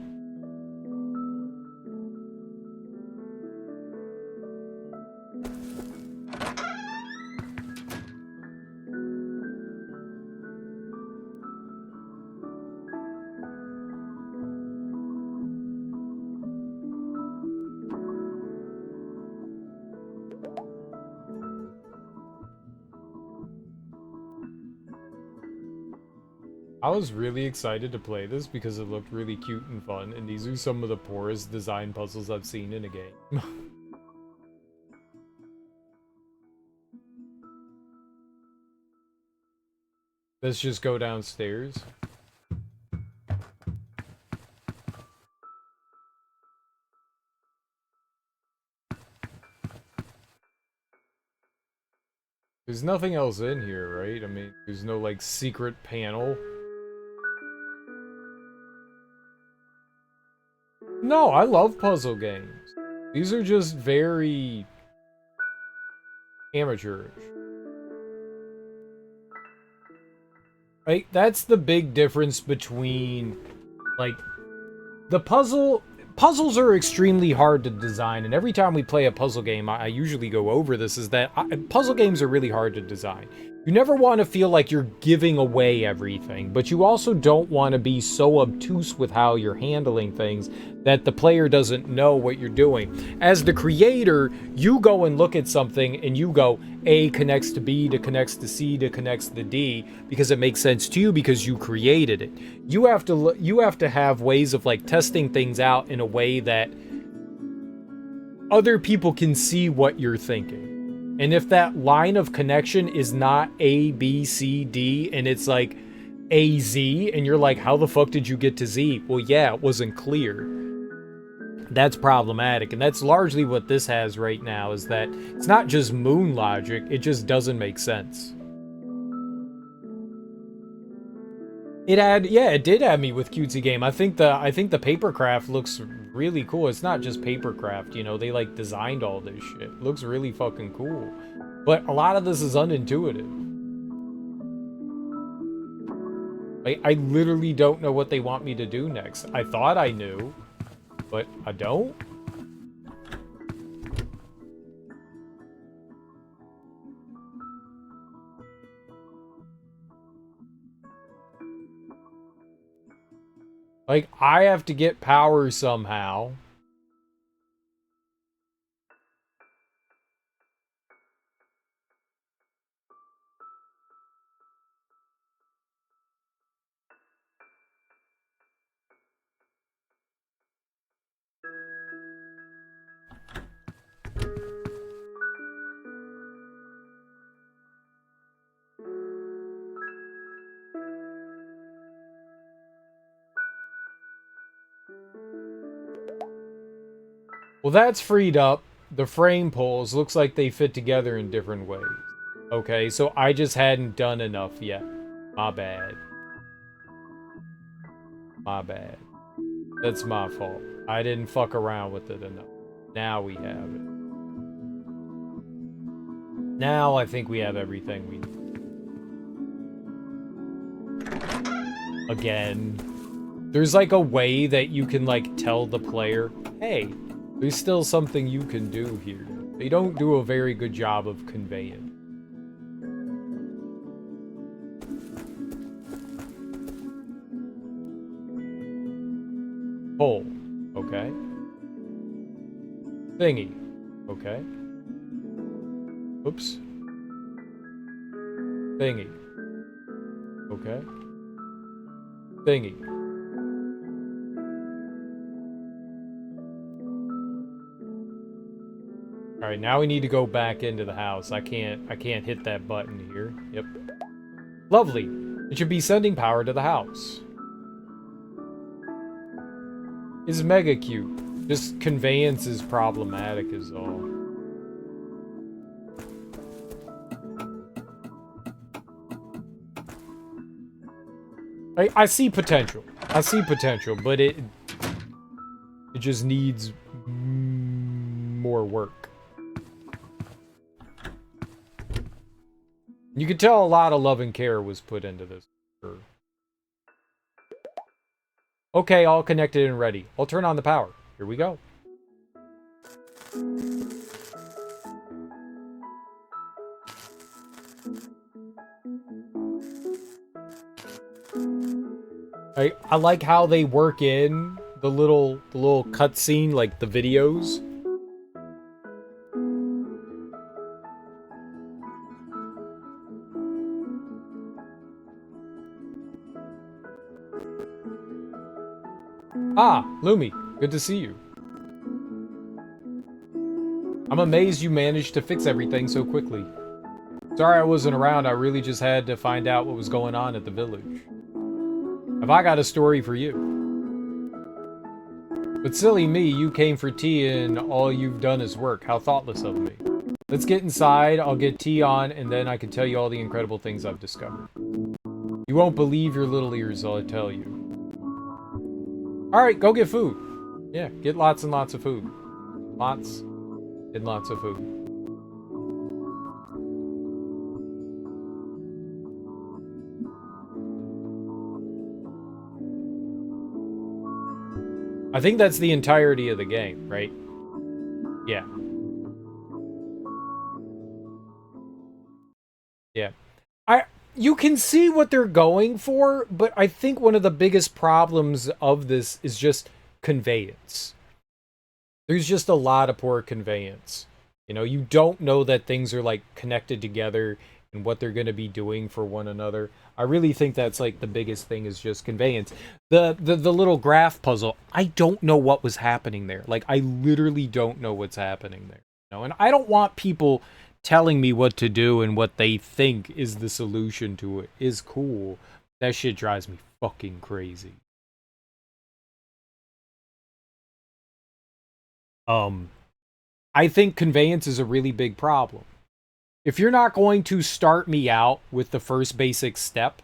I was really excited to play this because it looked really cute and fun, and these are some of the poorest design puzzles I've seen in a game. Let's just go downstairs. There's nothing else in here, right? I mean, there's no, like, secret panel. No, I love puzzle games. These are just very amateurish. Right? That's the big difference between, like, the puzzles are extremely hard to design, and every time we play a puzzle game, I usually go over this, is that puzzle games are really hard to design. You never want to feel like you're giving away everything, but you also don't want to be so obtuse with how you're handling things that the player doesn't know what you're doing. As the creator, you go and look at something and you go, A connects to B, to connects to C, to connects to D, because it makes sense to you because you created it. You have to have ways of, like, testing things out in a way that other people can see what you're thinking. And if that line of connection is not A, B, C, D, and it's like A, Z, and you're like, how the fuck did you get to Z? Well, yeah, it wasn't clear. That's problematic, and that's largely what this has right now, is that it's not just moon logic, it just doesn't make sense. It did add me with cutesy game. I think the papercraft looks really cool. It's not just papercraft, you know, they like designed all this shit. It looks really fucking cool. But a lot of this is unintuitive. Like, I literally don't know what they want me to do next. I thought I knew, but I don't. Like, I have to get power somehow. Well, that's freed up. The frame pulls looks like they fit together in different ways. Okay, so I just hadn't done enough yet. My bad. My bad. That's my fault. I didn't fuck around with it enough. Now we have it. Now I think we have everything we need. Again. There's like a way that you can like tell the player, hey, there's still something you can do here. They don't do a very good job of conveying. Hole. Okay. Thingy. Okay. Oops. Thingy. Okay. Thingy. Alright, now we need to go back into the house. I can't hit that button here. Yep. Lovely. It should be sending power to the house. It's mega cute. Just conveyance is problematic is all. I see potential. I see potential, but it just needs more work. You could tell a lot of love and care was put into this. Okay, all connected and ready. I'll turn on the power. Here we go. I like how they work in the little cutscene, like the videos. Ah, Lume, good to see you. I'm amazed you managed to fix everything so quickly. Sorry I wasn't around, I really just had to find out what was going on at the village. Have I got a story for you? But silly me, you came for tea and all you've done is work. How thoughtless of me. Let's get inside, I'll get tea on, and then I can tell you all the incredible things I've discovered. You won't believe your little ears, I'll tell you. Alright, go get food. Yeah, get lots and lots of food. Lots and lots of food. I think that's the entirety of the game, right? Yeah. Yeah. You can see what they're going for, but I think one of the biggest problems of this is just conveyance. There's just a lot of poor conveyance. You know, you don't know that things are like connected together and what they're going to be doing for one another. I really think that's like the biggest thing is just conveyance. The little graph puzzle, I don't know what was happening there. Like, I literally don't know what's happening there. You know? And I don't want people telling me what to do and what they think is the solution to it is cool. That shit drives me fucking crazy. Um, I think conveyance is a really big problem. If you're not going to start me out with the first basic step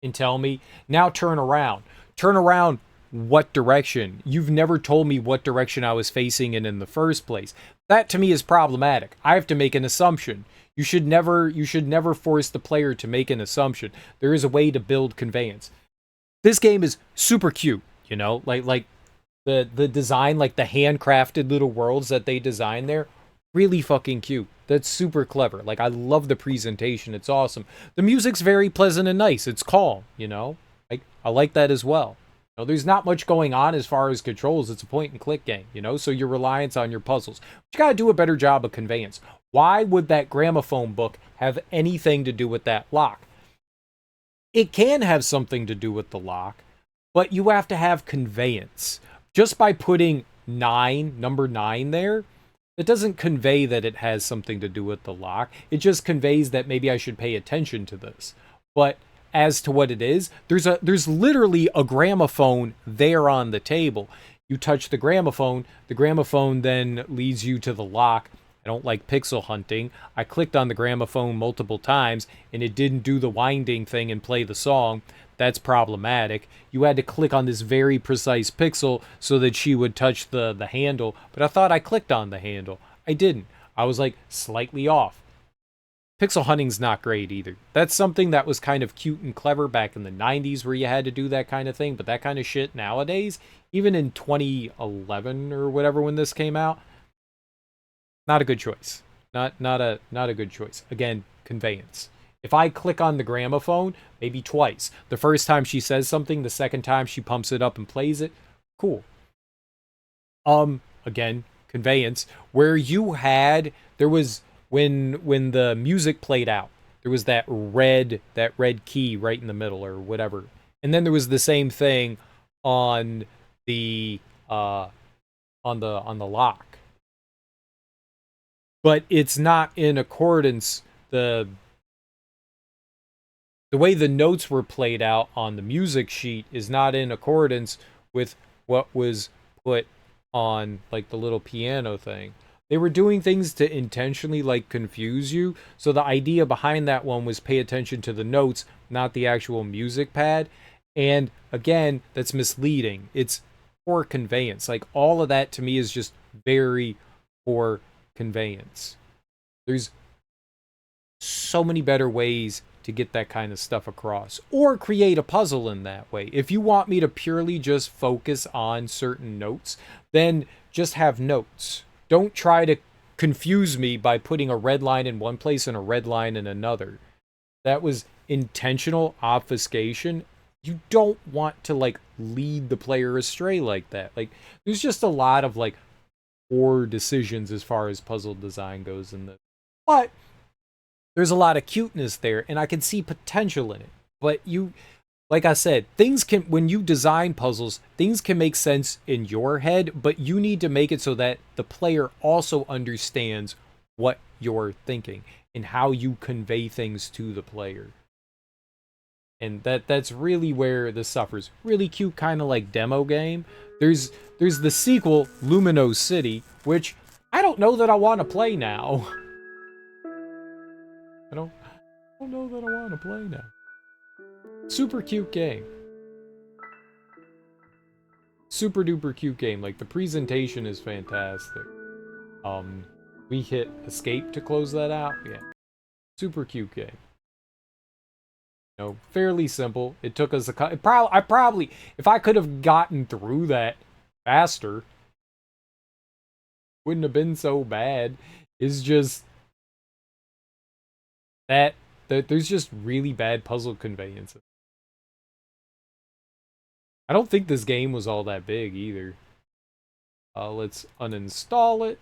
and tell me, now turn around. Turn around what direction? You've never told me what direction I was facing in the first place. That to me is problematic. I have to make an assumption. You should never force the player to make an assumption. There is a way to build conveyance. This game is super cute, you know? Like the design, like the handcrafted little worlds that they design there, really fucking cute. That's super clever. Like I love the presentation. It's awesome. The music's very pleasant and nice. It's calm, you know? I like that as well. You know, there's not much going on as far as controls. It's a point and click game, you know? So your reliance on your puzzles. But you gotta do a better job of conveyance. Why would that gramophone book have anything to do with that lock? It can have something to do with the lock, but you have to have conveyance. Just by putting number 9 there, it doesn't convey that it has something to do with the lock. It just conveys that maybe I should pay attention to this. But as to what it is, there's literally a gramophone there on the table. You touch the gramophone then leads you to the lock. I don't like pixel hunting. I clicked on the gramophone multiple times and it didn't do the winding thing and play the song. That's problematic. You had to click on this very precise pixel so that she would touch the handle, but I thought I clicked on the handle. I didn't. I was like slightly off. Pixel hunting's not great either. That's something that was kind of cute and clever back in the 90s where you had to do that kind of thing, but that kind of shit nowadays, even in 2011 or whatever when this came out, not a good choice. Not a good choice. Again, conveyance. If I click on the gramophone, maybe twice. The first time she says something, the second time she pumps it up and plays it, cool. Again, conveyance. Where you had there was when the music played out, there was that red key right in the middle or whatever. And then there was the same thing on the on the lock. But it's not in accordance the way the notes were played out on the music sheet is not in accordance with what was put on like the little piano thing. They were doing things to intentionally like confuse you. So the idea behind that one was pay attention to the notes, not the actual music pad. And again, that's misleading. It's poor conveyance. Like all of that to me is just very poor conveyance. There's so many better ways to get that kind of stuff across or create a puzzle in that way. If you want me to purely just focus on certain notes, then just have notes. Don't try to confuse me by putting a red line in one place and a red line in another. That was intentional obfuscation. You don't want to like lead the player astray like that. Like there's just a lot of like poor decisions as far as puzzle design goes in this. But there's a lot of cuteness there, and I can see potential in it. But like I said, things can, when you design puzzles, things can make sense in your head, but you need to make it so that the player also understands what you're thinking and how you convey things to the player. And that's really where this suffers. Really cute, kind of like demo game. There's the sequel, Lumino City, which I don't know that I want to play now. I don't know that I want to play now. Super cute game. Super duper cute game. Like the presentation is fantastic. We hit escape to close that out. Yeah. Super cute game. You know, fairly simple. It took us I probably if I could have gotten through that faster, wouldn't have been so bad. It's just that there's just really bad puzzle conveyance. I don't think this game was all that big either. Let's uninstall it.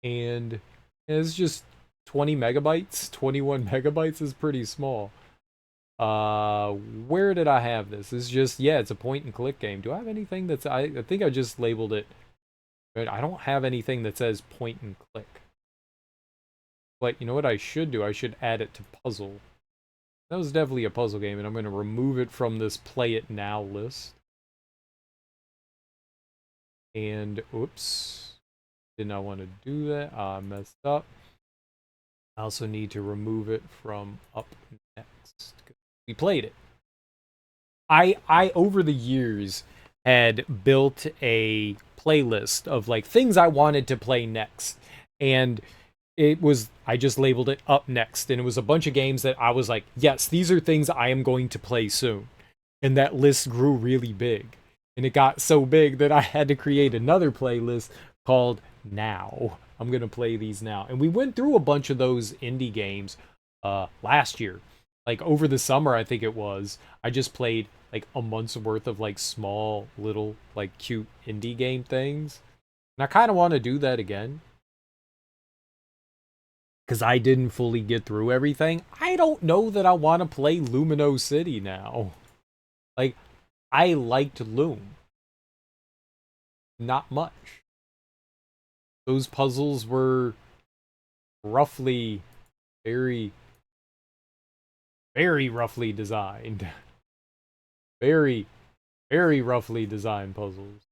And it's just 20 megabytes. 21 megabytes is pretty small. Where did I have this? It's just, yeah, it's a point and click game. Do I have anything that's, I think I just labeled it. But I don't have anything that says point and click. But you know what I should do? I should add it to puzzle. That was definitely a puzzle game, and I'm going to remove it from this play it now list. And, oops. Did not want to do that. I messed up. I also need to remove it from up next. We played it. I over the years had built a playlist of like things I wanted to play next. And it was, I just labeled it up next, and it was a bunch of games that I was like, yes, these are things I am going to play soon. And that list grew really big, and it got so big that I had to create another playlist called Now. I'm gonna play these now. And we went through a bunch of those indie games last year, like over the summer. I think it was, I just played like a month's worth of like small little like cute indie game things, and I kind of want to do that again because I didn't fully get through everything. I don't know that I want to play Lumino City now. Like, I liked Lume. Not much. Those puzzles were roughly very, very roughly designed. Very, very roughly designed puzzles.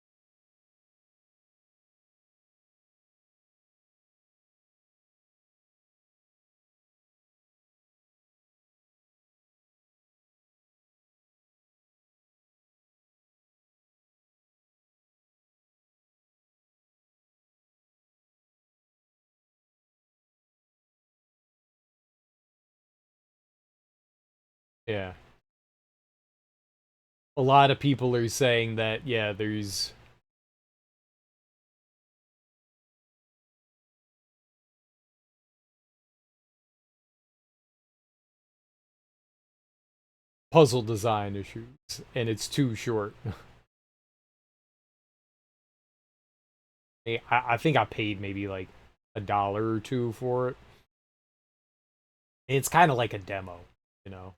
Yeah. A lot of people are saying that, yeah, there's puzzle design issues, and it's too short. I think I paid maybe like $1 or $2 for it. It's kind of like a demo, you know.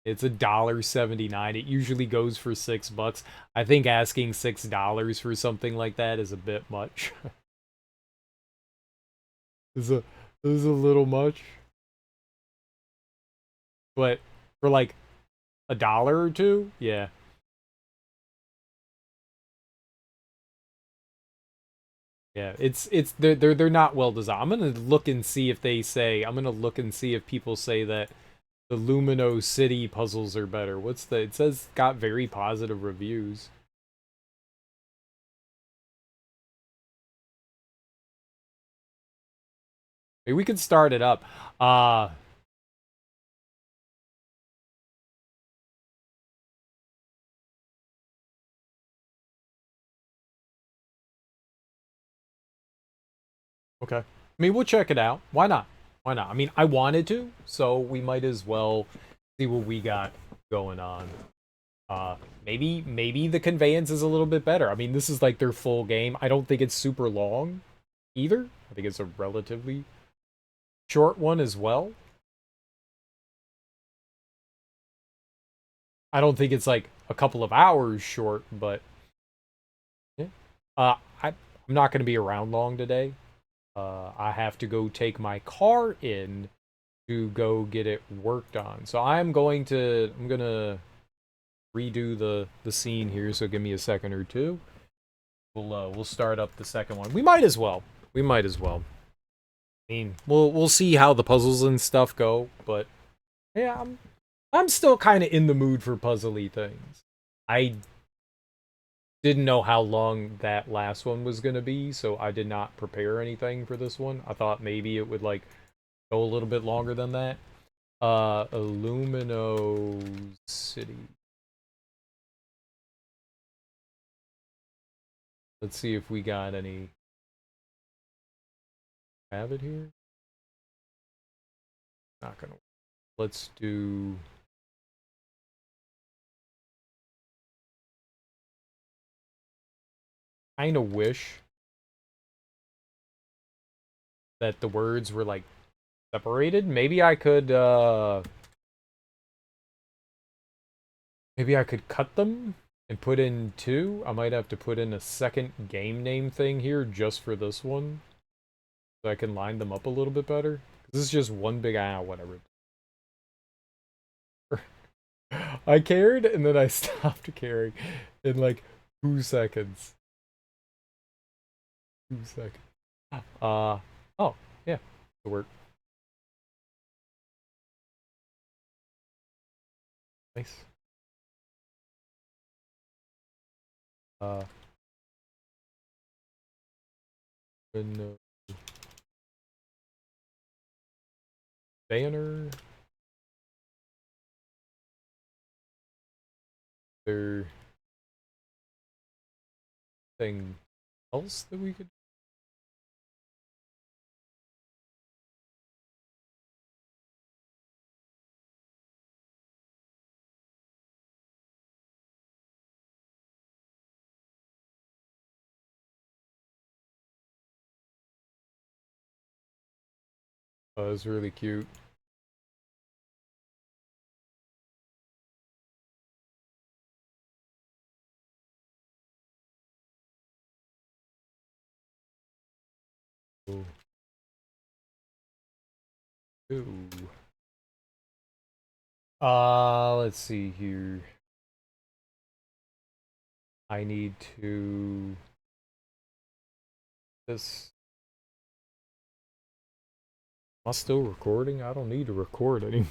It's $1.79. It usually goes for $6. I think asking $6 for something like that is a bit much. is a is a little much. But for like $1 or $2, yeah. Yeah, it's they're not well designed. I'm gonna look and see if they say, I'm gonna look and see if people say that the Lumino City puzzles are better. What's the, it says got very positive reviews. Maybe we could start it up. Uh okay. I mean, we'll check it out. Why not? Why not? I mean, I wanted to, so we might as well see what we got going on. Uh maybe the conveyance is a little bit better. I mean, this is like their full game. I don't think it's super long either. I think it's a relatively short one as well. I don't think it's like a couple of hours short, but yeah. I'm not going to be around long today. I have to go take my car in to go get it worked on. So I'm gonna redo the scene here. So give me a second or two. We'll start up the second one. We might as well. We might as well. I mean, we'll see how the puzzles and stuff go, but yeah, I'm still kind of in the mood for puzzly things. I didn't know how long that last one was going to be, so I did not prepare anything for this one. I thought maybe it would like go a little bit longer than that. Illumino City. Let's see if we got any. Have it here? Not gonna. Let's do. Kind of wish that the words were like separated. Maybe I could cut them and put in two. I might have to put in a second game name thing here just for this one. so I can line them up a little bit better. This is just one big whatever. I cared and then I stopped caring in like 2 seconds. 2 seconds. Oh, yeah, it worked. Nice. Uh, and, banner. There thing else that we could? Oh, it's really cute. Ooh. Ooh. Let's see here. I need to this. Am I still recording? I don't need to record anymore.